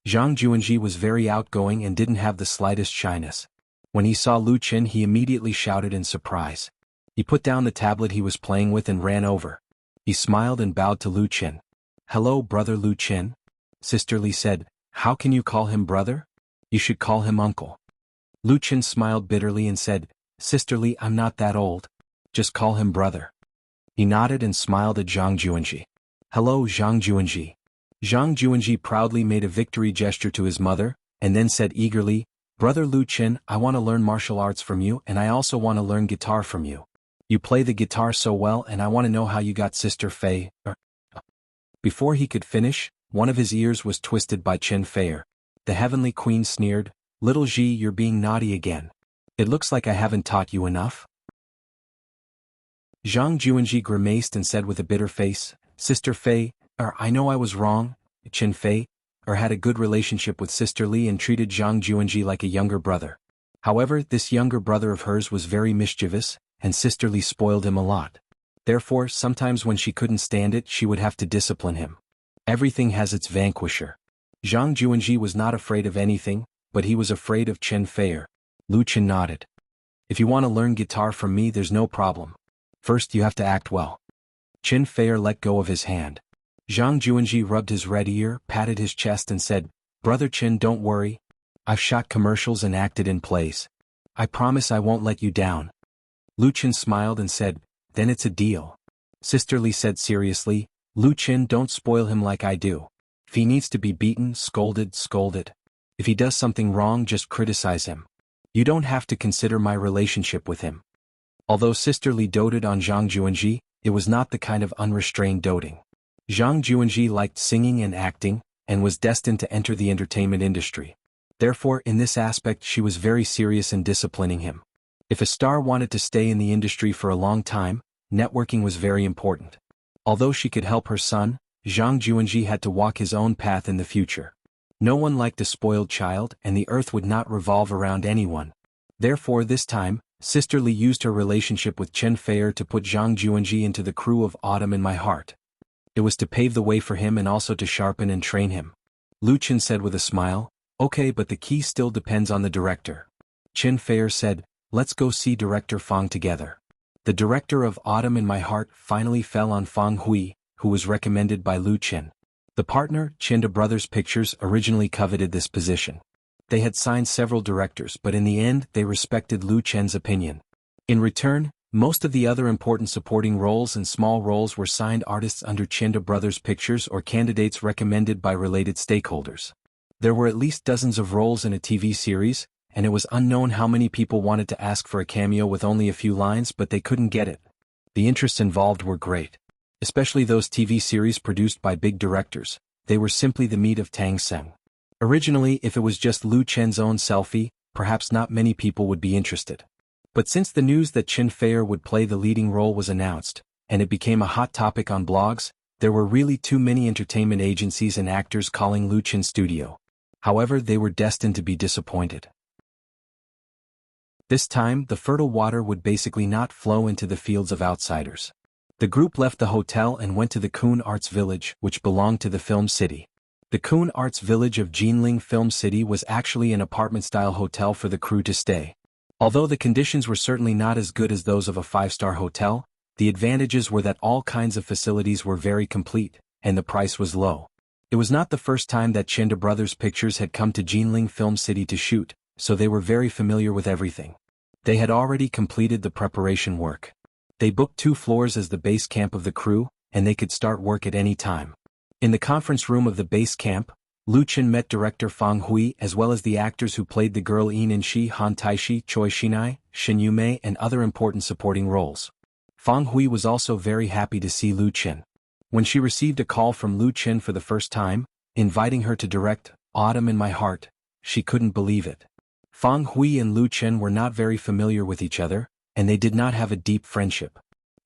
Juanji was very outgoing and didn't have the slightest shyness. When he saw Lu Qin, he immediately shouted in surprise. He put down the tablet he was playing with and ran over. He smiled and bowed to Lu Qin. "Hello, brother Lu Qin." Sister Li said, "How can you call him brother? You should call him uncle." Lu Qin smiled bitterly and said, "Sister Li, I'm not that old. Just call him brother." He nodded and smiled at Zhang Juanji. "Hello, Zhang Juanji." Zhang Juanji proudly made a victory gesture to his mother, and then said eagerly, "Brother Lu Qin, I want to learn martial arts from you, and I also want to learn guitar from you. You play the guitar so well, and I want to know how you got Sister Fei." Before he could finish, one of his ears was twisted by Chen Fei. The heavenly queen sneered, "Little Ji, you're being naughty again. It looks like I haven't taught you enough." Zhang Juanji grimaced and said with a bitter face, "Sister Fei, I know I was wrong." Chen Fei had a good relationship with Sister Li and treated Zhang Juanji like a younger brother. However, this younger brother of hers was very mischievous, and Sister Li spoiled him a lot. Therefore, sometimes when she couldn't stand it, she would have to discipline him. Everything has its vanquisher. Zhang Juanji was not afraid of anything, but he was afraid of Chen Fei. Lu Qin nodded. "If you want to learn guitar from me, there's no problem. First you have to act well." Chen Fei let go of his hand. Zhang Juanji rubbed his red ear, patted his chest and said, "Brother Chen, don't worry. I've shot commercials and acted in plays. I promise I won't let you down." Lu Qin smiled and said, "Then it's a deal." Sister Li said seriously, "Lu Qin, don't spoil him like I do. If he needs to be beaten, scolded. If he does something wrong, just criticize him. You don't have to consider my relationship with him." Although Sister Li doted on Zhang Juanji, it was not the kind of unrestrained doting. Zhang Juanji liked singing and acting, and was destined to enter the entertainment industry. Therefore, in this aspect she was very serious in disciplining him. If a star wanted to stay in the industry for a long time, networking was very important. Although she could help her son, Zhang Juanji had to walk his own path in the future. No one liked a spoiled child, and the earth would not revolve around anyone. Therefore, this time, Sister Li used her relationship with Chen Fei to put Zhang Juanji into the crew of Autumn in My Heart. It was to pave the way for him and also to sharpen and train him. Lu Qin said with a smile, "Okay, but the key still depends on the director." Chen Fei said, "Let's go see Director Fang together." The director of Autumn in My Heart finally fell on Fang Hui, who was recommended by Lu Qin. The partner, Chinda Brothers Pictures, originally coveted this position. They had signed several directors, but in the end they respected Lu Qin's opinion. In return, most of the other important supporting roles and small roles were signed artists under Chinda Brothers Pictures or candidates recommended by related stakeholders. There were at least dozens of roles in a TV series, and it was unknown how many people wanted to ask for a cameo with only a few lines, but they couldn't get it. The interests involved were great. Especially those TV series produced by big directors. They were simply the meat of Tang Seng. Originally, if it was just Lu Chen's own selfie, perhaps not many people would be interested. But since the news that Chen Fei would play the leading role was announced, and it became a hot topic on blogs, there were really too many entertainment agencies and actors calling Lu Chen's studio. However, they were destined to be disappointed. This time, the fertile water would basically not flow into the fields of outsiders. The group left the hotel and went to the Kun Arts Village, which belonged to the film city. The Kun Arts Village of Jinling Film City was actually an apartment-style hotel for the crew to stay. Although the conditions were certainly not as good as those of a five-star hotel, the advantages were that all kinds of facilities were very complete, and the price was low. It was not the first time that Chinda Brothers Pictures had come to Jinling Film City to shoot, so they were very familiar with everything. They had already completed the preparation work. They booked 2 floors as the base camp of the crew, and they could start work at any time. In the conference room of the base camp, Lu Qin met director Fang Hui as well as the actors who played the girl Yin and Shi, Han Taishi, Choi Shinai, Shin Yumei and other important supporting roles. Fang Hui was also very happy to see Lu Qin. When she received a call from Lu Qin for the first time, inviting her to direct Autumn in My Heart, she couldn't believe it. Fang Hui and Lu Qin were not very familiar with each other, and they did not have a deep friendship.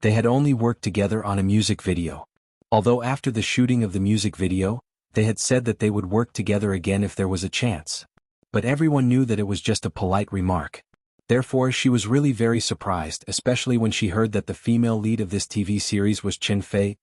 They had only worked together on a music video. Although after the shooting of the music video, They had said that they would work together again if there was a chance. But everyone knew that it was just a polite remark. Therefore she was really very surprised, especially when she heard that the female lead of this TV series was Chen Fei.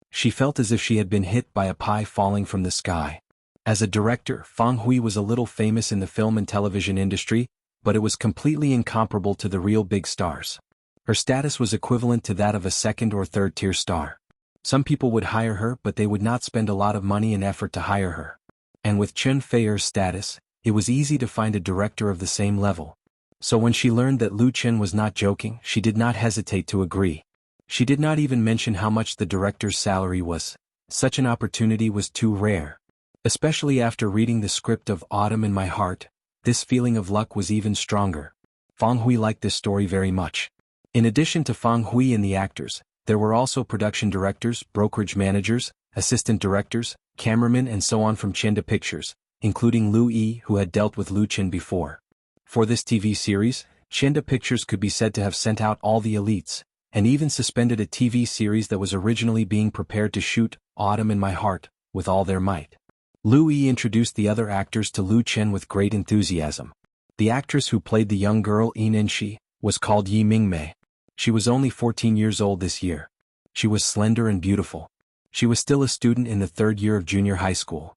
She felt as if she had been hit by a pie falling from the sky. As a director, Fang Hui was a little famous in the film and television industry, but it was completely incomparable to the real big stars. Her status was equivalent to that of a second or third tier star. Some people would hire her, but they would not spend a lot of money and effort to hire her. And with Chen Fei's status, it was easy to find a director of the same level. So when she learned that Lu Chen was not joking, she did not hesitate to agree. She did not even mention how much the director's salary was. Such an opportunity was too rare. Especially after reading the script of Autumn in My Heart, this feeling of luck was even stronger. Fang Hui liked this story very much. In addition to Fang Hui and the actors, there were also production directors, brokerage managers, assistant directors, cameramen and so on from Chenda Pictures, including Lu Yi, who had dealt with Lu Chen before. For this TV series, Chenda Pictures could be said to have sent out all the elites, and even suspended a TV series that was originally being prepared to shoot, Autumn in My Heart, with all their might. Lu Yi introduced the other actors to Lu Chen with great enthusiasm. The actress who played the young girl Yin Enshi was called Yi Mingmei. She was only 14 years old this year. She was slender and beautiful. She was still a student in the third year of junior high school.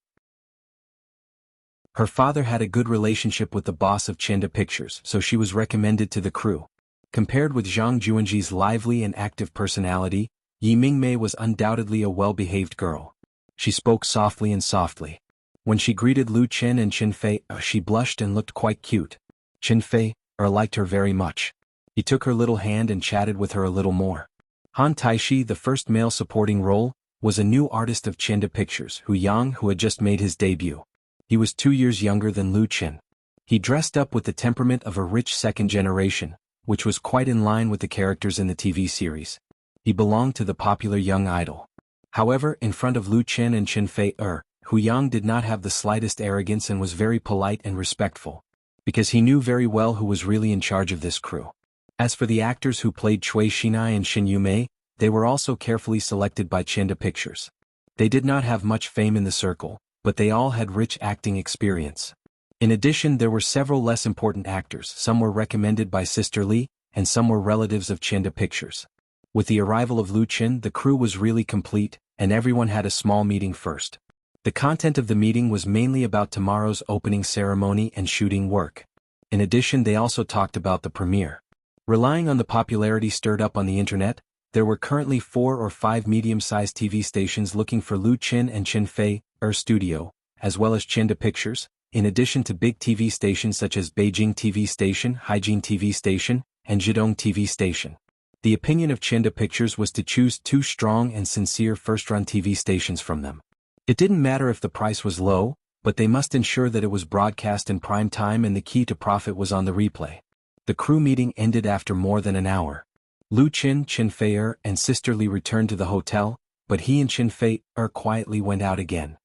Her father had a good relationship with the boss of Chenda Pictures, so she was recommended to the crew. Compared with Zhang Juanji's lively and active personality, Yi Mingmei was undoubtedly a well-behaved girl. She spoke softly and softly. When she greeted Lu Chen and Chen Fei, she blushed and looked quite cute. Chen Fei liked her very much. He took her little hand and chatted with her a little more. Han Taishi, the first male supporting role, was a new artist of Chenda Pictures, who had just made his debut. He was 2 years younger than Lu Chen. He dressed up with the temperament of a rich second generation, which was quite in line with the characters in the TV series. He belonged to the popular young idol. However, in front of Lu Chen and Chen Fei, Hu Yang did not have the slightest arrogance and was very polite and respectful, because he knew very well who was really in charge of this crew. As for the actors who played Cui Xinai and Xin Yumei, they were also carefully selected by Chenda Pictures. They did not have much fame in the circle, but they all had rich acting experience. In addition, there were several less important actors. Some were recommended by Sister Li, and some were relatives of Chenda Pictures. With the arrival of Lu Chen, the crew was really complete, and everyone had a small meeting first. The content of the meeting was mainly about tomorrow's opening ceremony and shooting work. In addition, they also talked about the premiere. Relying on the popularity stirred up on the internet, there were currently 4 or 5 medium-sized TV stations looking for Lu Chen and Chen Fei, Studio, as well as Chenda Pictures, in addition to big TV stations such as Beijing TV Station, Haijin TV Station, and Zhidong TV Station. The opinion of Chenda Pictures was to choose 2 strong and sincere first-run TV stations from them. It didn't matter if the price was low, but they must ensure that it was broadcast in prime time and the key to profit was on the replay. The crew meeting ended after more than an hour. Lu Chen, Chen Fei and Sister Li returned to the hotel, but he and Chen Fei quietly went out again.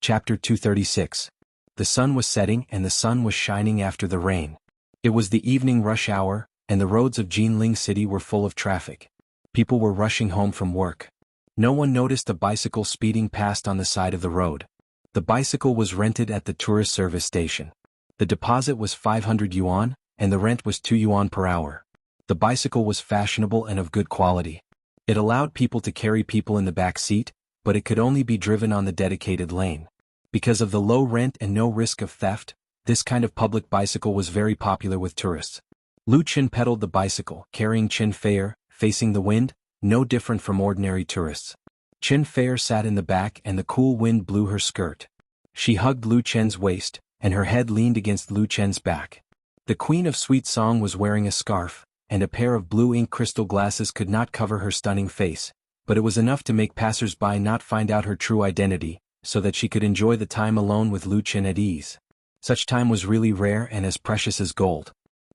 Chapter 236. The sun was setting and the sun was shining after the rain. It was the evening rush hour, and the roads of Jinling City were full of traffic. People were rushing home from work. No one noticed a bicycle speeding past on the side of the road. The bicycle was rented at the tourist service station. The deposit was 500 yuan, and the rent was 2 yuan per hour. The bicycle was fashionable and of good quality. It allowed people to carry people in the back seat, but it could only be driven on the dedicated lane. Because of the low rent and no risk of theft, this kind of public bicycle was very popular with tourists. Lu Chen pedaled the bicycle, carrying Chen Fei, facing the wind, no different from ordinary tourists. Chen Fei sat in the back and the cool wind blew her skirt. She hugged Lu Chen's waist, and her head leaned against Lu Chen's back. The Queen of Sweet Song was wearing a scarf, and a pair of blue ink crystal glasses could not cover her stunning face, but it was enough to make passers-by not find out her true identity, so that she could enjoy the time alone with Lu Chen at ease. Such time was really rare and as precious as gold.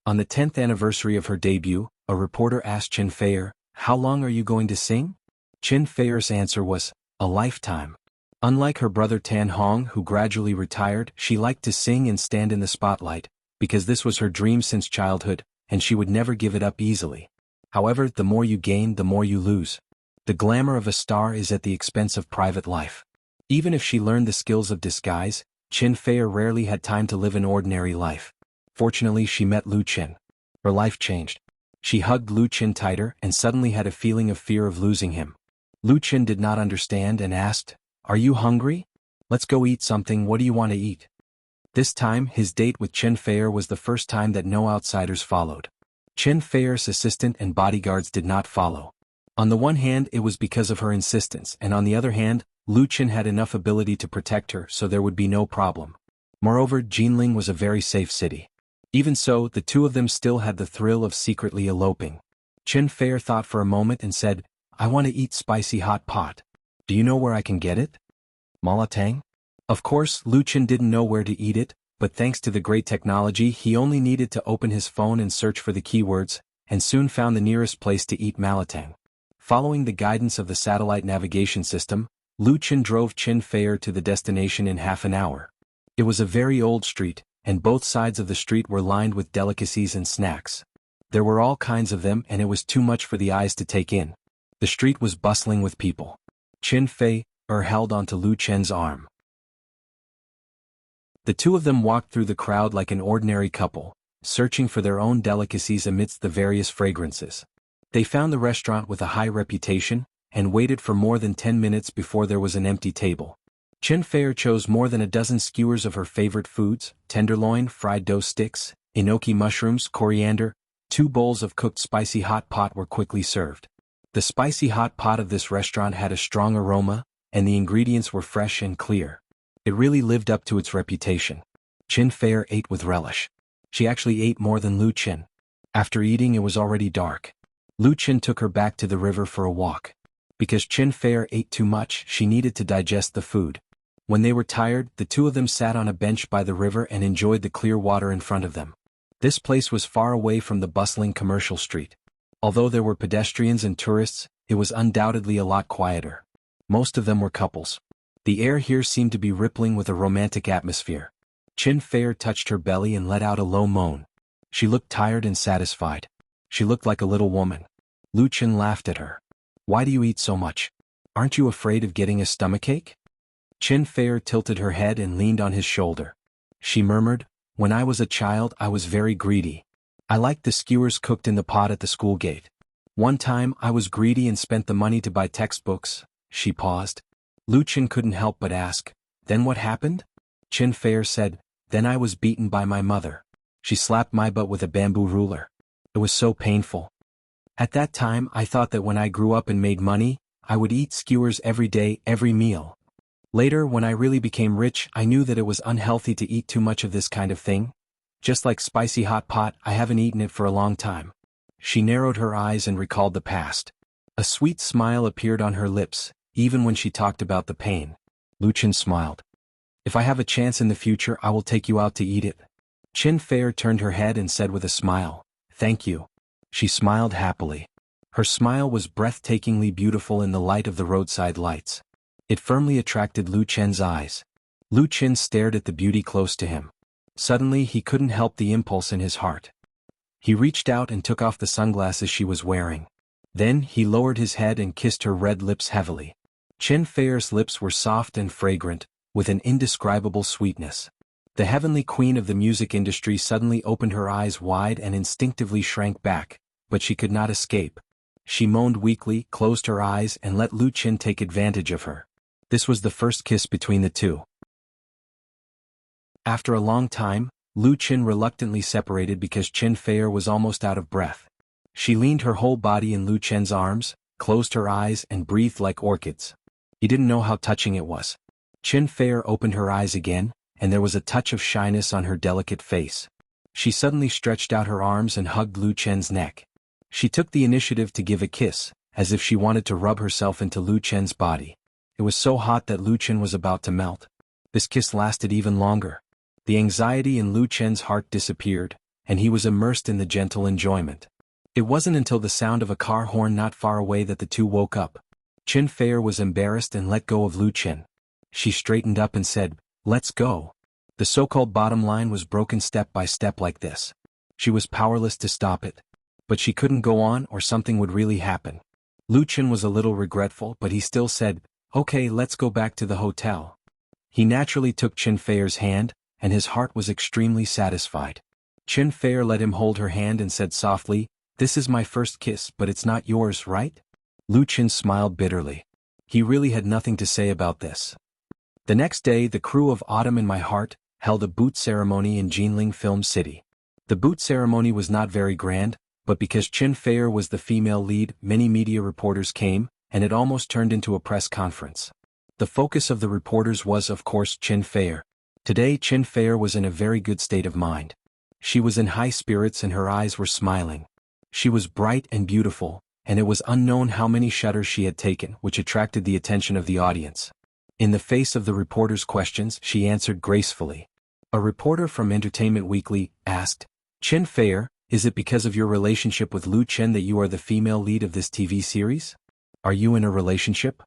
On the 10th anniversary of her debut, a reporter asked Chen Fei, "How long are you going to sing?" Chen Fei's answer was, "A lifetime." Unlike her brother Tan Hong, who gradually retired, she liked to sing and stand in the spotlight, because this was her dream since childhood, and she would never give it up easily. However, the more you gain, the more you lose. The glamour of a star is at the expense of private life. Even if she learned the skills of disguise, Qin Fei rarely had time to live an ordinary life. Fortunately, she met Lu Qin. Her life changed. She hugged Lu Qin tighter and suddenly had a feeling of fear of losing him. Lu Qin did not understand and asked, "Are you hungry? Let's go eat something. What do you want to eat?" This time, his date with Qin Fei was the first time that no outsiders followed. Qin Fei's assistant and bodyguards did not follow. On the one hand, it was because of her insistence, and on the other hand, Lu Qin had enough ability to protect her, so there would be no problem. Moreover, Jinling was a very safe city. Even so, the two of them still had the thrill of secretly eloping. Qin Fei thought for a moment and said, "I want to eat spicy hot pot. Do you know where I can get it?" Malatang? Of course, Lu Qin didn't know where to eat it, but thanks to the great technology, he only needed to open his phone and search for the keywords, and soon found the nearest place to eat malatang. Following the guidance of the satellite navigation system, Lu Qin drove Qin Fei to the destination in half an hour. It was a very old street, and both sides of the street were lined with delicacies and snacks. There were all kinds of them, and it was too much for the eyes to take in. The street was bustling with people. Qin Fei held onto Lu Qin's arm. The two of them walked through the crowd like an ordinary couple, searching for their own delicacies amidst the various fragrances. They found the restaurant with a high reputation, and waited for more than 10 minutes before there was an empty table. Qin Fei chose more than a dozen skewers of her favorite foods: tenderloin, fried dough sticks, enoki mushrooms, coriander. 2 bowls of cooked spicy hot pot were quickly served. The spicy hot pot of this restaurant had a strong aroma, and the ingredients were fresh and clear. It really lived up to its reputation. Qin Fei ate with relish. She actually ate more than Lu Qin. After eating, it was already dark. Lu Qin took her back to the river for a walk. Because Qin Fei ate too much, she needed to digest the food. When they were tired, the two of them sat on a bench by the river and enjoyed the clear water in front of them. This place was far away from the bustling commercial street. Although there were pedestrians and tourists, it was undoubtedly a lot quieter. Most of them were couples. The air here seemed to be rippling with a romantic atmosphere. Qin Fei touched her belly and let out a low moan. She looked tired and satisfied. She looked like a little woman. Lu Qin laughed at her. "Why do you eat so much? Aren't you afraid of getting a stomachache?" Qin Fei tilted her head and leaned on his shoulder. She murmured, "When I was a child, I was very greedy. I liked the skewers cooked in the pot at the school gate. One time, I was greedy and spent the money to buy textbooks." She paused. Lu Qin couldn't help but ask, "Then what happened?" Qin Fei said, "Then I was beaten by my mother. She slapped my butt with a bamboo ruler. It was so painful. At that time, I thought that when I grew up and made money, I would eat skewers every day, every meal. Later, when I really became rich, I knew that it was unhealthy to eat too much of this kind of thing. Just like spicy hot pot, I haven't eaten it for a long time." She narrowed her eyes and recalled the past. A sweet smile appeared on her lips, even when she talked about the pain. Lu Qin smiled. "If I have a chance in the future, I will take you out to eat it." Qin Fei turned her head and said with a smile, "Thank you." She smiled happily. Her smile was breathtakingly beautiful in the light of the roadside lights. It firmly attracted Lu Qin's eyes. Lu Qin stared at the beauty close to him. Suddenly, he couldn't help the impulse in his heart. He reached out and took off the sunglasses she was wearing. Then, he lowered his head and kissed her red lips heavily. Qin Fei's lips were soft and fragrant, with an indescribable sweetness. The heavenly queen of the music industry suddenly opened her eyes wide and instinctively shrank back, but she could not escape. She moaned weakly, closed her eyes and let Lu Qin take advantage of her. This was the first kiss between the two. After a long time, Lu Qin reluctantly separated because Qin Fei was almost out of breath. She leaned her whole body in Lu Qin's arms, closed her eyes and breathed like orchids. He didn't know how touching it was. Qin Fei opened her eyes again, and there was a touch of shyness on her delicate face. She suddenly stretched out her arms and hugged Lu Qin's neck. She took the initiative to give a kiss, as if she wanted to rub herself into Lu Qin's body. It was so hot that Lu Qin was about to melt. This kiss lasted even longer. The anxiety in Lu Qin's heart disappeared, and he was immersed in the gentle enjoyment. It wasn't until the sound of a car horn not far away that the two woke up. Qin Fei was embarrassed and let go of Lu Qin. She straightened up and said, "Let's go." The so-called bottom line was broken step by step like this. She was powerless to stop it. But she couldn't go on or something would really happen. Lu Chen was a little regretful, but he still said, "Okay, let's go back to the hotel." He naturally took Chen Feier's hand, and his heart was extremely satisfied. Chen Feier let him hold her hand and said softly, "This is my first kiss, but it's not yours, right?" Lu Chen smiled bitterly. He really had nothing to say about this. The next day, the crew of Autumn in My Heart held a boot ceremony in Jinling Film City. The boot ceremony was not very grand, but because Chen Feier was the female lead, many media reporters came, and it almost turned into a press conference. The focus of the reporters was, of course, Chen Feier. Today, Chen Feier was in a very good state of mind. She was in high spirits and her eyes were smiling. She was bright and beautiful, and it was unknown how many shutters she had taken, which attracted the attention of the audience. In the face of the reporters' questions, she answered gracefully. A reporter from Entertainment Weekly asked, "Chen Feier, is it because of your relationship with Lu Chen that you are the female lead of this TV series? Are you in a relationship?"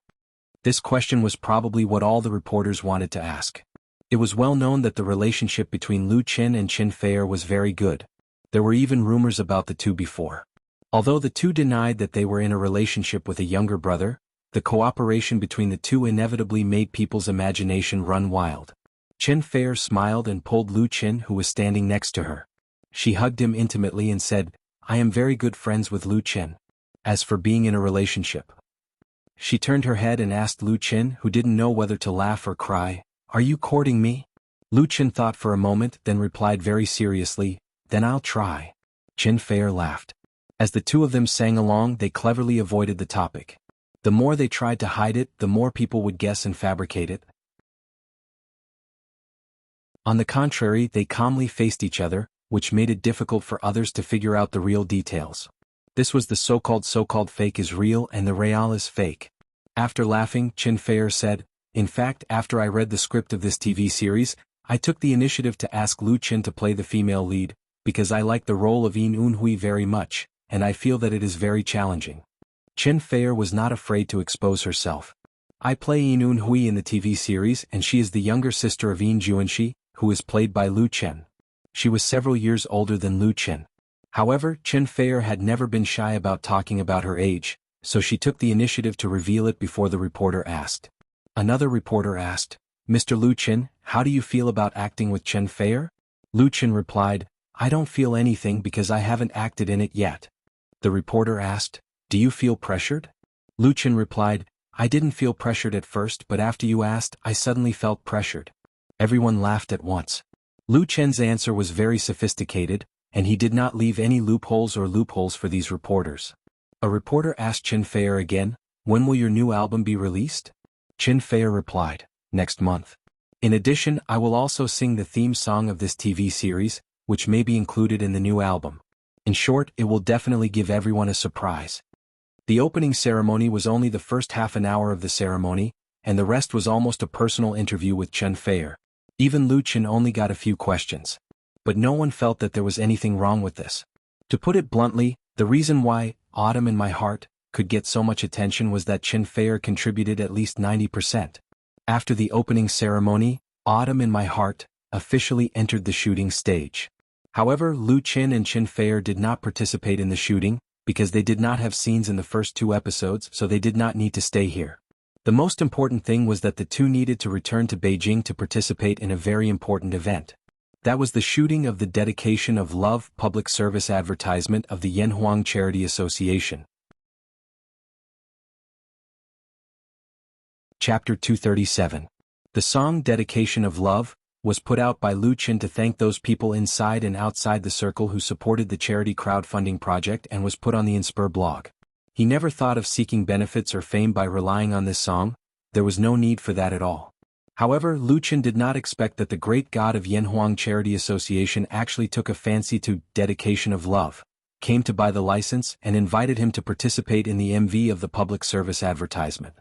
This question was probably what all the reporters wanted to ask. It was well known that the relationship between Lu Chen and Chen Feier was very good. There were even rumors about the two before. Although the two denied that they were in a relationship with a younger brother, the cooperation between the two inevitably made people's imagination run wild. Chen Feier smiled and pulled Lu Chen, who was standing next to her. She hugged him intimately and said, "I am very good friends with Lu Chen. As for being in a relationship." She turned her head and asked Lu Chen, who didn't know whether to laugh or cry, "Are you courting me?" Lu Chen thought for a moment, then replied very seriously, "Then I'll try." Chen Feier laughed. As the two of them sang along, they cleverly avoided the topic. The more they tried to hide it, the more people would guess and fabricate it. On the contrary, they calmly faced each other, which made it difficult for others to figure out the real details. This was the so-called fake is real and the real is fake. After laughing, Chen Feier said, "In fact, after I read the script of this TV series, I took the initiative to ask Lu Chen to play the female lead, because I like the role of Yin Eunhui very much, and I feel that it is very challenging." Chen Feier was not afraid to expose herself. "I play Yin Eunhui in the TV series, and she is the younger sister of Yin Juanxi, who is played by Lu Chen. She was several years older than Lu Chen." However, Chen Feier had never been shy about talking about her age, so she took the initiative to reveal it before the reporter asked. Another reporter asked, "Mr. Lu Chen, how do you feel about acting with Chen Feier?" Lu Chen replied, "I don't feel anything because I haven't acted in it yet." The reporter asked, "Do you feel pressured?" Lu Chen replied, "I didn't feel pressured at first, but after you asked, I suddenly felt pressured." Everyone laughed at once. Lu Chen's answer was very sophisticated, and he did not leave any loopholes for these reporters. A reporter asked Chen Feier again, "When will your new album be released?" Chen Feier replied, "Next month. In addition, I will also sing the theme song of this TV series, which may be included in the new album. In short, it will definitely give everyone a surprise." The opening ceremony was only the first half an hour of the ceremony, and the rest was almost a personal interview with Chen Feier. Even Lu Chen only got a few questions. But no one felt that there was anything wrong with this. To put it bluntly, the reason why Autumn in My Heart could get so much attention was that Chen Feier contributed at least 90%. After the opening ceremony, Autumn in My Heart officially entered the shooting stage. However, Lu Chen and Chen Feier did not participate in the shooting, because they did not have scenes in the first 2 episodes, so they did not need to stay here. The most important thing was that the two needed to return to Beijing to participate in a very important event. That was the shooting of the Dedication of Love public service advertisement of the Yanhuang Charity Association. Chapter 237. The song Dedication of Love was put out by Lu Chen to thank those people inside and outside the circle who supported the charity crowdfunding project and was put on the Inspire blog. He never thought of seeking benefits or fame by relying on this song. There was no need for that at all. However, Lu Chen did not expect that the great god of Yanhuang Charity Association actually took a fancy to Dedication of Love, came to buy the license, and invited him to participate in the MV of the public service advertisement.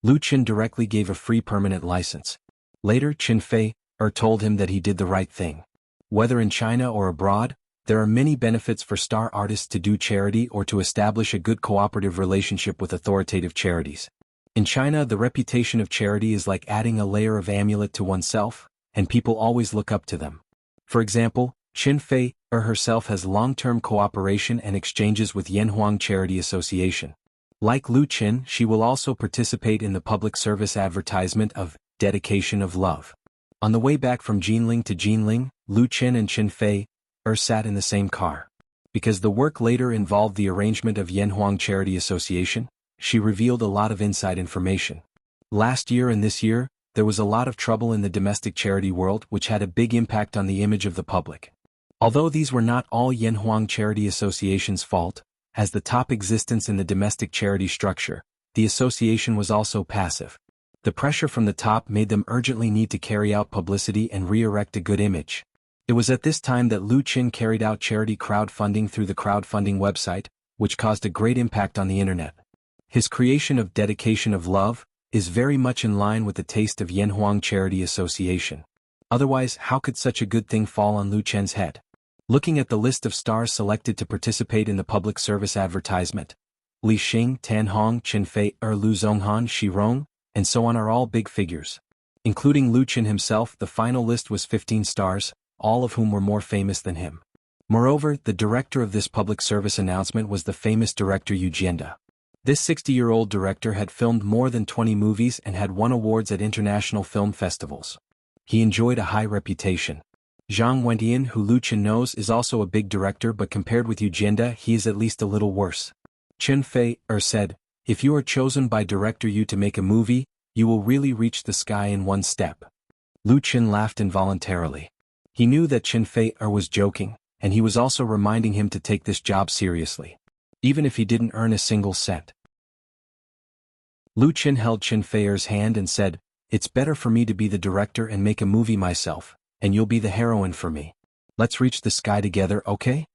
Lu Chen directly gave a free permanent license. Later, Chen Feier told him that he did the right thing. Whether in China or abroad, there are many benefits for star artists to do charity or to establish a good cooperative relationship with authoritative charities. In China, the reputation of charity is like adding a layer of amulet to oneself, and people always look up to them. For example, Chen Feier herself has long-term cooperation and exchanges with Yanhuang Charity Association. Like Lu Qin, she will also participate in the public service advertisement of Dedication of Love. On the way back from Jinling to Jinling, Lu Qin and Qin Fei sat in the same car. Because the work later involved the arrangement of Yanhuang Charity Association, she revealed a lot of inside information. Last year and this year, there was a lot of trouble in the domestic charity world which had a big impact on the image of the public. Although these were not all Yanhuang Charity Association's fault, as the top existence in the domestic charity structure, the association was also passive. The pressure from the top made them urgently need to carry out publicity and re-erect a good image. It was at this time that Lu Qin carried out charity crowdfunding through the crowdfunding website, which caused a great impact on the internet. His creation of Dedication of Love is very much in line with the taste of Yanhuang Charity Association. Otherwise, how could such a good thing fall on Lu Qin's head? Looking at the list of stars selected to participate in the public service advertisement, Li Xing, Tan Hong, Qin Fei, Lu Zhonghan, Shi Rong, and so on are all big figures. Including Lu Qin himself, the final list was 15 stars, all of whom were more famous than him. Moreover, the director of this public service announcement was the famous director Yu Jianda. This 60-year-old director had filmed more than 20 movies and had won awards at international film festivals. He enjoyed a high reputation. Zhang Wentian, who Lu Qin knows, is also a big director, but compared with Yu Jianda, he is at least a little worse. Qin Fei said, "If you are chosen by director Yu to make a movie, you will really reach the sky in one step." Lu Qin laughed involuntarily. He knew that Qin Fei was joking, and he was also reminding him to take this job seriously, even if he didn't earn a single cent. Lu Qin held Qin Fei's hand and said, "It's better for me to be the director and make a movie myself, and you'll be the heroine for me. Let's reach the sky together, okay?"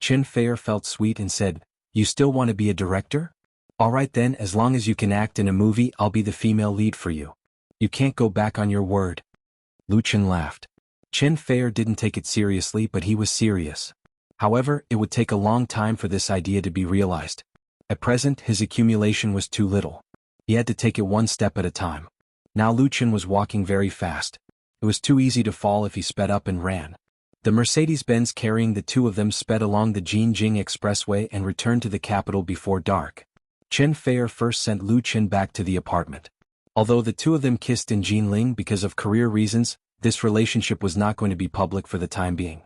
Qin Fei felt sweet and said, "You still want to be a director? Alright then, as long as you can act in a movie, I'll be the female lead for you. You can't go back on your word." Lu Qin laughed. Qin Fei didn't take it seriously, but he was serious. However, it would take a long time for this idea to be realized. At present, his accumulation was too little. He had to take it one step at a time. Now Lu Qin was walking very fast. It was too easy to fall if he sped up and ran. The Mercedes-Benz carrying the two of them sped along the Jinjing Expressway and returned to the capital before dark. Qin Fei first sent Lu Qin back to the apartment. Although the two of them kissed in Jinling because of career reasons, this relationship was not going to be public for the time being.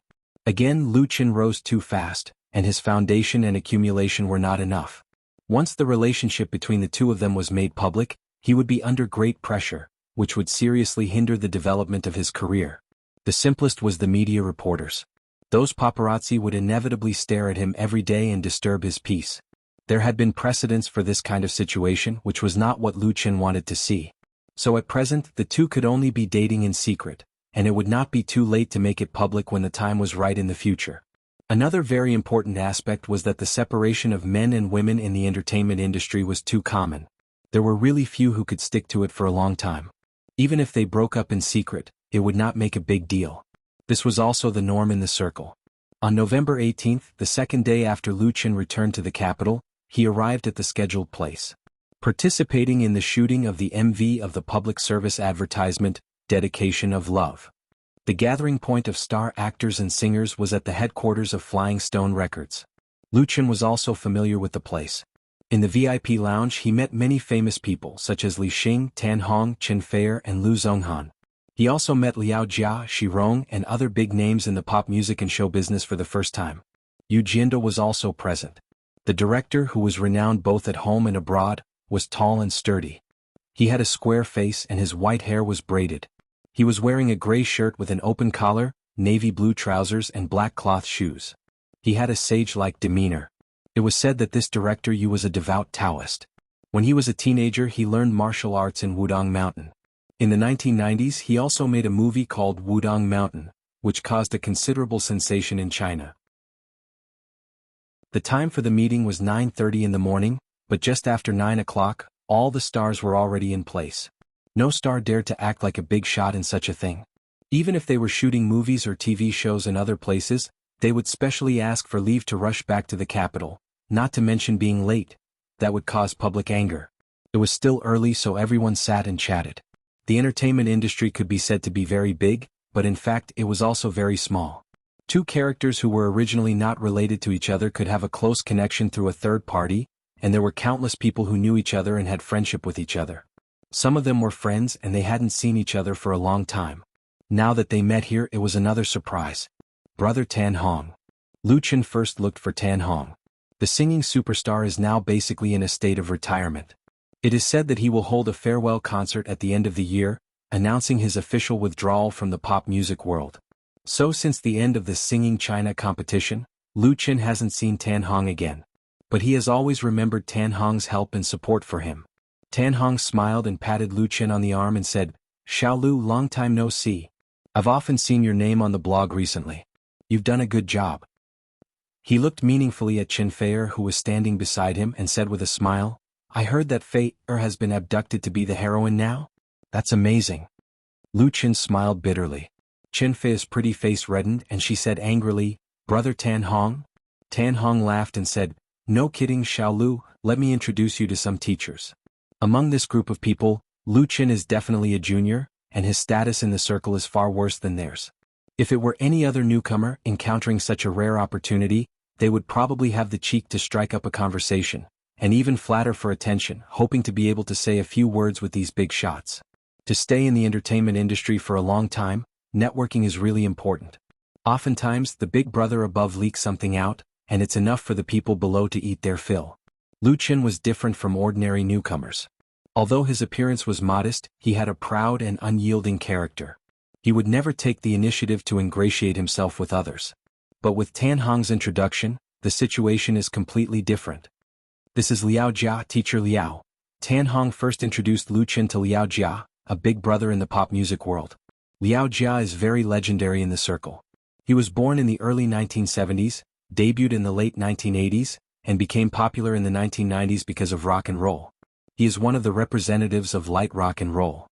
Again, Lu Qin rose too fast, and his foundation and accumulation were not enough. Once the relationship between the two of them was made public, he would be under great pressure, which would seriously hinder the development of his career. The simplest was the media reporters. Those paparazzi would inevitably stare at him every day and disturb his peace. There had been precedents for this kind of situation, which was not what Lu Qin wanted to see. So at present, the two could only be dating in secret, and it would not be too late to make it public when the time was right in the future. Another very important aspect was that the separation of men and women in the entertainment industry was too common. There were really few who could stick to it for a long time. Even if they broke up in secret, it would not make a big deal. This was also the norm in the circle. On November 18th, the second day after Lu Qin returned to the capital, he arrived at the scheduled place. Participating in the shooting of the MV of the public service advertisement, Dedication of Love. The gathering point of star actors and singers was at the headquarters of Flying Stone Records. Lu Qin was also familiar with the place. In the VIP lounge he met many famous people such as Li Xing, Tan Hong, Qin Fei and Lu Zhonghan. He also met Liao Jia, Shi Rong and other big names in the pop music and show business for the first time. Yu Jianda was also present. The director, who was renowned both at home and abroad, was tall and sturdy. He had a square face and his white hair was braided. He was wearing a gray shirt with an open collar, navy blue trousers and black cloth shoes. He had a sage-like demeanor. It was said that this director Yu was a devout Taoist. When he was a teenager he learned martial arts in Wudong Mountain. In the 1990s he also made a movie called Wudong Mountain, which caused a considerable sensation in China. The time for the meeting was 9:30 in the morning, but just after 9 o'clock, all the stars were already in place. No star dared to act like a big shot in such a thing. Even if they were shooting movies or TV shows in other places, they would specially ask for leave to rush back to the capital, not to mention being late. That would cause public anger. It was still early, so everyone sat and chatted. The entertainment industry could be said to be very big, but in fact it was also very small. Two characters who were originally not related to each other could have a close connection through a third party, and there were countless people who knew each other and had friendship with each other. Some of them were friends and they hadn't seen each other for a long time. Now that they met here, it was another surprise. Brother Tan Hong. Lu Chen first looked for Tan Hong. The singing superstar is now basically in a state of retirement. It is said that he will hold a farewell concert at the end of the year, announcing his official withdrawal from the pop music world. So since the end of the Singing China competition, Lu Chen hasn't seen Tan Hong again. But he has always remembered Tan Hong's help and support for him. Tan Hong smiled and patted Lu Chen on the arm and said, "Xiao Lu, long time no see. I've often seen your name on the blog recently. You've done a good job." He looked meaningfully at Chen Fei who was standing beside him and said with a smile, "I heard that Fei has been abducted to be the heroine now? That's amazing." Lu Chen smiled bitterly. Chen Fei's pretty face reddened and she said angrily, "Brother Tan Hong?" Tan Hong laughed and said, "No kidding, Xiao Lu, let me introduce you to some teachers." Among this group of people, Lu Chen is definitely a junior, and his status in the circle is far worse than theirs. If it were any other newcomer encountering such a rare opportunity, they would probably have the cheek to strike up a conversation, and even flatter for attention, hoping to be able to say a few words with these big shots. To stay in the entertainment industry for a long time, networking is really important. Oftentimes, the big brother above leaks something out, and it's enough for the people below to eat their fill. Lu Chen was different from ordinary newcomers. Although his appearance was modest, he had a proud and unyielding character. He would never take the initiative to ingratiate himself with others. But with Tan Hong's introduction, the situation is completely different. "This is Liao Jia, Teacher Liao." Tan Hong first introduced Lu Chen to Liao Jia, a big brother in the pop music world. Liao Jia is very legendary in the circle. He was born in the early 1970s, debuted in the late 1980s, and became popular in the 1990s because of rock and roll. He is one of the representatives of light rock and roll.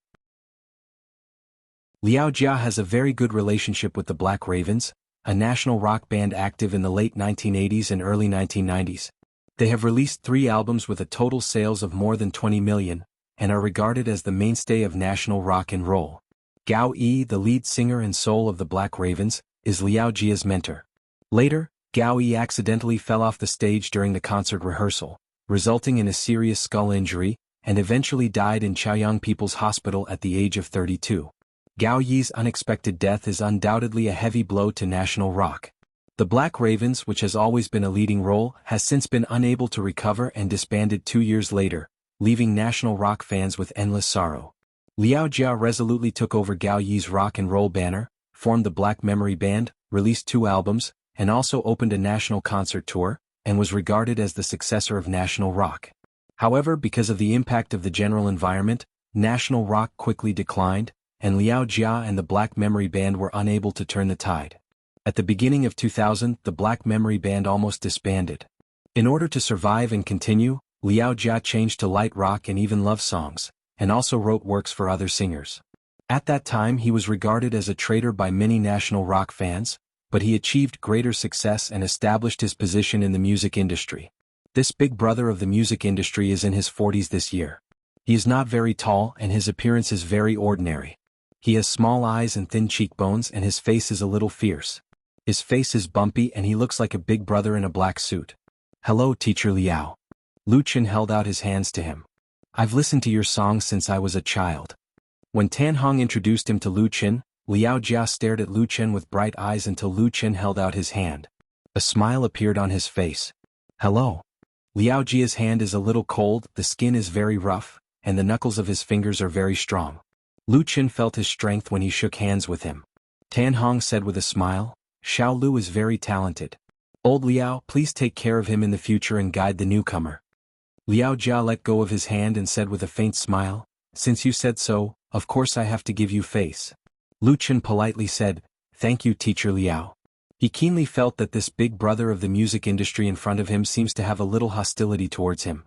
Liao Jia has a very good relationship with the Black Ravens, a national rock band active in the late 1980s and early 1990s. They have released 3 albums with a total sales of more than 20 million, and are regarded as the mainstay of national rock and roll. Gao Yi, the lead singer and soul of the Black Ravens, is Liao Jia's mentor. Later, Gao Yi accidentally fell off the stage during the concert rehearsal, resulting in a serious skull injury, and eventually died in Chaoyang People's Hospital at the age of 32. Gao Yi's unexpected death is undoubtedly a heavy blow to national rock. The Black Ravens, which has always been a leading role, has since been unable to recover and disbanded 2 years later, leaving national rock fans with endless sorrow. Liao Jia resolutely took over Gao Yi's rock and roll banner, formed the Black Memory Band, released 2 albums, and also opened a national concert tour, and was regarded as the successor of national rock. However, because of the impact of the general environment, national rock quickly declined, and Liao Jia and the Black Memory Band were unable to turn the tide. At the beginning of 2000, the Black Memory Band almost disbanded. In order to survive and continue, Liao Jia changed to light rock and even love songs, and also wrote works for other singers. At that time he was regarded as a traitor by many national rock fans, but he achieved greater success and established his position in the music industry. This big brother of the music industry is in his 40s this year. He is not very tall and his appearance is very ordinary. He has small eyes and thin cheekbones and his face is a little fierce. His face is bumpy and he looks like a big brother in a black suit. "Hello, Teacher Liao." Lu Chen held out his hands to him. "I've listened to your songs since I was a child." When Tan Hong introduced him to Lu Chen, Liao Jia stared at Lu Chen with bright eyes until Lu Chen held out his hand. A smile appeared on his face. "Hello." Liao Jia's hand is a little cold, the skin is very rough, and the knuckles of his fingers are very strong. Lu Chen felt his strength when he shook hands with him. Tan Hong said with a smile, "Xiao Lu is very talented. Old Liao, please take care of him in the future and guide the newcomer." Liao Jia let go of his hand and said with a faint smile, "Since you said so, of course I have to give you face." Lu Chen politely said, "Thank you, Teacher Liao." He keenly felt that this big brother of the music industry in front of him seems to have a little hostility towards him.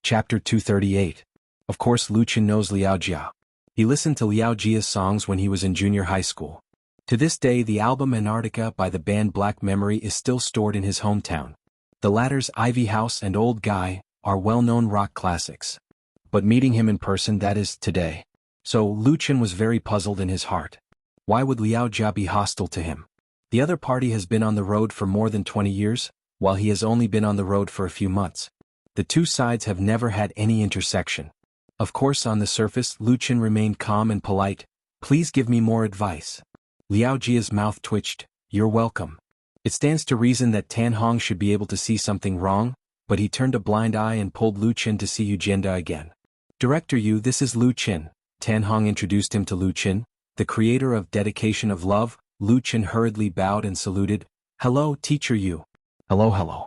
Chapter 238. Of course Lu Chen knows Liao Jia. He listened to Liao Jia's songs when he was in junior high school. To this day the album Antarctica by the band Black Memory is still stored in his hometown. The latter's Ivy House and Old Guy are well-known rock classics. But meeting him in person, that is, today. So Lu Chen was very puzzled in his heart. Why would Liao Jia be hostile to him? The other party has been on the road for more than 20 years, while he has only been on the road for a few months. The two sides have never had any intersection. Of course, on the surface, Lu Qin remained calm and polite. Please give me more advice. Liao Jia's mouth twitched. You're welcome. It stands to reason that Tan Hong should be able to see something wrong, but he turned a blind eye and pulled Lu Qin to see Eugenda again. Director Yu, this is Lu Qin. Tan Hong introduced him to Lu Qin, the creator of Dedication of Love. Lu Qin hurriedly bowed and saluted. Hello, Teacher Yu. Hello.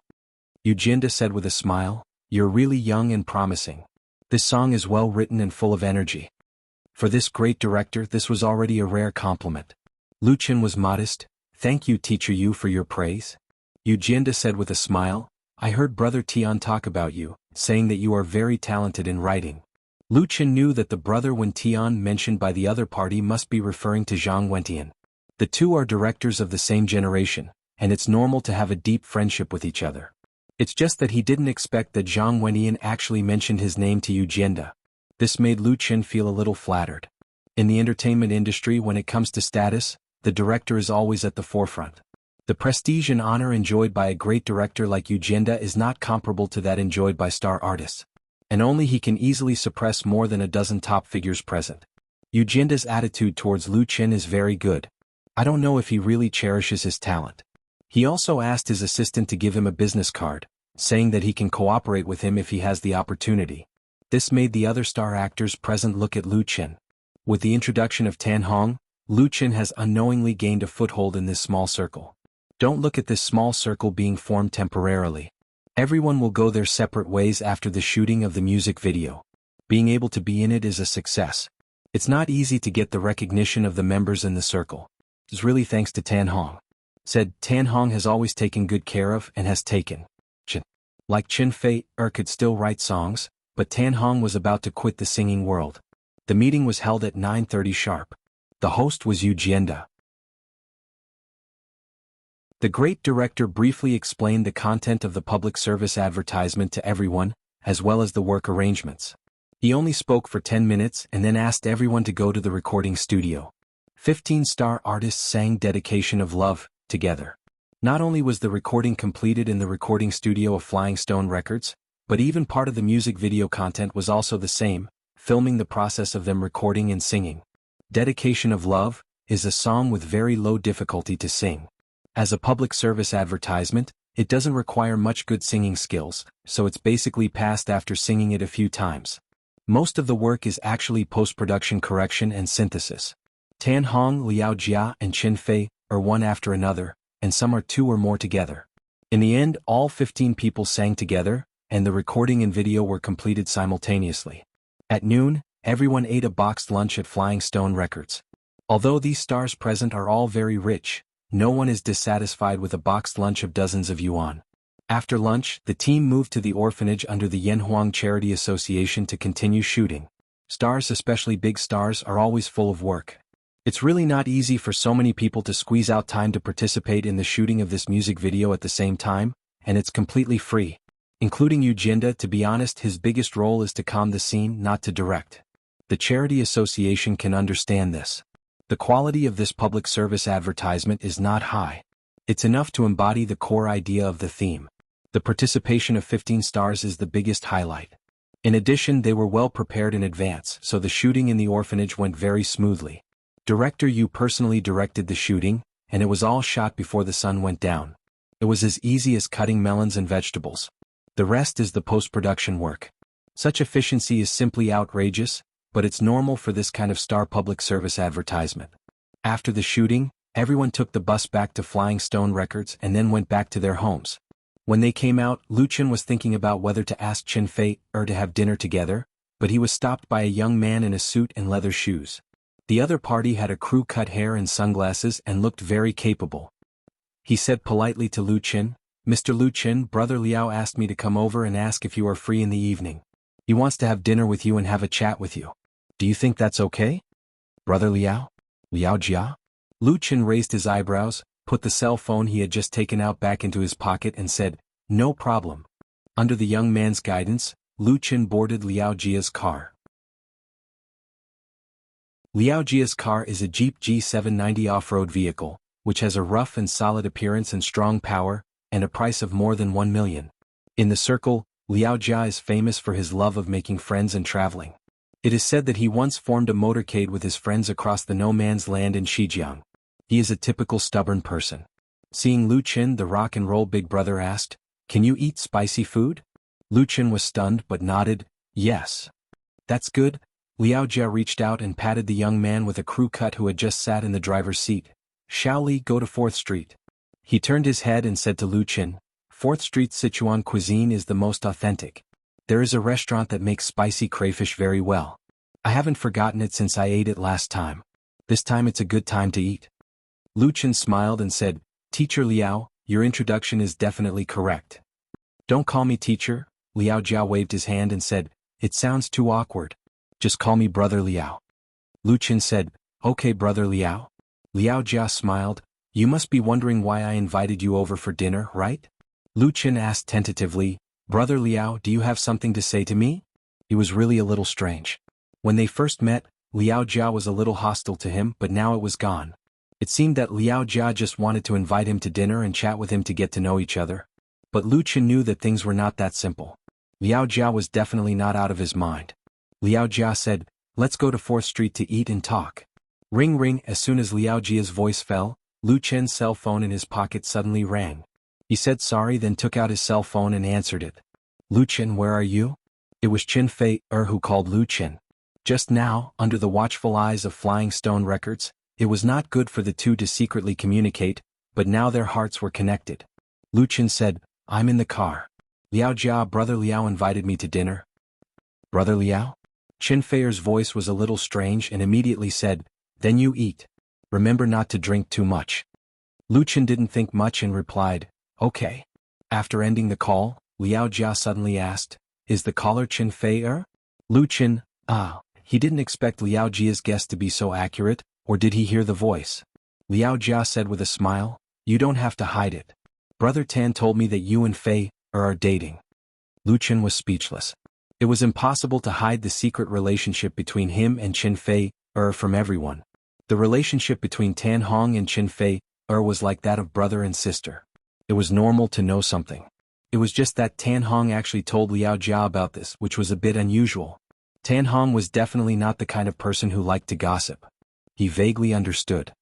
Eugenda said with a smile, you're really young and promising. This song is well written and full of energy. For this great director, this was already a rare compliment. Lu Qin was modest. Thank you, Teacher Yu, for your praise. Eugenda said with a smile, I heard Brother Tian talk about you, saying that you are very talented in writing. Lu Qin knew that the brother Wen Tian mentioned by the other party must be referring to Zhang Wentian. The two are directors of the same generation, and it's normal to have a deep friendship with each other. It's just that he didn't expect that Zhang Wentian actually mentioned his name to Eugenda. This made Lu Qin feel a little flattered. In the entertainment industry, when it comes to status, the director is always at the forefront. The prestige and honor enjoyed by a great director like Eugenda is not comparable to that enjoyed by star artists. And only he can easily suppress more than a dozen top figures present. Eugenda's attitude towards Lu Qin is very good. I don't know if he really cherishes his talent. He also asked his assistant to give him a business card, saying that he can cooperate with him if he has the opportunity. This made the other star actors present look at Lu Qin. With the introduction of Tan Hong, Lu Qin has unknowingly gained a foothold in this small circle. Don't look at this small circle being formed temporarily. Everyone will go their separate ways after the shooting of the music video. Being able to be in it is a success. It's not easy to get the recognition of the members in the circle. It's really thanks to Tan Hong. Said, Tan Hong has always taken good care of and has taken. Like Qin Fei, could still write songs, but Tan Hong was about to quit the singing world. The meeting was held at 9:30 sharp. The host was Eugenda. The great director briefly explained the content of the public service advertisement to everyone, as well as the work arrangements. He only spoke for 10 minutes and then asked everyone to go to the recording studio. 15 star artists sang Dedication of Love together. Not only was the recording completed in the recording studio of Flying Stone Records, but even part of the music video content was also the same, filming the process of them recording and singing. Dedication of Love is a song with very low difficulty to sing. As a public service advertisement, it doesn't require much good singing skills, so it's basically passed after singing it a few times. Most of the work is actually post-production correction and synthesis. Tan Hong, Liao Jia, and Qin Fei are one after another, and some are two or more together. In the end, all 15 people sang together, and the recording and video were completed simultaneously. At noon, everyone ate a boxed lunch at Flying Stone Records. Although these stars present are all very rich, no one is dissatisfied with a boxed lunch of dozens of yuan. After lunch, the team moved to the orphanage under the Yanhuang Charity Association to continue shooting. Stars, especially big stars, are always full of work. It's really not easy for so many people to squeeze out time to participate in the shooting of this music video at the same time, and it's completely free. Including Eugenda, to be honest, his biggest role is to calm the scene, not to direct. The Charity Association can understand this. The quality of this public service advertisement is not high. It's enough to embody the core idea of the theme. The participation of 15 stars is the biggest highlight. In addition, they were well prepared in advance, so the shooting in the orphanage went very smoothly. Director Yu personally directed the shooting, and it was all shot before the sun went down. It was as easy as cutting melons and vegetables. The rest is the post-production work. Such efficiency is simply outrageous, but it's normal for this kind of star public service advertisement. After the shooting, everyone took the bus back to Flying Stone Records and then went back to their homes. When they came out, Lu Qin was thinking about whether to ask Qin Fei to have dinner together, but he was stopped by a young man in a suit and leather shoes. The other party had a crew-cut hair and sunglasses and looked very capable. He said politely to Lu Qin, Mr. Lu Qin, Brother Liao asked me to come over and ask if you are free in the evening. He wants to have dinner with you and have a chat with you. Do you think that's okay? Brother Liao? Liao Jia? Lu Qin raised his eyebrows, put the cell phone he had just taken out back into his pocket and said, no problem. Under the young man's guidance, Lu Qin boarded Liao Jia's car. Liao Jia's car is a Jeep G790 off-road vehicle, which has a rough and solid appearance and strong power, and a price of more than 1 million. In the circle, Liao Jia is famous for his love of making friends and traveling. It is said that he once formed a motorcade with his friends across the no-man's land in Xinjiang. He is a typical stubborn person. Seeing Lu Qin, the rock and roll big brother asked, "Can you eat spicy food?" Lu Qin was stunned but nodded, "Yes." "That's good." Liao Jia reached out and patted the young man with a crew cut who had just sat in the driver's seat. "Shall we go to 4th Street?" He turned his head and said to Lu Qin, 4th Street Sichuan cuisine is the most authentic. There is a restaurant that makes spicy crayfish very well. I haven't forgotten it since I ate it last time. This time it's a good time to eat. Lu Qin smiled and said, "Teacher Liao, your introduction is definitely correct." "Don't call me teacher," Liao Jia waved his hand and said, "It sounds too awkward. Just call me Brother Liao." Lu Qin said, "Okay, Brother Liao." Liao Jia smiled, "You must be wondering why I invited you over for dinner, right?" Lu Qin asked tentatively, "Brother Liao, do you have something to say to me?" He was really a little strange. When they first met, Liao Jia was a little hostile to him, but now it was gone. It seemed that Liao Jia just wanted to invite him to dinner and chat with him to get to know each other. But Lu Qin knew that things were not that simple. Liao Jia was definitely not out of his mind. Liao Jia said, "Let's go to 4th Street to eat and talk." Ring ring. As soon as Liao Jia's voice fell, Lu Qin's cell phone in his pocket suddenly rang. He said sorry, then took out his cell phone and answered it. "Lu Qin, where are you?" It was Qin Fei who called Lu Qin. Just now, under the watchful eyes of Flying Stone Records, it was not good for the two to secretly communicate, but now their hearts were connected. Lu Qin said, "I'm in the car. Liao Jia, Brother Liao invited me to dinner." "Brother Liao?" Qin Fei's voice was a little strange and immediately said, "Then you eat. Remember not to drink too much." Lu Qin didn't think much and replied, "Okay." After ending the call, Liao Jia suddenly asked, "Is the caller Qin Fei?" Lu Qin, he didn't expect Liao Jia's guess to be so accurate, or did he hear the voice? Liao Jia said with a smile, "You don't have to hide it. Brother Tan told me that you and Fei are dating." Lu Qin was speechless. It was impossible to hide the secret relationship between him and Qin Fei from everyone. The relationship between Tan Hong and Qin Fei was like that of brother and sister. It was normal to know something. It was just that Tan Hong actually told Liao Jia about this, which was a bit unusual. Tan Hong was definitely not the kind of person who liked to gossip. He vaguely understood.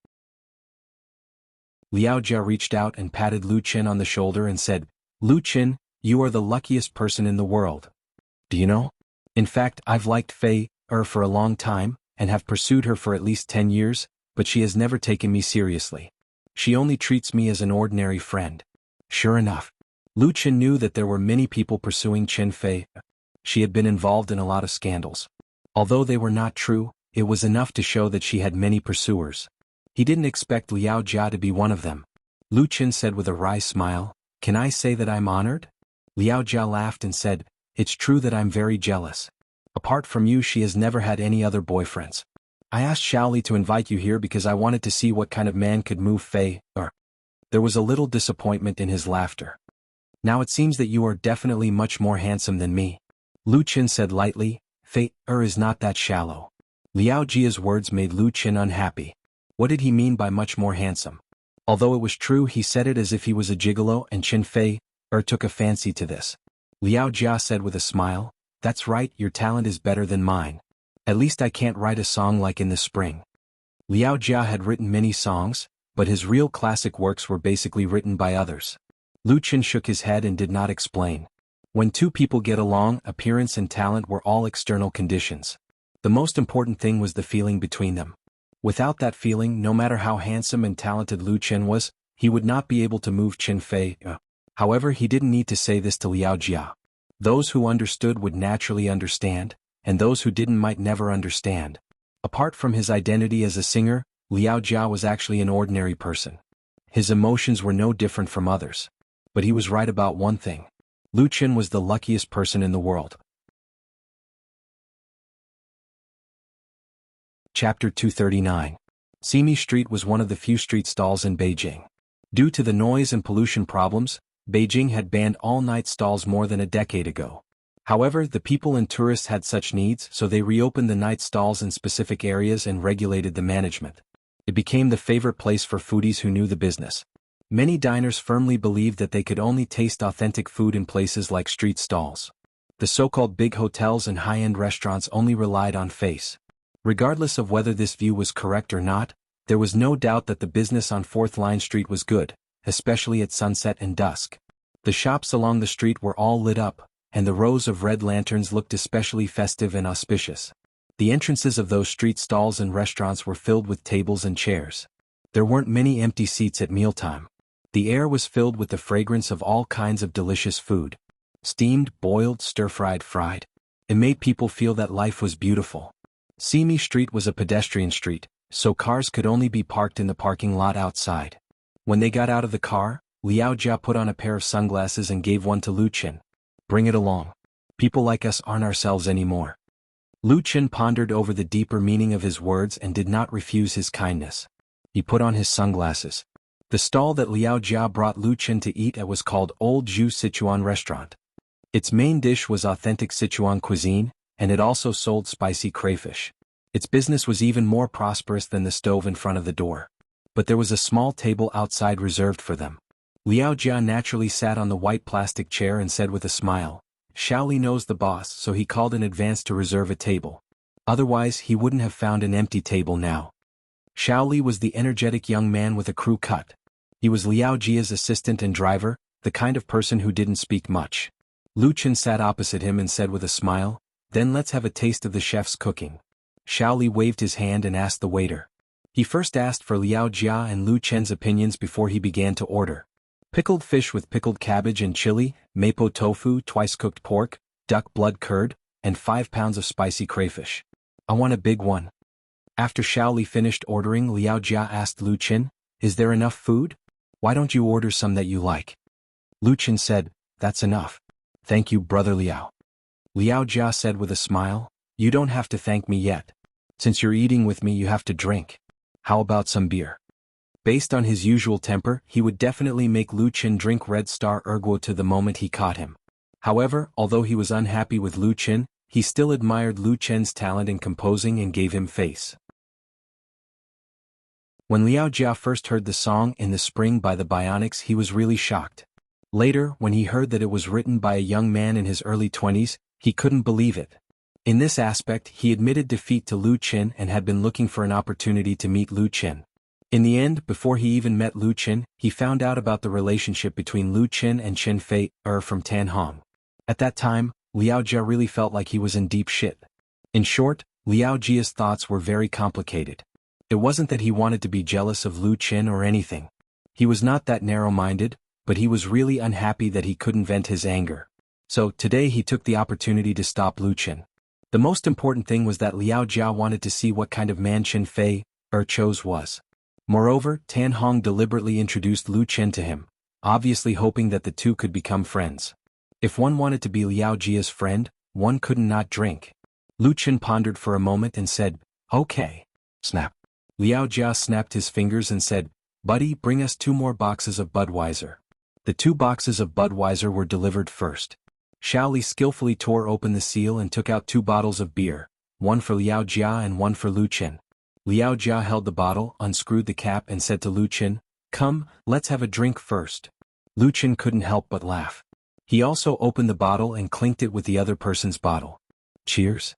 Liao Jia reached out and patted Lu Qin on the shoulder and said, "Lu Qin, you are the luckiest person in the world. Do you know? In fact, I've liked Fei for a long time, and have pursued her for at least 10 years, but she has never taken me seriously. She only treats me as an ordinary friend." Sure enough, Lu Qin knew that there were many people pursuing Qin Fei. She had been involved in a lot of scandals. Although they were not true, it was enough to show that she had many pursuers. He didn't expect Liao Jia to be one of them. Lu Qin said with a wry smile, "Can I say that I'm honored?" Liao Jia laughed and said, "It's true that I'm very jealous. Apart from you, she has never had any other boyfriends. I asked Shaoli to invite you here because I wanted to see what kind of man could move Fei." There was a little disappointment in his laughter. "Now it seems that you are definitely much more handsome than me." Lu Qin said lightly, "Fei is not that shallow." Liao Jia's words made Lu Qin unhappy. What did he mean by much more handsome? Although it was true, he said it as if he was a gigolo, and Qin Fei took a fancy to this. Liao Jia said with a smile, "That's right, your talent is better than mine. At least I can't write a song like In the Spring." Liao Jia had written many songs, but his real classic works were basically written by others. Lu Qin shook his head and did not explain. When two people get along, appearance and talent were all external conditions. The most important thing was the feeling between them. Without that feeling, no matter how handsome and talented Lu Qin was, he would not be able to move Qin Fei. However, he didn't need to say this to Liao Jia. Those who understood would naturally understand, and those who didn't might never understand. Apart from his identity as a singer, Liao Jia was actually an ordinary person. His emotions were no different from others. But he was right about one thing. Lu Qin was the luckiest person in the world. Chapter 239. Simi Street was one of the few street stalls in Beijing. Due to the noise and pollution problems, Beijing had banned all-night stalls more than a decade ago. However, the people and tourists had such needs, so they reopened the night stalls in specific areas and regulated the management. It became the favorite place for foodies who knew the business. Many diners firmly believed that they could only taste authentic food in places like street stalls. The so-called big hotels and high-end restaurants only relied on face. Regardless of whether this view was correct or not, there was no doubt that the business on 4th Line Street was good, especially at sunset and dusk. The shops along the street were all lit up, and the rows of red lanterns looked especially festive and auspicious. The entrances of those street stalls and restaurants were filled with tables and chairs. There weren't many empty seats at mealtime. The air was filled with the fragrance of all kinds of delicious food. Steamed, boiled, stir-fried, fried. It made people feel that life was beautiful. Simi Street was a pedestrian street, so cars could only be parked in the parking lot outside. When they got out of the car, Liao Jia put on a pair of sunglasses and gave one to Lu Qin. "Bring it along. People like us aren't ourselves anymore." Lu Qin pondered over the deeper meaning of his words and did not refuse his kindness. He put on his sunglasses. The stall that Liao Jia brought Lu Qin to eat at was called Old Zhu Sichuan Restaurant. Its main dish was authentic Sichuan cuisine, and it also sold spicy crayfish. Its business was even more prosperous than the stove in front of the door. But there was a small table outside reserved for them. Liao Jia naturally sat on the white plastic chair and said with a smile, "Shaoli knows the boss, so he called in advance to reserve a table. Otherwise he wouldn't have found an empty table now." Shaoli was the energetic young man with a crew cut. He was Liao Jia's assistant and driver, the kind of person who didn't speak much. Lu Qin sat opposite him and said with a smile, "Then let's have a taste of the chef's cooking." Shaoli waved his hand and asked the waiter. He first asked for Liao Jia and Lu Qin's opinions before he began to order. Pickled fish with pickled cabbage and chili, mapo tofu, twice-cooked pork, duck blood curd, and 5 pounds of spicy crayfish. "I want a big one." After Shaoli finished ordering, Liao Jia asked Lu Qin, "Is there enough food? Why don't you order some that you like?" Lu Qin said, "That's enough. Thank you, brother Liao." Liao Jia said with a smile, "You don't have to thank me yet. Since you're eating with me, you have to drink. How about some beer?" Based on his usual temper, he would definitely make Lu Qin drink Red Star Erguo to the moment he caught him. However, although he was unhappy with Lu Qin, he still admired Lu Qin's talent in composing and gave him face. When Liao Jia first heard the song In the Spring by the Bionics, he was really shocked. Later, when he heard that it was written by a young man in his early 20s, he couldn't believe it. In this aspect, he admitted defeat to Lu Qin and had been looking for an opportunity to meet Lu Qin. In the end, before he even met Lu Qin, he found out about the relationship between Lu Qin and Qin Fei, from Tan Hong. At that time, Liao Jia really felt like he was in deep shit. In short, Liao Jia's thoughts were very complicated. It wasn't that he wanted to be jealous of Lu Qin or anything. He was not that narrow-minded, but he was really unhappy that he couldn't vent his anger. So, today he took the opportunity to stop Lu Qin. The most important thing was that Liao Jia wanted to see what kind of man Qin Fei, chose was. Moreover, Tan Hong deliberately introduced Lu Qin to him, obviously hoping that the two could become friends. If one wanted to be Liao Jia's friend, one couldn't not drink. Lu Qin pondered for a moment and said, "Okay." Snap. Liao Jia snapped his fingers and said, "Buddy, bring us 2 more boxes of Budweiser." The 2 boxes of Budweiser were delivered first. Shaoli skillfully tore open the seal and took out 2 bottles of beer, one for Liao Jia and one for Lu Qin. Liao Jia held the bottle, unscrewed the cap and said to Lu Qin, "Come, let's have a drink first." Lu Qin couldn't help but laugh. He also opened the bottle and clinked it with the other person's bottle. Cheers.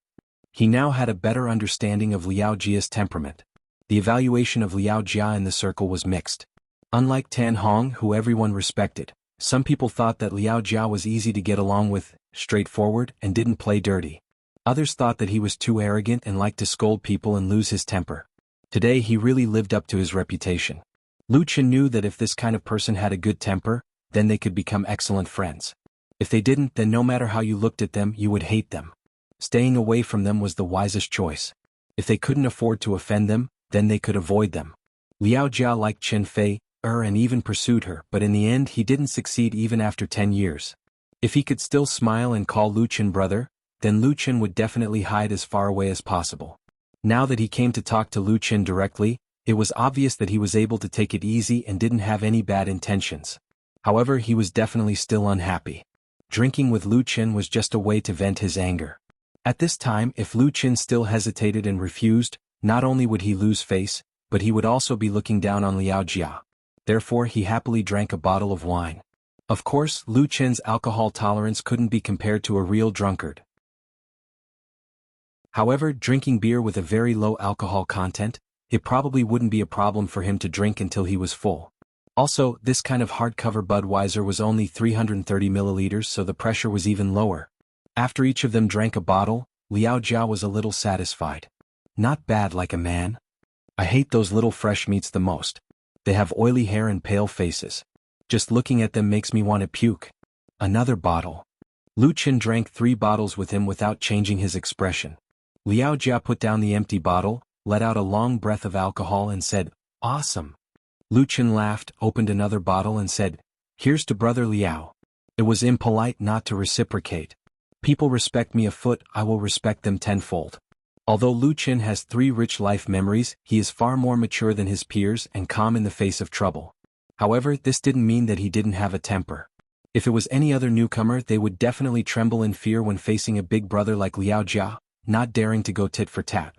He now had a better understanding of Liao Jia's temperament. The evaluation of Liao Jia in the circle was mixed. Unlike Tan Hong, who everyone respected, some people thought that Liao Jia was easy to get along with, straightforward, and didn't play dirty. Others thought that he was too arrogant and liked to scold people and lose his temper. Today he really lived up to his reputation. Lu Qin knew that if this kind of person had a good temper, then they could become excellent friends. If they didn't, then no matter how you looked at them, you would hate them. Staying away from them was the wisest choice. If they couldn't afford to offend them, then they could avoid them. Liao Jia liked Qin Fei, and even pursued her, but in the end he didn't succeed even after 10 years. If he could still smile and call Lu Qin brother, then Lu Qin would definitely hide as far away as possible. Now that he came to talk to Lu Qin directly, it was obvious that he was able to take it easy and didn't have any bad intentions. However, he was definitely still unhappy. Drinking with Lu Qin was just a way to vent his anger. At this time, if Lu Qin still hesitated and refused, not only would he lose face, but he would also be looking down on Liao Jia. Therefore he happily drank a bottle of wine. Of course, Lu Chen's alcohol tolerance couldn't be compared to a real drunkard. However, drinking beer with a very low alcohol content, it probably wouldn't be a problem for him to drink until he was full. Also, this kind of hardcover Budweiser was only 330 milliliters, so the pressure was even lower. After each of them drank a bottle, Liao Jia was a little satisfied. Not bad, like a man. I hate those little fresh meats the most. They have oily hair and pale faces. Just looking at them makes me want to puke. Another bottle. Lu Chen drank 3 bottles with him without changing his expression. Liao Jia put down the empty bottle, let out a long breath of alcohol and said, "Awesome." Lu Chen laughed, opened another bottle and said, "Here's to brother Liao." It was impolite not to reciprocate. People respect me a foot, I will respect them tenfold. Although Lu Chen has 3 rich life memories, he is far more mature than his peers and calm in the face of trouble. However, this didn't mean that he didn't have a temper. If it was any other newcomer, they would definitely tremble in fear when facing a big brother like Liao Jia, not daring to go tit for tat.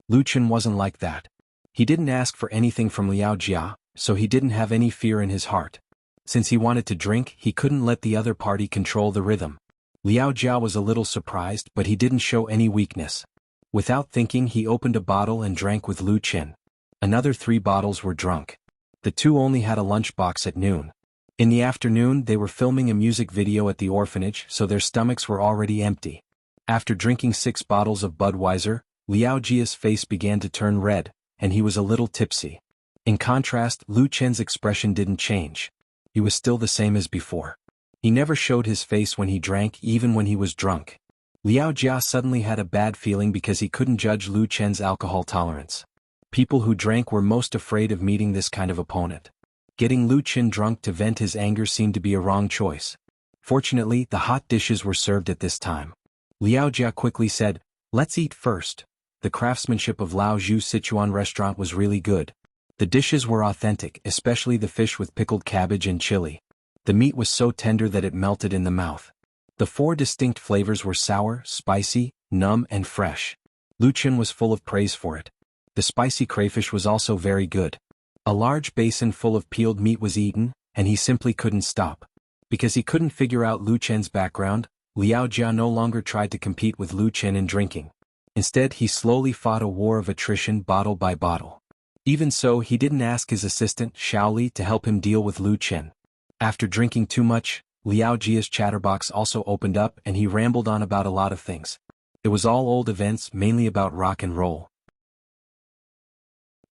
Lu Chen wasn't like that. He didn't ask for anything from Liao Jia, so he didn't have any fear in his heart. Since he wanted to drink, he couldn't let the other party control the rhythm. Liao Jia was a little surprised, but he didn't show any weakness. Without thinking, he opened a bottle and drank with Lu Chen. Another 3 bottles were drunk. The 2 only had a lunchbox at noon. In the afternoon, they were filming a music video at the orphanage, so their stomachs were already empty. After drinking 6 bottles of Budweiser, Liao Jia's face began to turn red, and he was a little tipsy. In contrast, Lu Chen's expression didn't change. He was still the same as before. He never showed his face when he drank, even when he was drunk. Liao Jia suddenly had a bad feeling because he couldn't judge Lu Chen's alcohol tolerance. People who drank were most afraid of meeting this kind of opponent. Getting Lu Chen drunk to vent his anger seemed to be a wrong choice. Fortunately, the hot dishes were served at this time. Liao Jia quickly said, "Let's eat first." The craftsmanship of Lao Zhu's Sichuan restaurant was really good. The dishes were authentic, especially the fish with pickled cabbage and chili. The meat was so tender that it melted in the mouth. The 4 distinct flavors were sour, spicy, numb and fresh. Lu Chen was full of praise for it. The spicy crayfish was also very good. A large basin full of peeled meat was eaten, and he simply couldn't stop. Because he couldn't figure out Lu Chen's background, Liao Jia no longer tried to compete with Lu Chen in drinking. Instead, he slowly fought a war of attrition bottle by bottle. Even so, he didn't ask his assistant, Shaoli, to help him deal with Lu Chen. After drinking too much, Liao Jia's chatterbox also opened up and he rambled on about a lot of things. It was all old events, mainly about rock and roll.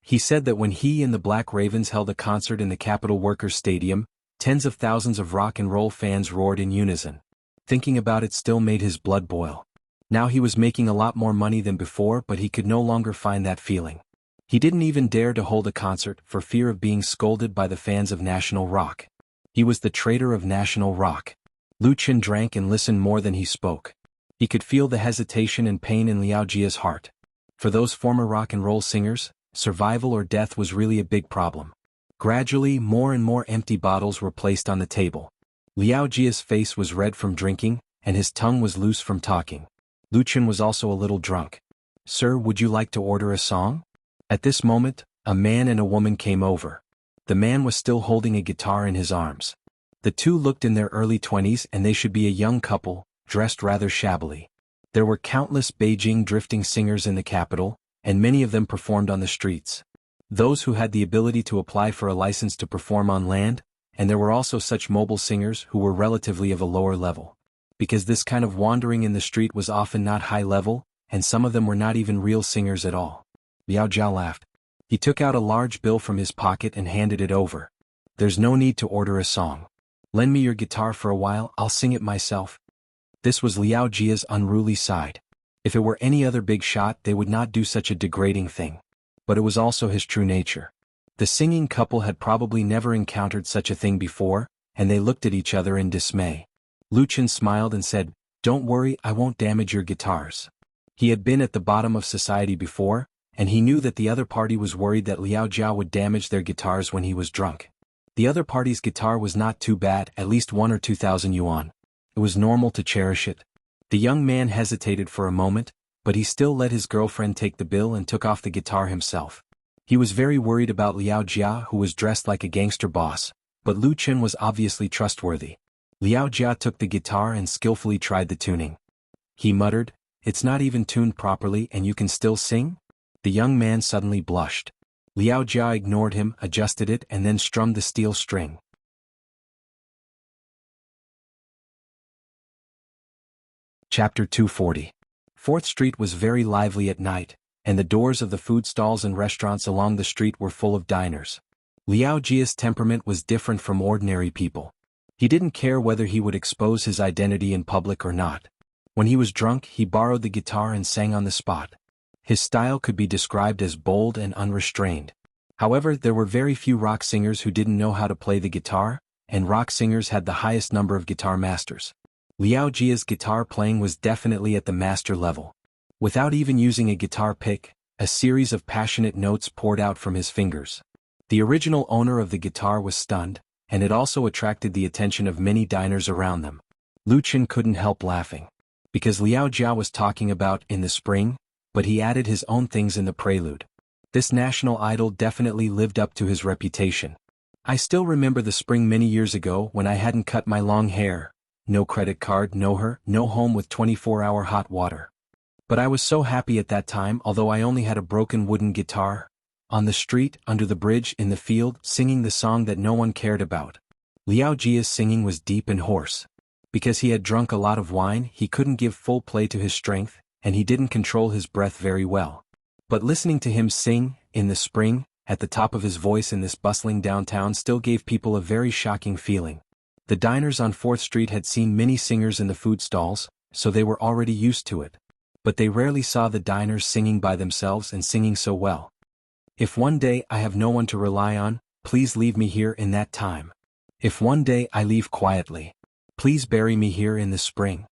He said that when he and the Black Ravens held a concert in the Capitol Workers' Stadium, tens of thousands of rock and roll fans roared in unison. Thinking about it still made his blood boil. Now he was making a lot more money than before, but he could no longer find that feeling. He didn't even dare to hold a concert for fear of being scolded by the fans of national rock. He was the traitor of national rock. Lu Chen drank and listened more than he spoke. He could feel the hesitation and pain in Liao Jia's heart. For those former rock and roll singers, survival or death was really a big problem. Gradually, more and more empty bottles were placed on the table. Liao Jia's face was red from drinking, and his tongue was loose from talking. Lu Chen was also a little drunk. "Sir, would you like to order a song?" At this moment, a man and a woman came over. The man was still holding a guitar in his arms. The 2 looked in their early 20s and they should be a young couple, dressed rather shabbily. There were countless Beijing drifting singers in the capital, and many of them performed on the streets. Those who had the ability to apply for a license to perform on land, and there were also such mobile singers who were relatively of a lower level. Because this kind of wandering in the street was often not high level, and some of them were not even real singers at all. Liao Jia laughed. He took out a large bill from his pocket and handed it over. "There's no need to order a song. Lend me your guitar for a while, I'll sing it myself." This was Liao Jia's unruly side. If it were any other big shot, they would not do such a degrading thing. But it was also his true nature. The singing couple had probably never encountered such a thing before, and they looked at each other in dismay. Lu Chen smiled and said, "Don't worry, I won't damage your guitars." He had been at the bottom of society before, and he knew that the other party was worried that Liao Jia would damage their guitars when he was drunk. The other party's guitar was not too bad, at least 1 or 2,000 yuan. It was normal to cherish it. The young man hesitated for a moment, but he still let his girlfriend take the bill and took off the guitar himself. He was very worried about Liao Jia, who was dressed like a gangster boss, but Lu Chen was obviously trustworthy. Liao Jia took the guitar and skillfully tried the tuning. He muttered, "It's not even tuned properly and you can still sing?" The young man suddenly blushed. Liao Jia ignored him, adjusted it and then strummed the steel string. Chapter 240. 4th Street was very lively at night, and the doors of the food stalls and restaurants along the street were full of diners. Liao Jia's temperament was different from ordinary people. He didn't care whether he would expose his identity in public or not. When he was drunk, he borrowed the guitar and sang on the spot. His style could be described as bold and unrestrained. However, there were very few rock singers who didn't know how to play the guitar, and rock singers had the highest number of guitar masters. Liao Jia's guitar playing was definitely at the master level. Without even using a guitar pick, a series of passionate notes poured out from his fingers. The original owner of the guitar was stunned, and it also attracted the attention of many diners around them. Lu Chen couldn't help laughing. Because Liao Jia was talking about "In the Spring," but he added his own things in the prelude. This national idol definitely lived up to his reputation. I still remember the spring many years ago when I hadn't cut my long hair. No credit card, no home with 24-hour hot water. But I was so happy at that time, although I only had a broken wooden guitar. On the street, under the bridge, in the field, singing the song that no one cared about. Liao Jia's singing was deep and hoarse. Because he had drunk a lot of wine, he couldn't give full play to his strength, and he didn't control his breath very well. But listening to him sing, "In the Spring," at the top of his voice in this bustling downtown still gave people a very shocking feeling. The diners on 4th Street had seen many singers in the food stalls, so they were already used to it. But they rarely saw the diners singing by themselves and singing so well. "If one day I have no one to rely on, please leave me here in that time. If one day I leave quietly, please bury me here in the spring."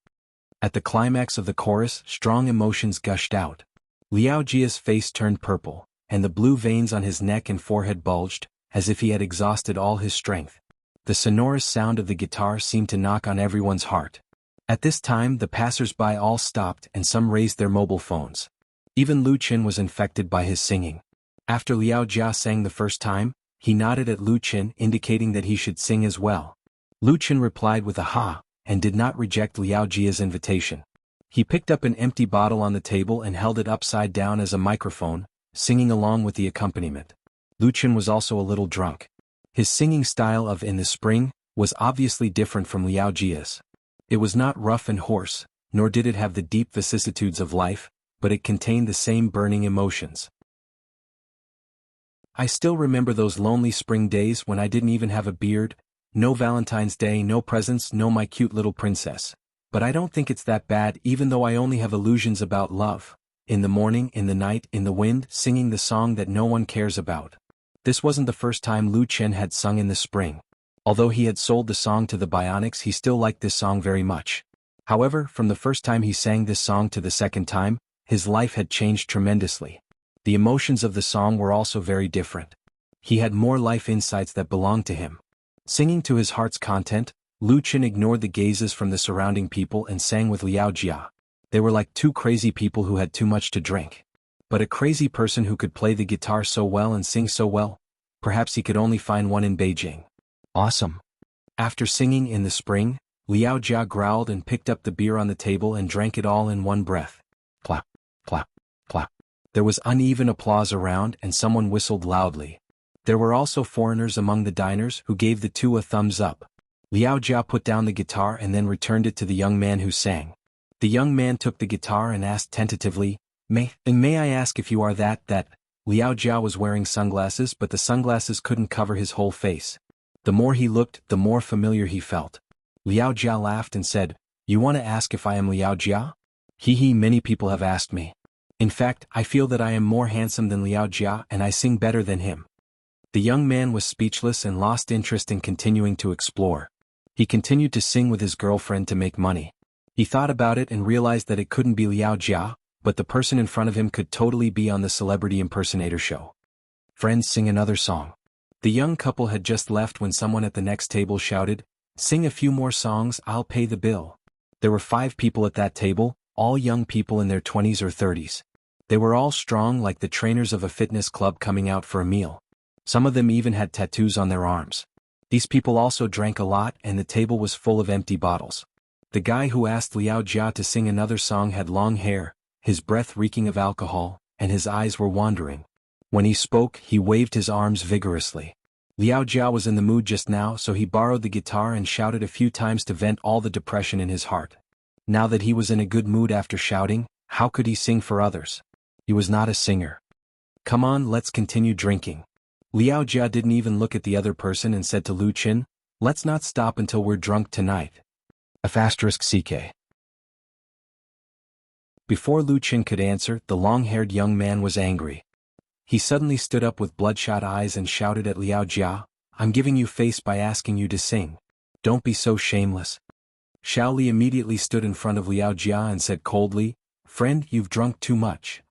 At the climax of the chorus, strong emotions gushed out. Liao Jia's face turned purple, and the blue veins on his neck and forehead bulged, as if he had exhausted all his strength. The sonorous sound of the guitar seemed to knock on everyone's heart. At this time, the passers-by all stopped and some raised their mobile phones. Even Lu Chen was infected by his singing. After Liao Jia sang the first time, he nodded at Lu Chen, indicating that he should sing as well. Lu Chen replied with a "ha," and did not reject Liao Jia's invitation. He picked up an empty bottle on the table and held it upside down as a microphone, singing along with the accompaniment. Lu Chen was also a little drunk. His singing style of "In the Spring" was obviously different from Liao Jia's. It was not rough and hoarse, nor did it have the deep vicissitudes of life, but it contained the same burning emotions. I still remember those lonely spring days when I didn't even have a beard, no Valentine's Day, no presents, no my cute little princess. But I don't think it's that bad, even though I only have illusions about love. In the morning, in the night, in the wind, singing the song that no one cares about. This wasn't the first time Lu Chen had sung "In the Spring." Although he had sold the song to the Bionics, he still liked this song very much. However, from the first time he sang this song to the second time, his life had changed tremendously. The emotions of the song were also very different. He had more life insights that belonged to him. Singing to his heart's content, Lu Chen ignored the gazes from the surrounding people and sang with Liao Jia. They were like two crazy people who had too much to drink. But a crazy person who could play the guitar so well and sing so well, perhaps he could only find one in Beijing. Awesome. After singing "In the Spring," Liao Jia growled and picked up the beer on the table and drank it all in one breath. Clap, clap, clap. There was uneven applause around and someone whistled loudly. There were also foreigners among the diners who gave the two a thumbs up. Liao Jia put down the guitar and then returned it to the young man who sang. The young man took the guitar and asked tentatively, May I ask if you are that? Liao Jia was wearing sunglasses, but the sunglasses couldn't cover his whole face. The more he looked, the more familiar he felt. Liao Jia laughed and said, "You want to ask if I am Liao Jia? Many people have asked me. In fact, I feel that I am more handsome than Liao Jia and I sing better than him." The young man was speechless and lost interest in continuing to explore. He continued to sing with his girlfriend to make money. He thought about it and realized that it couldn't be Liao Jia, but the person in front of him could totally be on the Celebrity Impersonator show. "Friends, sing another song." The young couple had just left when someone at the next table shouted, "Sing a few more songs, I'll pay the bill." There were 5 people at that table, all young people in their 20s or 30s. They were all strong like the trainers of a fitness club coming out for a meal. Some of them even had tattoos on their arms. These people also drank a lot and the table was full of empty bottles. The guy who asked Liao Jia to sing another song had long hair, his breath reeking of alcohol, and his eyes were wandering. When he spoke, he waved his arms vigorously. Liao Jia was in the mood just now, so he borrowed the guitar and shouted a few times to vent all the depression in his heart. Now that he was in a good mood after shouting, how could he sing for others? He was not a singer. Come on, let's continue drinking. Liao Jia didn't even look at the other person and said to Lu Qin, let's not stop until we're drunk tonight. *CK. Before Lu Qin could answer, the long-haired young man was angry. He suddenly stood up with bloodshot eyes and shouted at Liao Jia, I'm giving you face by asking you to sing. Don't be so shameless. Xiao Li immediately stood in front of Liao Jia and said coldly, Friend, you've drunk too much.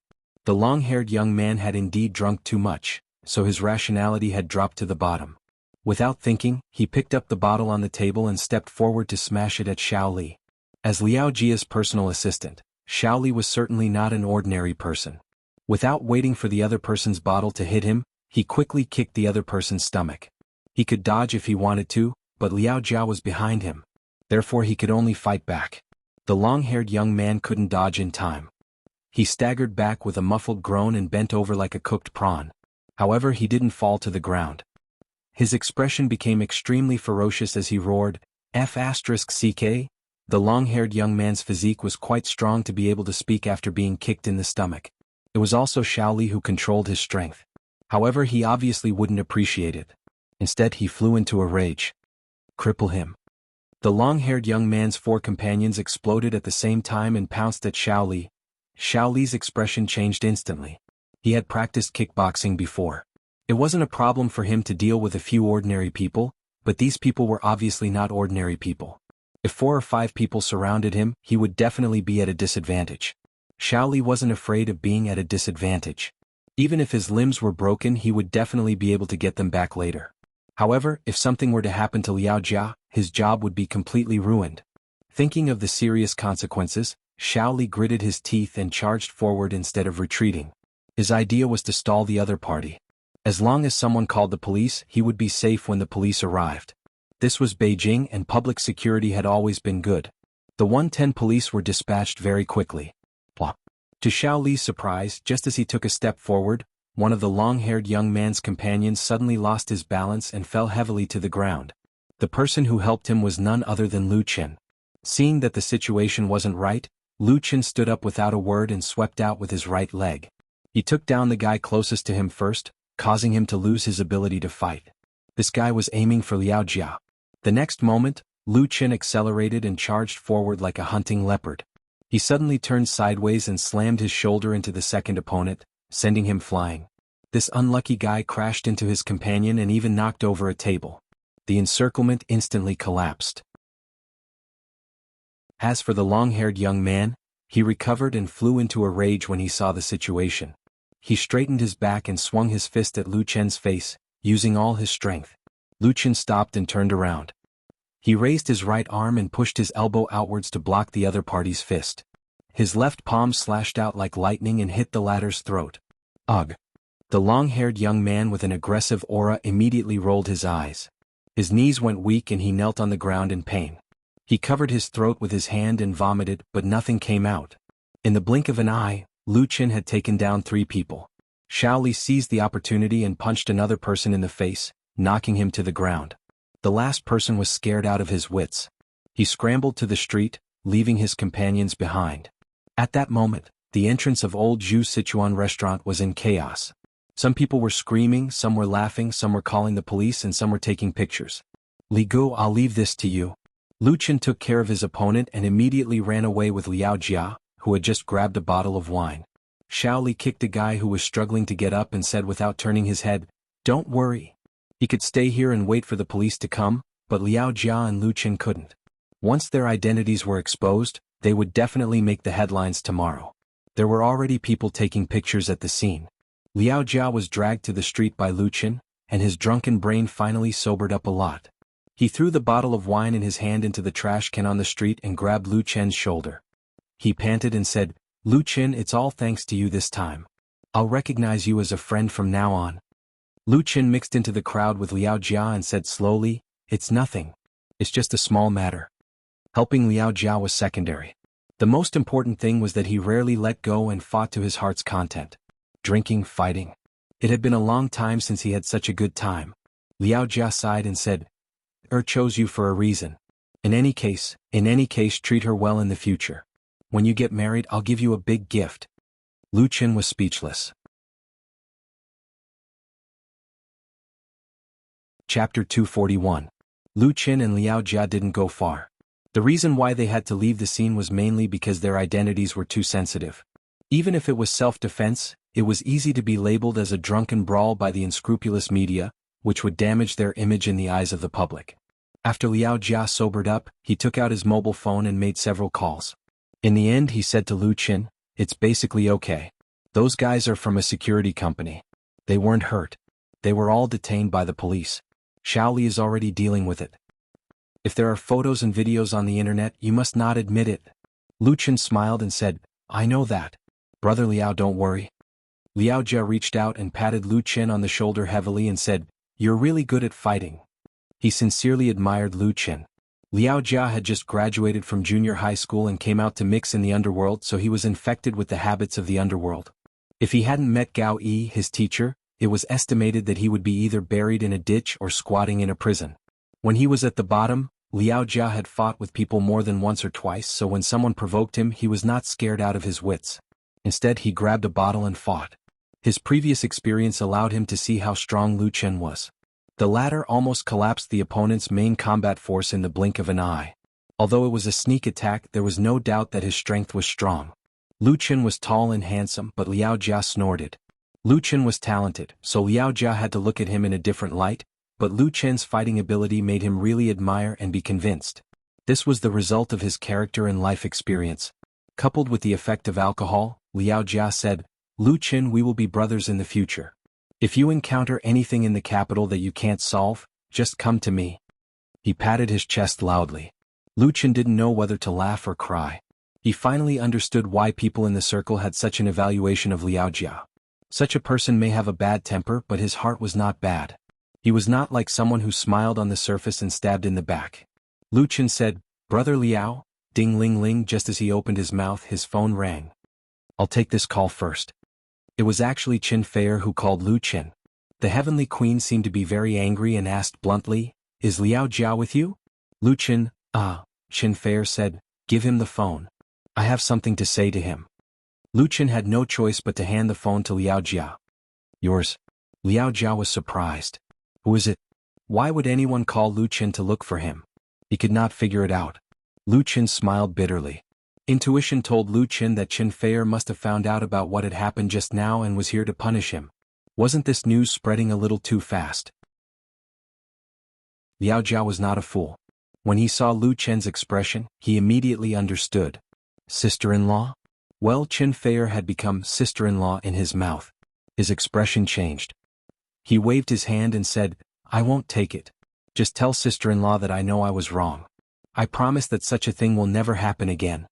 The long-haired young man had indeed drunk too much, so his rationality had dropped to the bottom. Without thinking, he picked up the bottle on the table and stepped forward to smash it at Xiao Li. As Liao Jia's personal assistant, Xiao Li was certainly not an ordinary person. Without waiting for the other person's bottle to hit him, he quickly kicked the other person's stomach. He could dodge if he wanted to, but Liao Jia was behind him. Therefore he could only fight back. The long-haired young man couldn't dodge in time. He staggered back with a muffled groan and bent over like a cooked prawn. However, he didn't fall to the ground. His expression became extremely ferocious as he roared, *CK. The long-haired young man's physique was quite strong to be able to speak after being kicked in the stomach. It was also Xiao Li who controlled his strength. However, he obviously wouldn't appreciate it. Instead, he flew into a rage. Cripple him. The long-haired young man's 4 companions exploded at the same time and pounced at Xiao Li. Xiao Li's expression changed instantly. He had practiced kickboxing before. It wasn't a problem for him to deal with a few ordinary people, but these people were obviously not ordinary people. If 4 or 5 people surrounded him, he would definitely be at a disadvantage. Xiao Li wasn't afraid of being at a disadvantage. Even if his limbs were broken, he would definitely be able to get them back later. However, if something were to happen to Liao Jia, his job would be completely ruined. Thinking of the serious consequences, Xiao Li gritted his teeth and charged forward instead of retreating. His idea was to stall the other party. As long as someone called the police, he would be safe when the police arrived. This was Beijing and public security had always been good. The 110 police were dispatched very quickly. To Xiao Li's surprise, just as he took a step forward, one of the long-haired young man's companions suddenly lost his balance and fell heavily to the ground. The person who helped him was none other than Lu Qin. Seeing that the situation wasn't right, Lu Qin stood up without a word and swept out with his right leg. He took down the guy closest to him first, causing him to lose his ability to fight. This guy was aiming for Liao Jia. The next moment, Lu Qin accelerated and charged forward like a hunting leopard. He suddenly turned sideways and slammed his shoulder into the second opponent, sending him flying. This unlucky guy crashed into his companion and even knocked over a table. The encirclement instantly collapsed. As for the long-haired young man, he recovered and flew into a rage when he saw the situation. He straightened his back and swung his fist at Lu Qin's face, using all his strength. Lu Qin stopped and turned around. He raised his right arm and pushed his elbow outwards to block the other party's fist. His left palm slashed out like lightning and hit the latter's throat. Ugh! The long-haired young man with an aggressive aura immediately rolled his eyes. His knees went weak and he knelt on the ground in pain. He covered his throat with his hand and vomited, but nothing came out. In the blink of an eye, Lu Qin had taken down 3 people. Xiao Li seized the opportunity and punched another person in the face, knocking him to the ground. The last person was scared out of his wits. He scrambled to the street, leaving his companions behind. At that moment, the entrance of Old Zhu Sichuan restaurant was in chaos. Some people were screaming, some were laughing, some were calling the police, and some were taking pictures. Li Gu, I'll leave this to you. Lu Qin took care of his opponent and immediately ran away with Liao Jia, who had just grabbed a bottle of wine. Xiao Li kicked a guy who was struggling to get up and said without turning his head, "Don't worry. He could stay here and wait for the police to come," but Liao Jia and Lu Qin couldn't. Once their identities were exposed, they would definitely make the headlines tomorrow. There were already people taking pictures at the scene. Liao Jia was dragged to the street by Lu Qin, and his drunken brain finally sobered up a lot. He threw the bottle of wine in his hand into the trash can on the street and grabbed Lu Qin's shoulder. He panted and said, Lu Qin, it's all thanks to you this time. I'll recognize you as a friend from now on. Lu Qin mixed into the crowd with Liao Jia and said slowly, it's nothing. It's just a small matter. Helping Liao Jia was secondary. The most important thing was that he rarely let go and fought to his heart's content. Drinking, fighting. It had been a long time since he had such a good time. Liao Jia sighed and said, chose you for a reason. In any case, treat her well in the future. When you get married, I'll give you a big gift. Lu Qin was speechless. Chapter 241. Lu Qin and Liao Jia didn't go far. The reason why they had to leave the scene was mainly because their identities were too sensitive. Even if it was self-defense, it was easy to be labeled as a drunken brawl by the unscrupulous media, which would damage their image in the eyes of the public. After Liao Jia sobered up, he took out his mobile phone and made several calls. In the end, he said to Lu Qin, it's basically okay. Those guys are from a security company. They weren't hurt. They were all detained by the police. Shaoli is already dealing with it. If there are photos and videos on the internet, you must not admit it. Lu Qin smiled and said, I know that. Brother Liao, don't worry. Liao Jia reached out and patted Lu Qin on the shoulder heavily and said, you're really good at fighting. He sincerely admired Lu Qin. Liao Jia had just graduated from junior high school and came out to mix in the underworld, so he was infected with the habits of the underworld. If he hadn't met Gao Yi, his teacher, it was estimated that he would be either buried in a ditch or squatting in a prison. When he was at the bottom, Liao Jia had fought with people more than once or twice, so when someone provoked him, he was not scared out of his wits. Instead, he grabbed a bottle and fought. His previous experience allowed him to see how strong Lu Qin was. The latter almost collapsed the opponent's main combat force in the blink of an eye. Although it was a sneak attack, there was no doubt that his strength was strong. Lu Qin was tall and handsome, but Liao Jia snorted. Lu Qin was talented, so Liao Jia had to look at him in a different light, but Lu Qin's fighting ability made him really admire and be convinced. This was the result of his character and life experience. Coupled with the effect of alcohol, Liao Jia said, Lu Qin, we will be brothers in the future. If you encounter anything in the capital that you can't solve, just come to me. He patted his chest loudly. Lu Qin didn't know whether to laugh or cry. He finally understood why people in the circle had such an evaluation of Liao Jia. Such a person may have a bad temper, but his heart was not bad. He was not like someone who smiled on the surface and stabbed in the back. Lu Qin said, Brother Liao, ding ling ling. Just as he opened his mouth, his phone rang. I'll take this call first. It was actually Qin Feier who called Lu Qin. The Heavenly Queen seemed to be very angry and asked bluntly, Is Liao Jia with you? Lu Qin, Qin Feier said, give him the phone. I have something to say to him. Lu Qin had no choice but to hand the phone to Liao Jia. Yours. Liao Jia was surprised. Who is it? Why would anyone call Lu Qin to look for him? He could not figure it out. Lu Qin smiled bitterly. Intuition told Lu Qin that Qin Feier must have found out about what had happened just now and was here to punish him. Wasn't this news spreading a little too fast? Liao Jia was not a fool. When he saw Lu Qin's expression, he immediately understood. Sister-in-law? Well, Qin Feier had become sister-in-law in his mouth. His expression changed. He waved his hand and said, I won't take it. Just tell sister-in-law that I know I was wrong. I promise that such a thing will never happen again.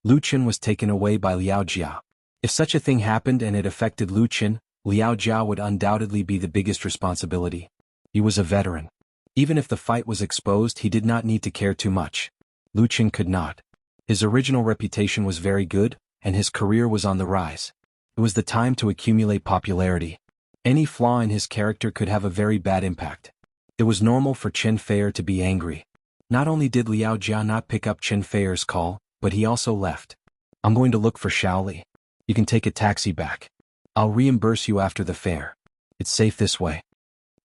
Lu Qin was taken away by Liao Jia. If such a thing happened and it affected Lu Qin, Liao Jia would undoubtedly be the biggest responsibility. He was a veteran. Even if the fight was exposed, he did not need to care too much. Lu Qin could not. His original reputation was very good, and his career was on the rise. It was the time to accumulate popularity. Any flaw in his character could have a very bad impact. It was normal for Qin Feier to be angry. Not only did Liao Jia not pick up Qin Feier's call, but he also left. I'm going to look for Shaoli. You can take a taxi back. I'll reimburse you after the fare. It's safe this way.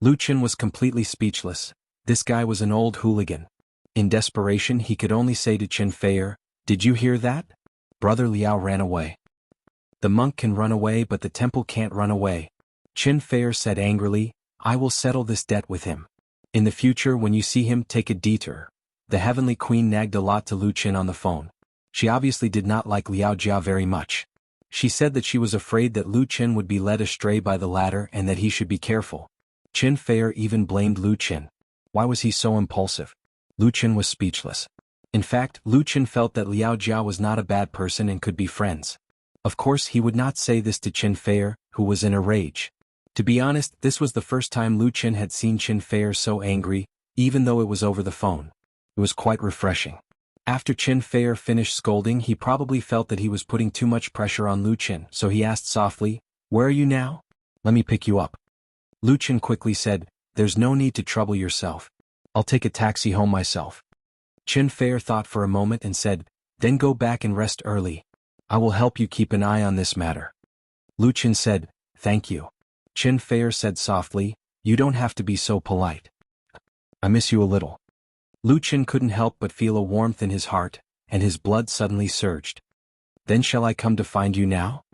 Lu Qin was completely speechless. This guy was an old hooligan. In desperation, he could only say to Qin Feier, Did you hear that? Brother Liao ran away. The monk can run away, but the temple can't run away. Qin Feier said angrily, I will settle this debt with him. In the future, when you see him, take a detour. The Heavenly Queen nagged a lot to Lu Qin on the phone. She obviously did not like Liao Jia very much. She said that she was afraid that Lu Qin would be led astray by the latter and that he should be careful. Qin Feier even blamed Lu Qin. Why was he so impulsive? Lu Qin was speechless. In fact, Lu Qin felt that Liao Jia was not a bad person and could be friends. Of course he would not say this to Qin Feier, who was in a rage. To be honest, this was the first time Lu Qin had seen Qin Feier so angry, even though it was over the phone. It was quite refreshing. After Qin Feier finished scolding, he probably felt that he was putting too much pressure on Lu Qin, so he asked softly, "Where are you now? Let me pick you up." Lu Qin quickly said, "There's no need to trouble yourself. I'll take a taxi home myself." Qin Feier thought for a moment and said, "Then go back and rest early. I will help you keep an eye on this matter." Lu Qin said, "Thank you." Qin Feier said softly, "You don't have to be so polite. I miss you a little." Lu Qin couldn't help but feel a warmth in his heart, and his blood suddenly surged. "Then shall I come to find you now?"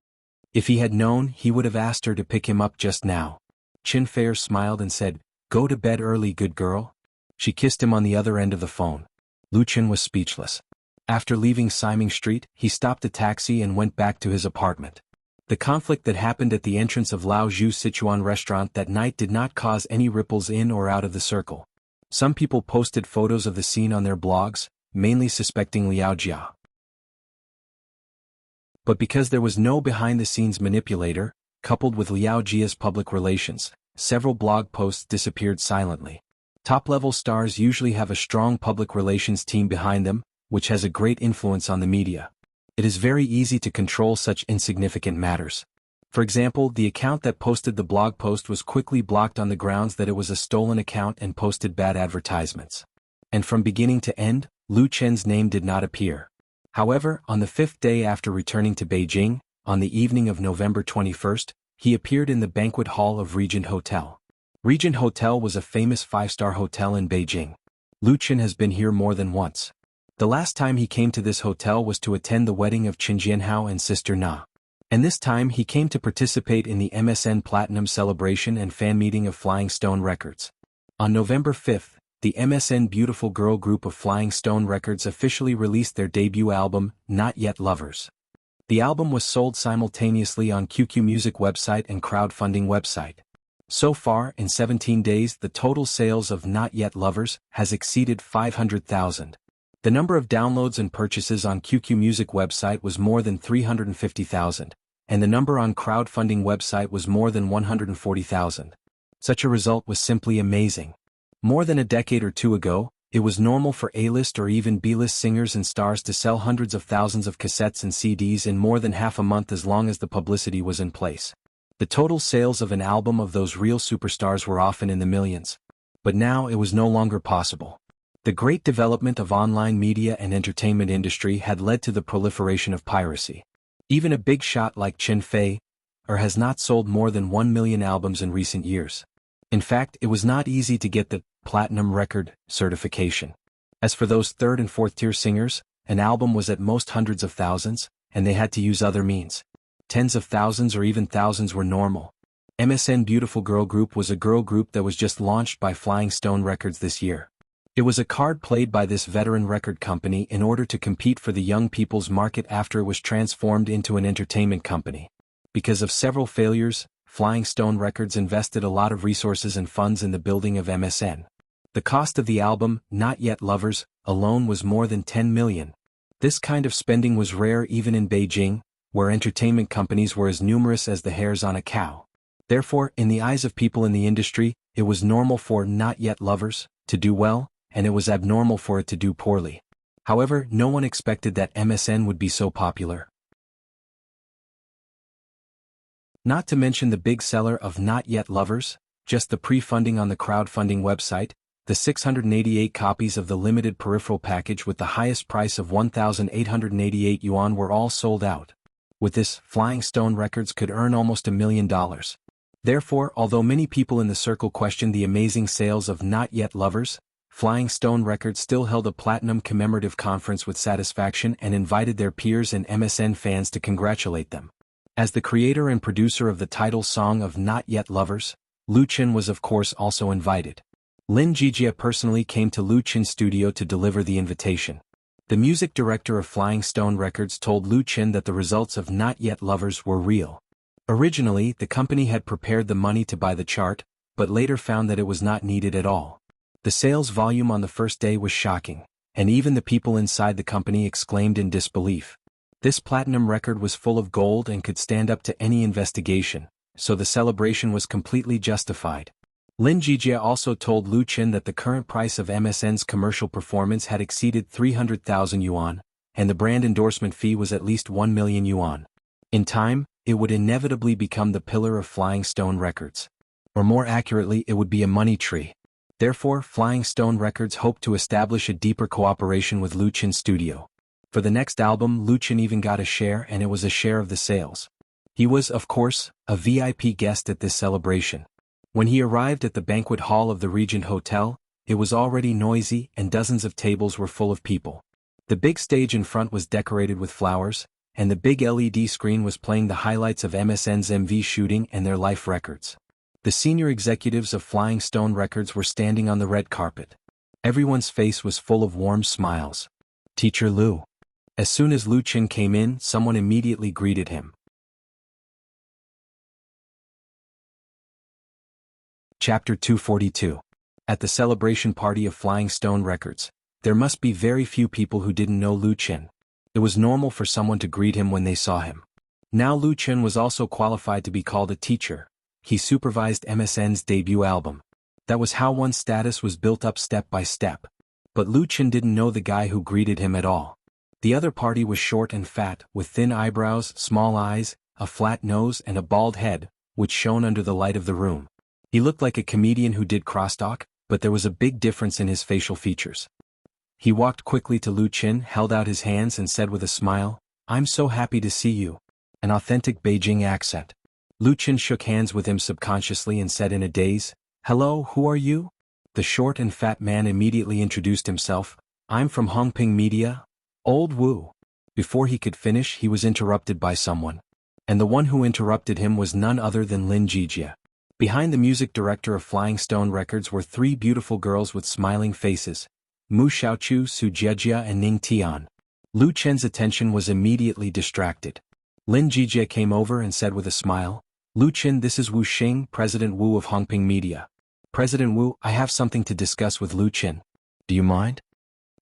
If he had known, he would have asked her to pick him up just now. Qin Feier smiled and said, "Go to bed early, good girl." She kissed him on the other end of the phone. Lu Qin was speechless. After leaving Siming Street, he stopped a taxi and went back to his apartment. The conflict that happened at the entrance of Lao Zhu's Sichuan restaurant that night did not cause any ripples in or out of the circle. Some people posted photos of the scene on their blogs, mainly suspecting Liao Jia. But because there was no behind-the-scenes manipulator, coupled with Liao Jia's public relations, several blog posts disappeared silently. Top-level stars usually have a strong public relations team behind them, which has a great influence on the media. It is very easy to control such insignificant matters. For example, the account that posted the blog post was quickly blocked on the grounds that it was a stolen account and posted bad advertisements. And from beginning to end, Lu Qin's name did not appear. However, on the 5th day after returning to Beijing, on the evening of November 21st, he appeared in the banquet hall of Regent Hotel. Regent Hotel was a famous 5-star hotel in Beijing. Lu Qin has been here more than once. The last time he came to this hotel was to attend the wedding of Qin Jianhao and Sister Na. And this time he came to participate in the MSN Platinum celebration and fan meeting of Flying Stone Records. On November 5th, the MSN Beautiful Girl group of Flying Stone Records officially released their debut album, Not Yet Lovers. The album was sold simultaneously on QQ Music website and crowdfunding website. So far, in 17 days, the total sales of Not Yet Lovers has exceeded 500,000. The number of downloads and purchases on QQ Music website was more than 350,000, and the number on crowdfunding website was more than 140,000. Such a result was simply amazing. More than a decade or two ago, it was normal for A-list or even B-list singers and stars to sell hundreds of thousands of cassettes and CDs in more than half a month as long as the publicity was in place. The total sales of an album of those real superstars were often in the millions. But now it was no longer possible. The great development of online media and entertainment industry had led to the proliferation of piracy. Even a big shot like Qin Feier has not sold more than 1 million albums in recent years. In fact, it was not easy to get the platinum record certification. As for those 3rd and 4th tier singers, an album was at most hundreds of thousands, and they had to use other means. Tens of thousands or even thousands were normal. MSN Beautiful Girl Group was a girl group that was just launched by Flying Stone Records this year. It was a card played by this veteran record company in order to compete for the young people's market after it was transformed into an entertainment company. Because of several failures, Flying Stone Records invested a lot of resources and funds in the building of MSN. The cost of the album, Not Yet Lovers, alone was more than 10 million. This kind of spending was rare even in Beijing, where entertainment companies were as numerous as the hairs on a cow. Therefore, in the eyes of people in the industry, it was normal for Not Yet Lovers to do well, and it was abnormal for it to do poorly. However, no one expected that MSN would be so popular. Not to mention the big seller of Not Yet Lovers, just the pre-funding on the crowdfunding website, the 688 copies of the limited peripheral package with the highest price of 1,888 yuan were all sold out. With this, Flying Stone Records could earn almost $1 million. Therefore, although many people in the circle questioned the amazing sales of Not Yet Lovers, Flying Stone Records still held a platinum commemorative conference with satisfaction and invited their peers and MSN fans to congratulate them. As the creator and producer of the title song of Not Yet Lovers, Lu Qin was of course also invited. Lin Jijia personally came to Lu Qin's studio to deliver the invitation. The music director of Flying Stone Records told Lu Qin that the results of Not Yet Lovers were real. Originally, the company had prepared the money to buy the chart, but later found that it was not needed at all. The sales volume on the first day was shocking, and even the people inside the company exclaimed in disbelief. This platinum record was full of gold and could stand up to any investigation, so the celebration was completely justified. Lin Jijie also told Lu Qin that the current price of MSN's commercial performance had exceeded 300,000 yuan, and the brand endorsement fee was at least 1 million yuan. In time, it would inevitably become the pillar of Flying Stone Records. Or more accurately, it would be a money tree. Therefore, Flying Stone Records hoped to establish a deeper cooperation with Lu Qin's studio. For the next album, Lu Qin even got a share, and it was a share of the sales. He was, of course, a VIP guest at this celebration. When he arrived at the banquet hall of the Regent Hotel, it was already noisy and dozens of tables were full of people. The big stage in front was decorated with flowers, and the big LED screen was playing the highlights of MSN's MV shooting and their life records. The senior executives of Flying Stone Records were standing on the red carpet. Everyone's face was full of warm smiles. Teacher Lu. As soon as Lu Qin came in, someone immediately greeted him. Chapter 242. At the celebration party of Flying Stone Records, there must be very few people who didn't know Lu Qin. It was normal for someone to greet him when they saw him. Now Lu Qin was also qualified to be called a teacher. He supervised MSN's debut album. That was how one's status was built up step by step. But Lu Qin didn't know the guy who greeted him at all. The other party was short and fat, with thin eyebrows, small eyes, a flat nose and a bald head, which shone under the light of the room. He looked like a comedian who did crosstalk, but there was a big difference in his facial features. He walked quickly to Lu Qin, held out his hands and said with a smile, "I'm so happy to see you." An authentic Beijing accent. Lu Qin shook hands with him subconsciously and said in a daze, "Hello, who are you?" The short and fat man immediately introduced himself, "I'm from Hongping Media, Old Wu." Before he could finish, he was interrupted by someone. And the one who interrupted him was none other than Lin Jijie. Behind the music director of Flying Stone Records were three beautiful girls with smiling faces, Mu Xiaochu, Su Jiejia and Ning Tian. Lu Qin's attention was immediately distracted. Lin Jijie came over and said with a smile, "Lu Qin, this is Wu Xing, President Wu of Hongping Media." "President Wu, I have something to discuss with Lu Qin. Do you mind?"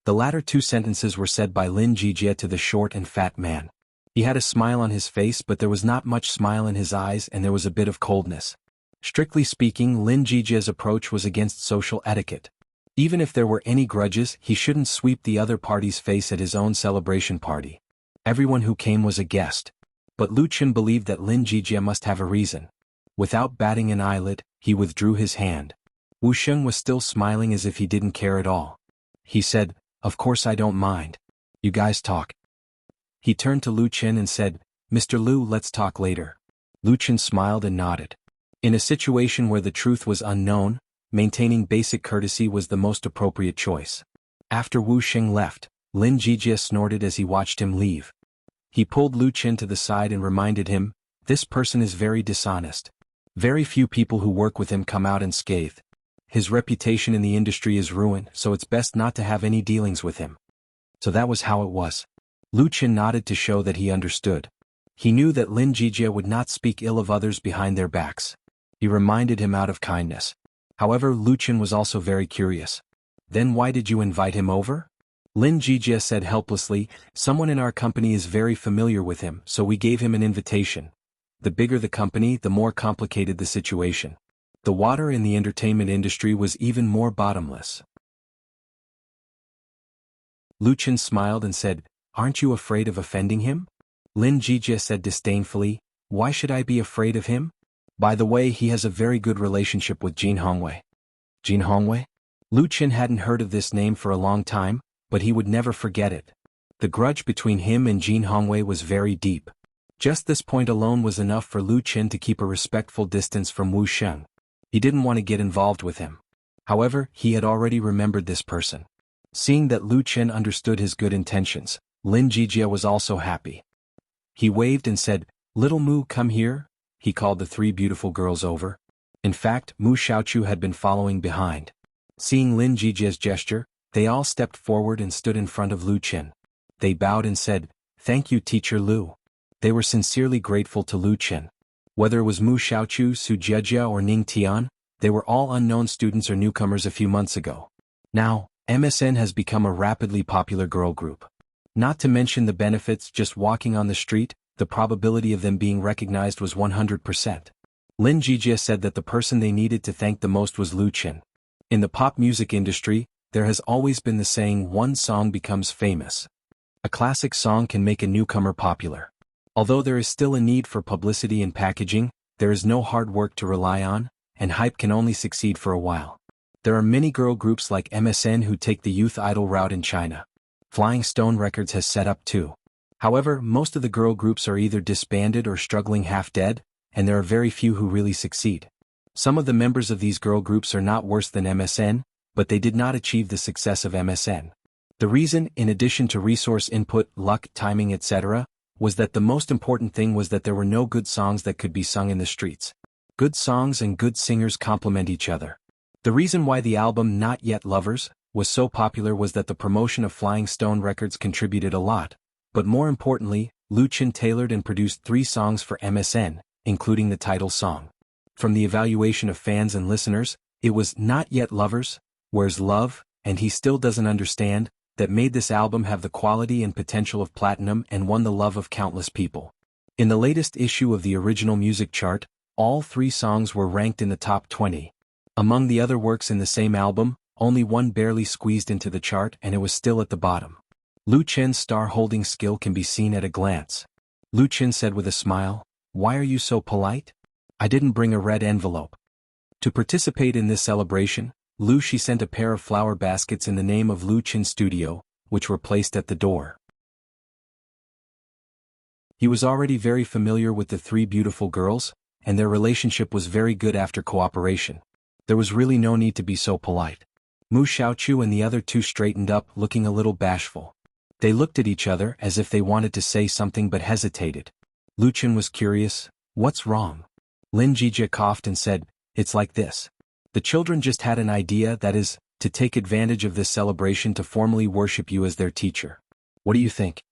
The latter two sentences were said by Lin Jijie to the short and fat man. He had a smile on his face, but there was not much smile in his eyes and there was a bit of coldness. Strictly speaking, Lin Jijie's approach was against social etiquette. Even if there were any grudges, he shouldn't sweep the other party's face at his own celebration party. Everyone who came was a guest. But Lu Qin believed that Lin Jijie must have a reason. Without batting an eyelid, he withdrew his hand. Wu Sheng was still smiling as if he didn't care at all. He said, "Of course I don't mind. You guys talk." He turned to Lu Qin and said, "Mr. Lu, let's talk later." Lu Qin smiled and nodded. In a situation where the truth was unknown, maintaining basic courtesy was the most appropriate choice. After Wu Xing left, Lin Jijie snorted as he watched him leave. He pulled Lu Qin to the side and reminded him, "This person is very dishonest. Very few people who work with him come out unscathed. His reputation in the industry is ruined, so it's best not to have any dealings with him." So that was how it was. Lu Qin nodded to show that he understood. He knew that Lin Jijie would not speak ill of others behind their backs. He reminded him out of kindness. However, Lu Qin was also very curious. "Then why did you invite him over?" Lin Jijie said helplessly, "Someone in our company is very familiar with him, so we gave him an invitation. The bigger the company, the more complicated the situation. The water in the entertainment industry was even more bottomless." Lu Qin smiled and said, "Aren't you afraid of offending him?" Lin Jijie said disdainfully, "Why should I be afraid of him? By the way, he has a very good relationship with Jin Hongwei." Jin Hongwei? Lu Qin hadn't heard of this name for a long time, but he would never forget it. The grudge between him and Jin Hongwei was very deep. Just this point alone was enough for Lu Qin to keep a respectful distance from Wu Sheng. He didn't want to get involved with him. However, he had already remembered this person. Seeing that Lu Qin understood his good intentions, Lin Jijie was also happy. He waved and said, "Little Mu, come here." He called the three beautiful girls over. In fact, Mu Xiaochu had been following behind. Seeing Lin Jijie's gesture, they all stepped forward and stood in front of Lu Qin. They bowed and said, "Thank you, Teacher Lu." They were sincerely grateful to Lu Qin. Whether it was Mu Xiaochu, Su Jiejia or Ning Tian, they were all unknown students or newcomers a few months ago. Now, MSN has become a rapidly popular girl group. Not to mention the benefits just walking on the street, the probability of them being recognized was 100%. Lin Jijie said that the person they needed to thank the most was Lu Qin. In the pop music industry, there has always been the saying one song becomes famous. A classic song can make a newcomer popular. Although there is still a need for publicity and packaging, there is no hard work to rely on, and hype can only succeed for a while. There are many girl groups like MSN who take the youth idol route in China. Flying Stone Records has set up too. However, most of the girl groups are either disbanded or struggling half-dead, and there are very few who really succeed. Some of the members of these girl groups are not worse than MSN, but they did not achieve the success of MSN. The reason, in addition to resource input, luck, timing, etc., was that the most important thing was that there were no good songs that could be sung in the streets. Good songs and good singers complement each other. The reason why the album Not Yet Lovers was so popular was that the promotion of Flying Stone Records contributed a lot, but more importantly, Lu Qin tailored and produced 3 songs for MSN, including the title song. From the evaluation of fans and listeners, it was Not Yet Lovers, Where's Love, and He Still Doesn't Understand, that made this album have the quality and potential of platinum and won the love of countless people. In the latest issue of the original music chart, all 3 songs were ranked in the top 20. Among the other works in the same album, only one barely squeezed into the chart and it was still at the bottom. Lu Qin's star-holding skill can be seen at a glance. Lu Qin said with a smile, "Why are you so polite? I didn't bring a red envelope." To participate in this celebration, Lu Xi sent a pair of flower baskets in the name of Lu Qin Studio, which were placed at the door. He was already very familiar with the 3 beautiful girls, and their relationship was very good after cooperation. There was really no need to be so polite. Mu Xiaochu and the other 2 straightened up, looking a little bashful. They looked at each other as if they wanted to say something but hesitated. Lu Qin was curious, "What's wrong?" Lin Jijie coughed and said, "It's like this. The children just had an idea, that is, to take advantage of this celebration to formally worship you as their teacher. What do you think?"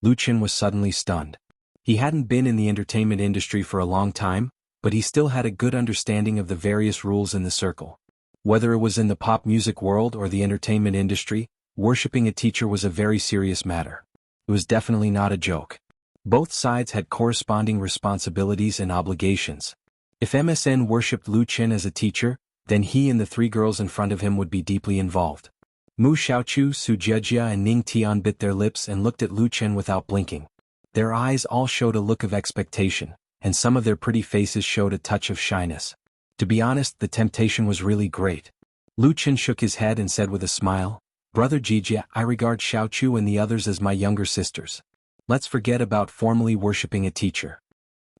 Lu Qin was suddenly stunned. He hadn't been in the entertainment industry for a long time, but he still had a good understanding of the various rules in the circle. Whether it was in the pop music world or the entertainment industry, worshipping a teacher was a very serious matter. It was definitely not a joke. Both sides had corresponding responsibilities and obligations. If MSN worshipped Lu Qin as a teacher, then he and the 3 girls in front of him would be deeply involved. Mu Xiaochu, Su Jiejia and Ning Tian bit their lips and looked at Lu Qin without blinking. Their eyes all showed a look of expectation, and some of their pretty faces showed a touch of shyness. To be honest, the temptation was really great. Lu Qin shook his head and said with a smile, "Brother Jijia, I regard Xiaochu and the others as my younger sisters. Let's forget about formally worshipping a teacher."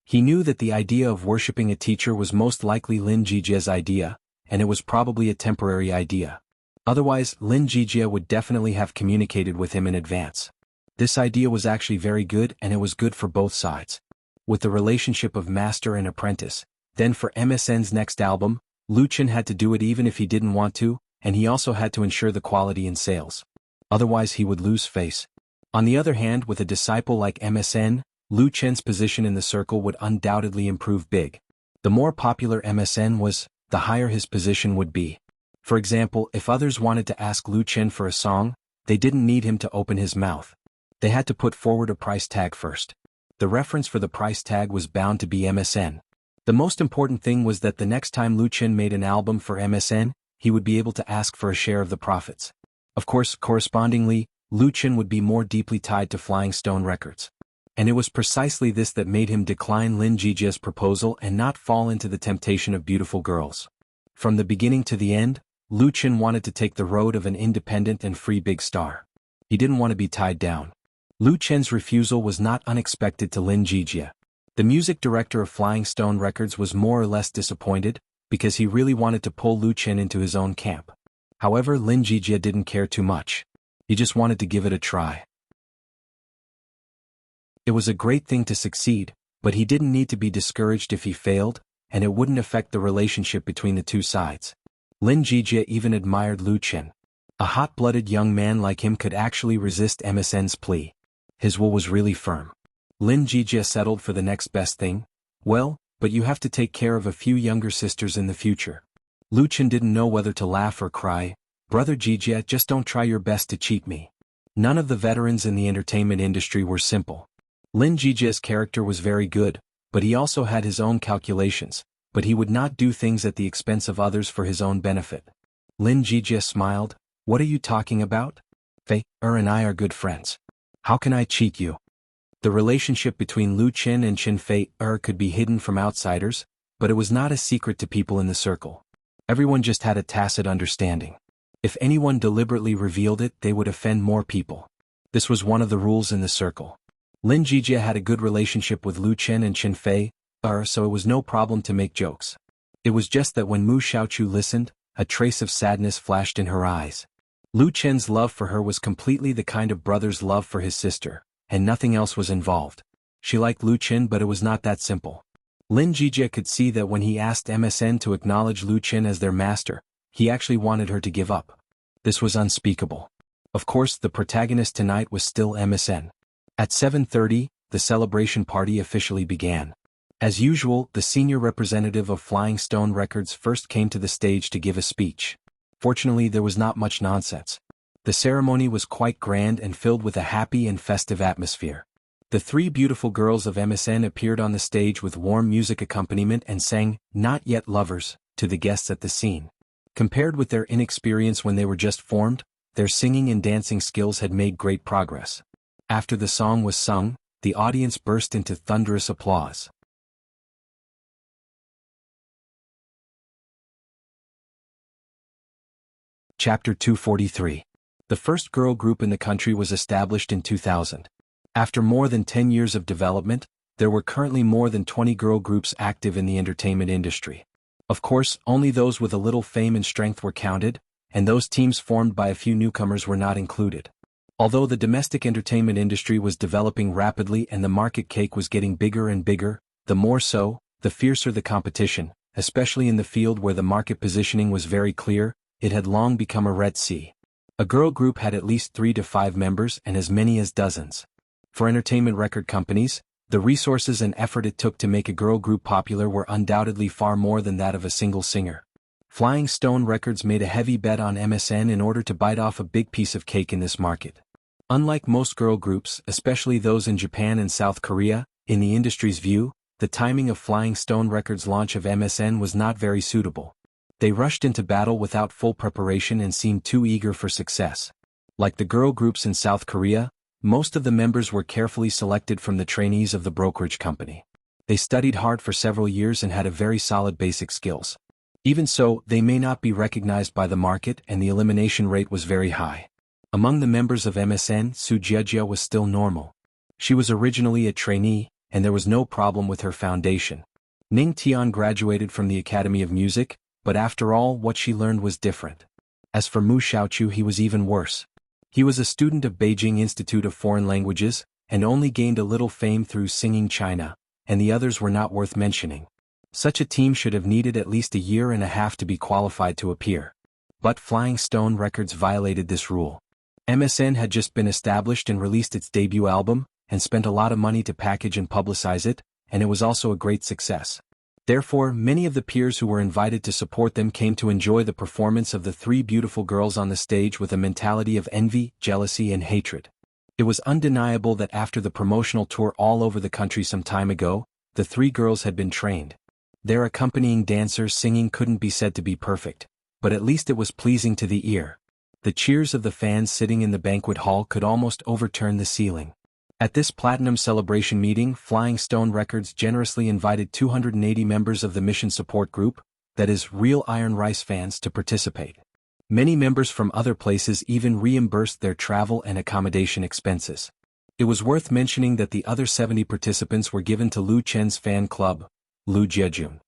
He knew that the idea of worshipping a teacher was most likely Lin Jijie's idea, and it was probably a temporary idea. Otherwise, Lin Jijie would definitely have communicated with him in advance. This idea was actually very good, and it was good for both sides. With the relationship of master and apprentice, then for MSN's next album, Lu Qin had to do it even if he didn't want to, and he also had to ensure the quality in sales. Otherwise he would lose face. On the other hand, with a disciple like MSN, Lu Qin's position in the circle would undoubtedly improve big. The more popular MSN was, the higher his position would be. For example, if others wanted to ask Lu Qin for a song, they didn't need him to open his mouth. They had to put forward a price tag first. The reference for the price tag was bound to be MSN. The most important thing was that the next time Lu Qin made an album for MSN, he would be able to ask for a share of the profits. Of course, correspondingly, Lu Qin would be more deeply tied to Flying Stone Records. And it was precisely this that made him decline Lin Jijie's proposal and not fall into the temptation of beautiful girls. From the beginning to the end, Lu Qin wanted to take the road of an independent and free big star. He didn't want to be tied down. Lu Qin's refusal was not unexpected to Lin Jijie. The music director of Flying Stone Records was more or less disappointed, because he really wanted to pull Lu Qin into his own camp. However, Lin Jijie didn't care too much. He just wanted to give it a try. It was a great thing to succeed, but he didn't need to be discouraged if he failed, and it wouldn't affect the relationship between the 2 sides. Lin Jijie even admired Lu Qin. A hot-blooded young man like him could actually resist MSN's plea. His will was really firm. Lin Jijie settled for the next best thing. "Well, but you have to take care of a few younger sisters in the future." Lu Qin didn't know whether to laugh or cry. "Brother Jijie, just don't try your best to cheat me." None of the veterans in the entertainment industry were simple. Lin Jijia's character was very good, but he also had his own calculations, but he would not do things at the expense of others for his own benefit. Lin Jijia smiled. What are you talking about? Fei and I are good friends. How can I cheat you? The relationship between Lu Qin and Qin Fei could be hidden from outsiders, but it was not a secret to people in the circle. Everyone just had a tacit understanding. If anyone deliberately revealed it, they would offend more people. This was one of the rules in the circle. Lin Jijia had a good relationship with Lu Qin and Qin Fei, so it was no problem to make jokes. It was just that when Mu Xiaoqiu listened, a trace of sadness flashed in her eyes. Lu Qin's love for her was completely the kind of brother's love for his sister, and nothing else was involved. She liked Lu Qin, but it was not that simple. Lin Jijia could see that when he asked MSN to acknowledge Lu Qin as their master, he actually wanted her to give up. This was unspeakable. Of course, the protagonist tonight was still MSN. At 7:30, the celebration party officially began. As usual, the senior representative of Flying Stone Records first came to the stage to give a speech. Fortunately, there was not much nonsense. The ceremony was quite grand and filled with a happy and festive atmosphere. The three beautiful girls of MSN appeared on the stage with warm music accompaniment and sang "Not Yet Lovers" to the guests at the scene. Compared with their inexperience when they were just formed, their singing and dancing skills had made great progress. After the song was sung, the audience burst into thunderous applause. Chapter 243. The first girl group in the country was established in 2000. After more than 10 years of development, there were currently more than 20 girl groups active in the entertainment industry. Of course, only those with a little fame and strength were counted, and those teams formed by a few newcomers were not included. Although the domestic entertainment industry was developing rapidly and the market cake was getting bigger and bigger, the more so, the fiercer the competition, especially in the field where the market positioning was very clear. It had long become a Red Sea. A girl group had at least 3 to 5 members and as many as dozens. For entertainment record companies, the resources and effort it took to make a girl group popular were undoubtedly far more than that of a single singer. Flying Stone Records made a heavy bet on MSN in order to bite off a big piece of cake in this market. Unlike most girl groups, especially those in Japan and South Korea, in the industry's view, the timing of Flying Stone Records' launch of MSN was not very suitable. They rushed into battle without full preparation and seemed too eager for success. Like the girl groups in South Korea, most of the members were carefully selected from the trainees of the brokerage company. They studied hard for several years and had a very solid basic skills. Even so, they may not be recognized by the market and the elimination rate was very high. Among the members of MSN, Su Jiejia was still normal. She was originally a trainee, and there was no problem with her foundation. Ning Tian graduated from the Academy of Music, but after all, what she learned was different. As for Mu Xiaoqiu, he was even worse. He was a student of Beijing Institute of Foreign Languages, and only gained a little fame through singing China, and the others were not worth mentioning. Such a team should have needed at least a year and a half to be qualified to appear. But Flying Stone Records violated this rule. MSN had just been established and released its debut album, and spent a lot of money to package and publicize it, and it was also a great success. Therefore, many of the peers who were invited to support them came to enjoy the performance of the three beautiful girls on the stage with a mentality of envy, jealousy and hatred. It was undeniable that after the promotional tour all over the country some time ago, the three girls had been trained. Their accompanying dancers' singing couldn't be said to be perfect, but at least it was pleasing to the ear. The cheers of the fans sitting in the banquet hall could almost overturn the ceiling. At this Platinum Celebration meeting, Flying Stone Records generously invited 280 members of the Mission Support Group, that is, real Iron Rice fans, to participate. Many members from other places even reimbursed their travel and accommodation expenses. It was worth mentioning that the other 70 participants were given to Lu Chen's fan club, Lu Jiejun.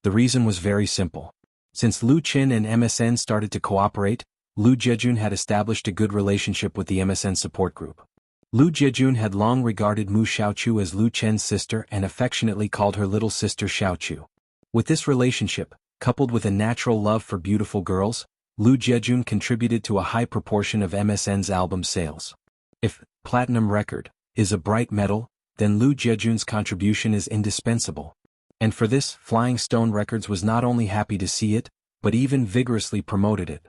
The reason was very simple. Since Lu Chen and MSN started to cooperate, Lu Jiejun had established a good relationship with the MSN support group. Lu Jiejun had long regarded Mu Xiaoqiu as Lu Chen's sister and affectionately called her little sister Xiaoqiu. With this relationship, coupled with a natural love for beautiful girls, Lu Jiejun contributed to a high proportion of MSN's album sales. If platinum record is a bright metal, then Lu Jiejun's contribution is indispensable. And for this, Flying Stone Records was not only happy to see it, but even vigorously promoted it.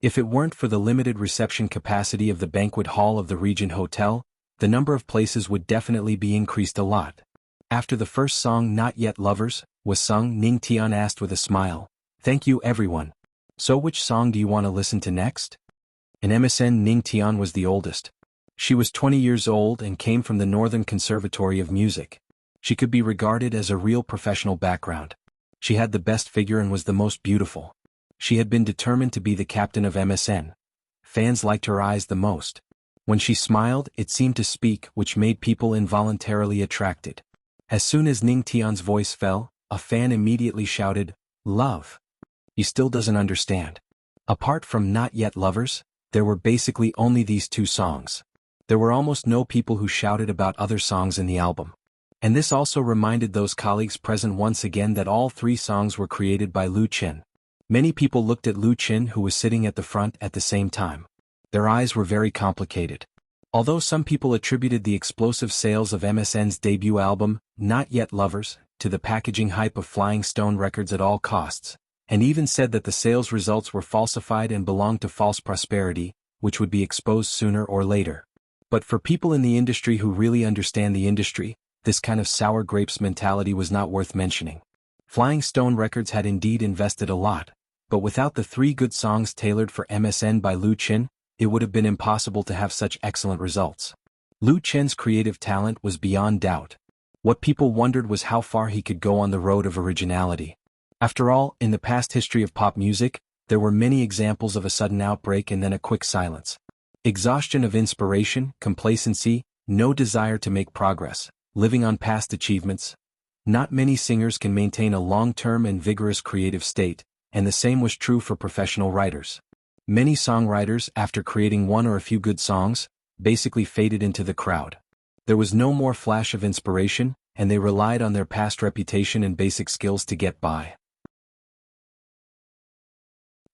If it weren't for the limited reception capacity of the banquet hall of the Regent Hotel, the number of places would definitely be increased a lot. After the first song Not Yet Lovers was sung, Ning Tian asked with a smile, "Thank you everyone. So which song do you want to listen to next?" In MSN, Ning Tian was the oldest. She was 20 years old and came from the Northern Conservatory of Music. She could be regarded as a real professional background. She had the best figure and was the most beautiful. She had been determined to be the captain of MSN. Fans liked her eyes the most. When she smiled, it seemed to speak, which made people involuntarily attracted. As soon as Ning Tian's voice fell, a fan immediately shouted, "Love." He still doesn't understand. Apart from Not Yet Lovers, there were basically only these two songs. There were almost no people who shouted about other songs in the album. And this also reminded those colleagues present once again that all three songs were created by Lu Qin. Many people looked at Lu Qin, who was sitting at the front at the same time. Their eyes were very complicated. Although some people attributed the explosive sales of MSN's debut album, Not Yet Lovers, to the packaging hype of Flying Stone Records at all costs, and even said that the sales results were falsified and belonged to false prosperity, which would be exposed sooner or later. But for people in the industry who really understand the industry, this kind of sour grapes mentality was not worth mentioning. Flying Stone Records had indeed invested a lot, but without the three good songs tailored for MSN by Lu Qin, it would have been impossible to have such excellent results. Lu Qin's creative talent was beyond doubt. What people wondered was how far he could go on the road of originality. After all, in the past history of pop music, there were many examples of a sudden outbreak and then a quick silence. Exhaustion of inspiration, complacency, no desire to make progress, living on past achievements. Not many singers can maintain a long-term and vigorous creative state, and the same was true for professional writers. Many songwriters, after creating one or a few good songs, basically faded into the crowd. There was no more flash of inspiration, and they relied on their past reputation and basic skills to get by.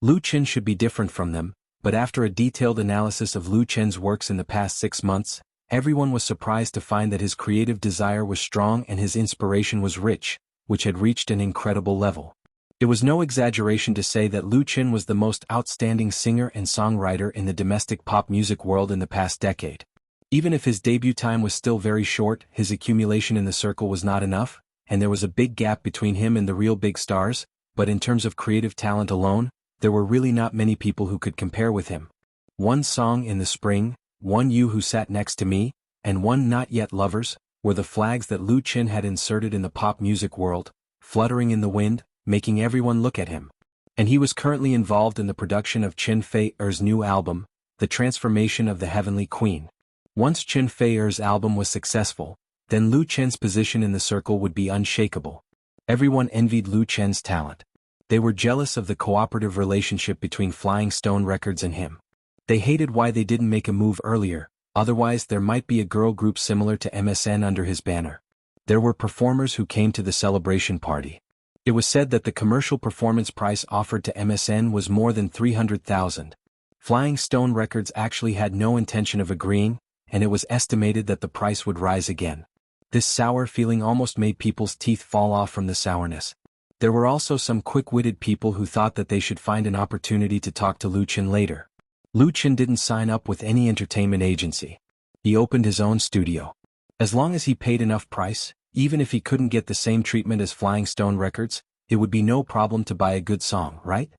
Lu Qin should be different from them, but after a detailed analysis of Lu Qin's works in the past 6 months, everyone was surprised to find that his creative desire was strong and his inspiration was rich, which had reached an incredible level. It was no exaggeration to say that Lu Qin was the most outstanding singer and songwriter in the domestic pop music world in the past decade. Even if his debut time was still very short, his accumulation in the circle was not enough, and there was a big gap between him and the real big stars, but in terms of creative talent alone, there were really not many people who could compare with him. One song in the spring, one You Who Sat Next to Me, and one Not Yet Lovers, were the flags that Lu Qin had inserted in the pop music world, fluttering in the wind, making everyone look at him. And he was currently involved in the production of Qin Fei Er's new album, The Transformation of the Heavenly Queen. Once Qin Fei Er's album was successful, then Lu Qin's position in the circle would be unshakable. Everyone envied Lu Qin's talent. They were jealous of the cooperative relationship between Flying Stone Records and him. They hated why they didn't make a move earlier, otherwise there might be a girl group similar to MSN under his banner. There were performers who came to the celebration party. It was said that the commercial performance price offered to MSN was more than 300,000. Flying Stone Records actually had no intention of agreeing, and it was estimated that the price would rise again. This sour feeling almost made people's teeth fall off from the sourness. There were also some quick-witted people who thought that they should find an opportunity to talk to Lu Qin later. Lu Qin didn't sign up with any entertainment agency. He opened his own studio. As long as he paid enough price, even if he couldn't get the same treatment as Flying Stone Records, it would be no problem to buy a good song, right?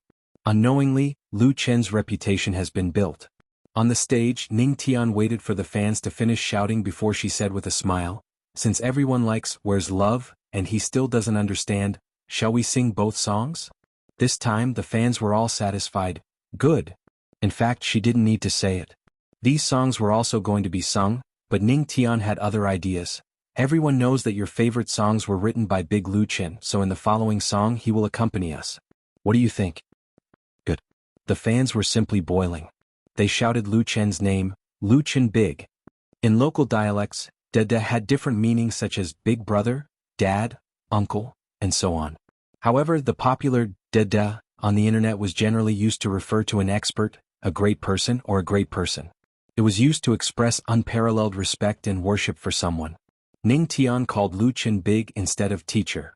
Unknowingly, Lu Qin's reputation has been built. On the stage, Ning Tian waited for the fans to finish shouting before she said with a smile, "Since everyone likes Where's Love, and he still doesn't understand, shall we sing both songs?" This time the fans were all satisfied. Good. In fact, she didn't need to say it. These songs were also going to be sung, but Ning Tian had other ideas. Everyone knows that your favorite songs were written by Big Lu Qin, so in the following song he will accompany us. What do you think? Good. The fans were simply boiling. They shouted Lu Qin's name, Lu Qin Big. In local dialects, Dada had different meanings such as big brother, dad, uncle, and so on. However, the popular Dada on the internet was generally used to refer to an expert, a great person, or a great person. It was used to express unparalleled respect and worship for someone. Ning Tian called Lu Qin Big instead of teacher.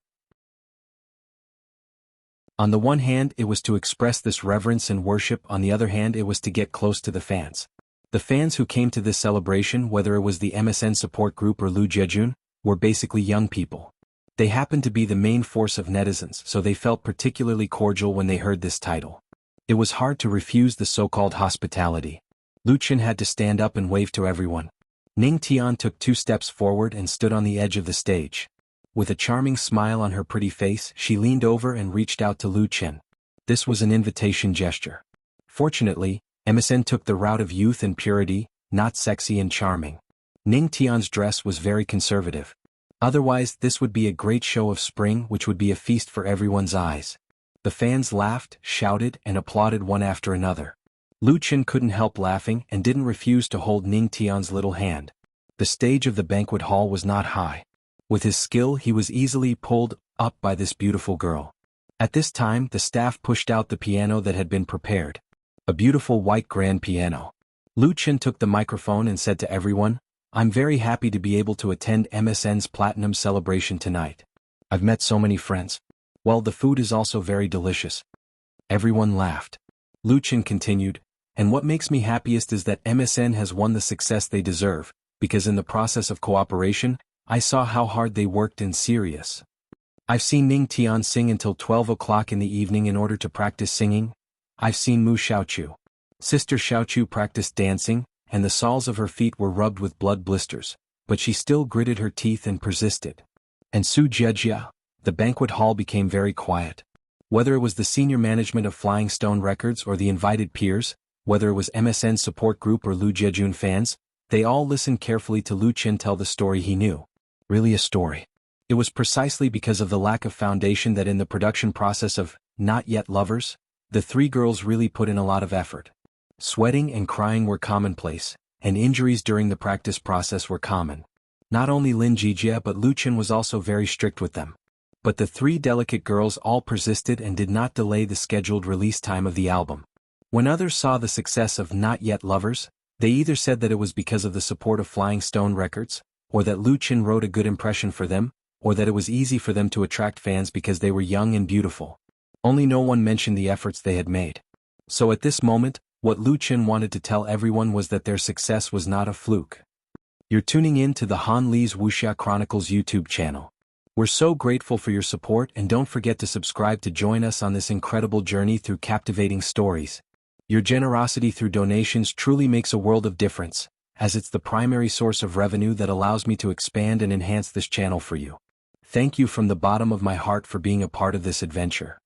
On the one hand, it was to express this reverence and worship, on the other hand, it was to get close to the fans. The fans who came to this celebration, whether it was the MSN support group or Lu Jejun, were basically young people. They happened to be the main force of netizens, so they felt particularly cordial when they heard this title. It was hard to refuse the so-called hospitality. Lu Chen had to stand up and wave to everyone. Ning Tian took 2 steps forward and stood on the edge of the stage. With a charming smile on her pretty face, she leaned over and reached out to Lu Chen. This was an invitation gesture. Fortunately, MSN took the route of youth and purity, not sexy and charming. Ning Tian's dress was very conservative. Otherwise, this would be a great show of spring, which would be a feast for everyone's eyes. The fans laughed, shouted, and applauded one after another. Lu Chen couldn't help laughing and didn't refuse to hold Ning Tian's little hand. The stage of the banquet hall was not high. With his skill, he was easily pulled up by this beautiful girl. At this time, the staff pushed out the piano that had been prepared. A beautiful white grand piano. Lu Chen took the microphone and said to everyone, "I'm very happy to be able to attend MSN's Platinum celebration tonight. I've met so many friends. Well, the food is also very delicious." Everyone laughed. Lu Chen continued, "And what makes me happiest is that MSN has won the success they deserve, because in the process of cooperation, I saw how hard they worked and serious. I've seen Ning Tian sing until 12 o'clock in the evening in order to practice singing. I've seen Mu Xiaochu. Sister Xiaochu practiced dancing, and the soles of her feet were rubbed with blood blisters, but she still gritted her teeth and persisted. And Su Jiejia." The banquet hall became very quiet. Whether it was the senior management of Flying Stone Records or the invited peers, whether it was MSN support group or Lu Jejun fans, they all listened carefully to Lu Chen tell the story he knew. Really a story. It was precisely because of the lack of foundation that in the production process of Not Yet Lovers, the 3 girls really put in a lot of effort. Sweating and crying were commonplace, and injuries during the practice process were common. Not only Lin Jijia but Lu Chen was also very strict with them. But the 3 delicate girls all persisted and did not delay the scheduled release time of the album. When others saw the success of Not Yet Lovers, they either said that it was because of the support of Flying Stone Records, or that Lu Chen wrote a good impression for them, or that it was easy for them to attract fans because they were young and beautiful. Only no one mentioned the efforts they had made. So at this moment, what Lu Chen wanted to tell everyone was that their success was not a fluke. You're tuning in to the Han Li's Wuxia Chronicles YouTube channel. We're so grateful for your support, and don't forget to subscribe to join us on this incredible journey through captivating stories. Your generosity through donations truly makes a world of difference, as it's the primary source of revenue that allows me to expand and enhance this channel for you. Thank you from the bottom of my heart for being a part of this adventure.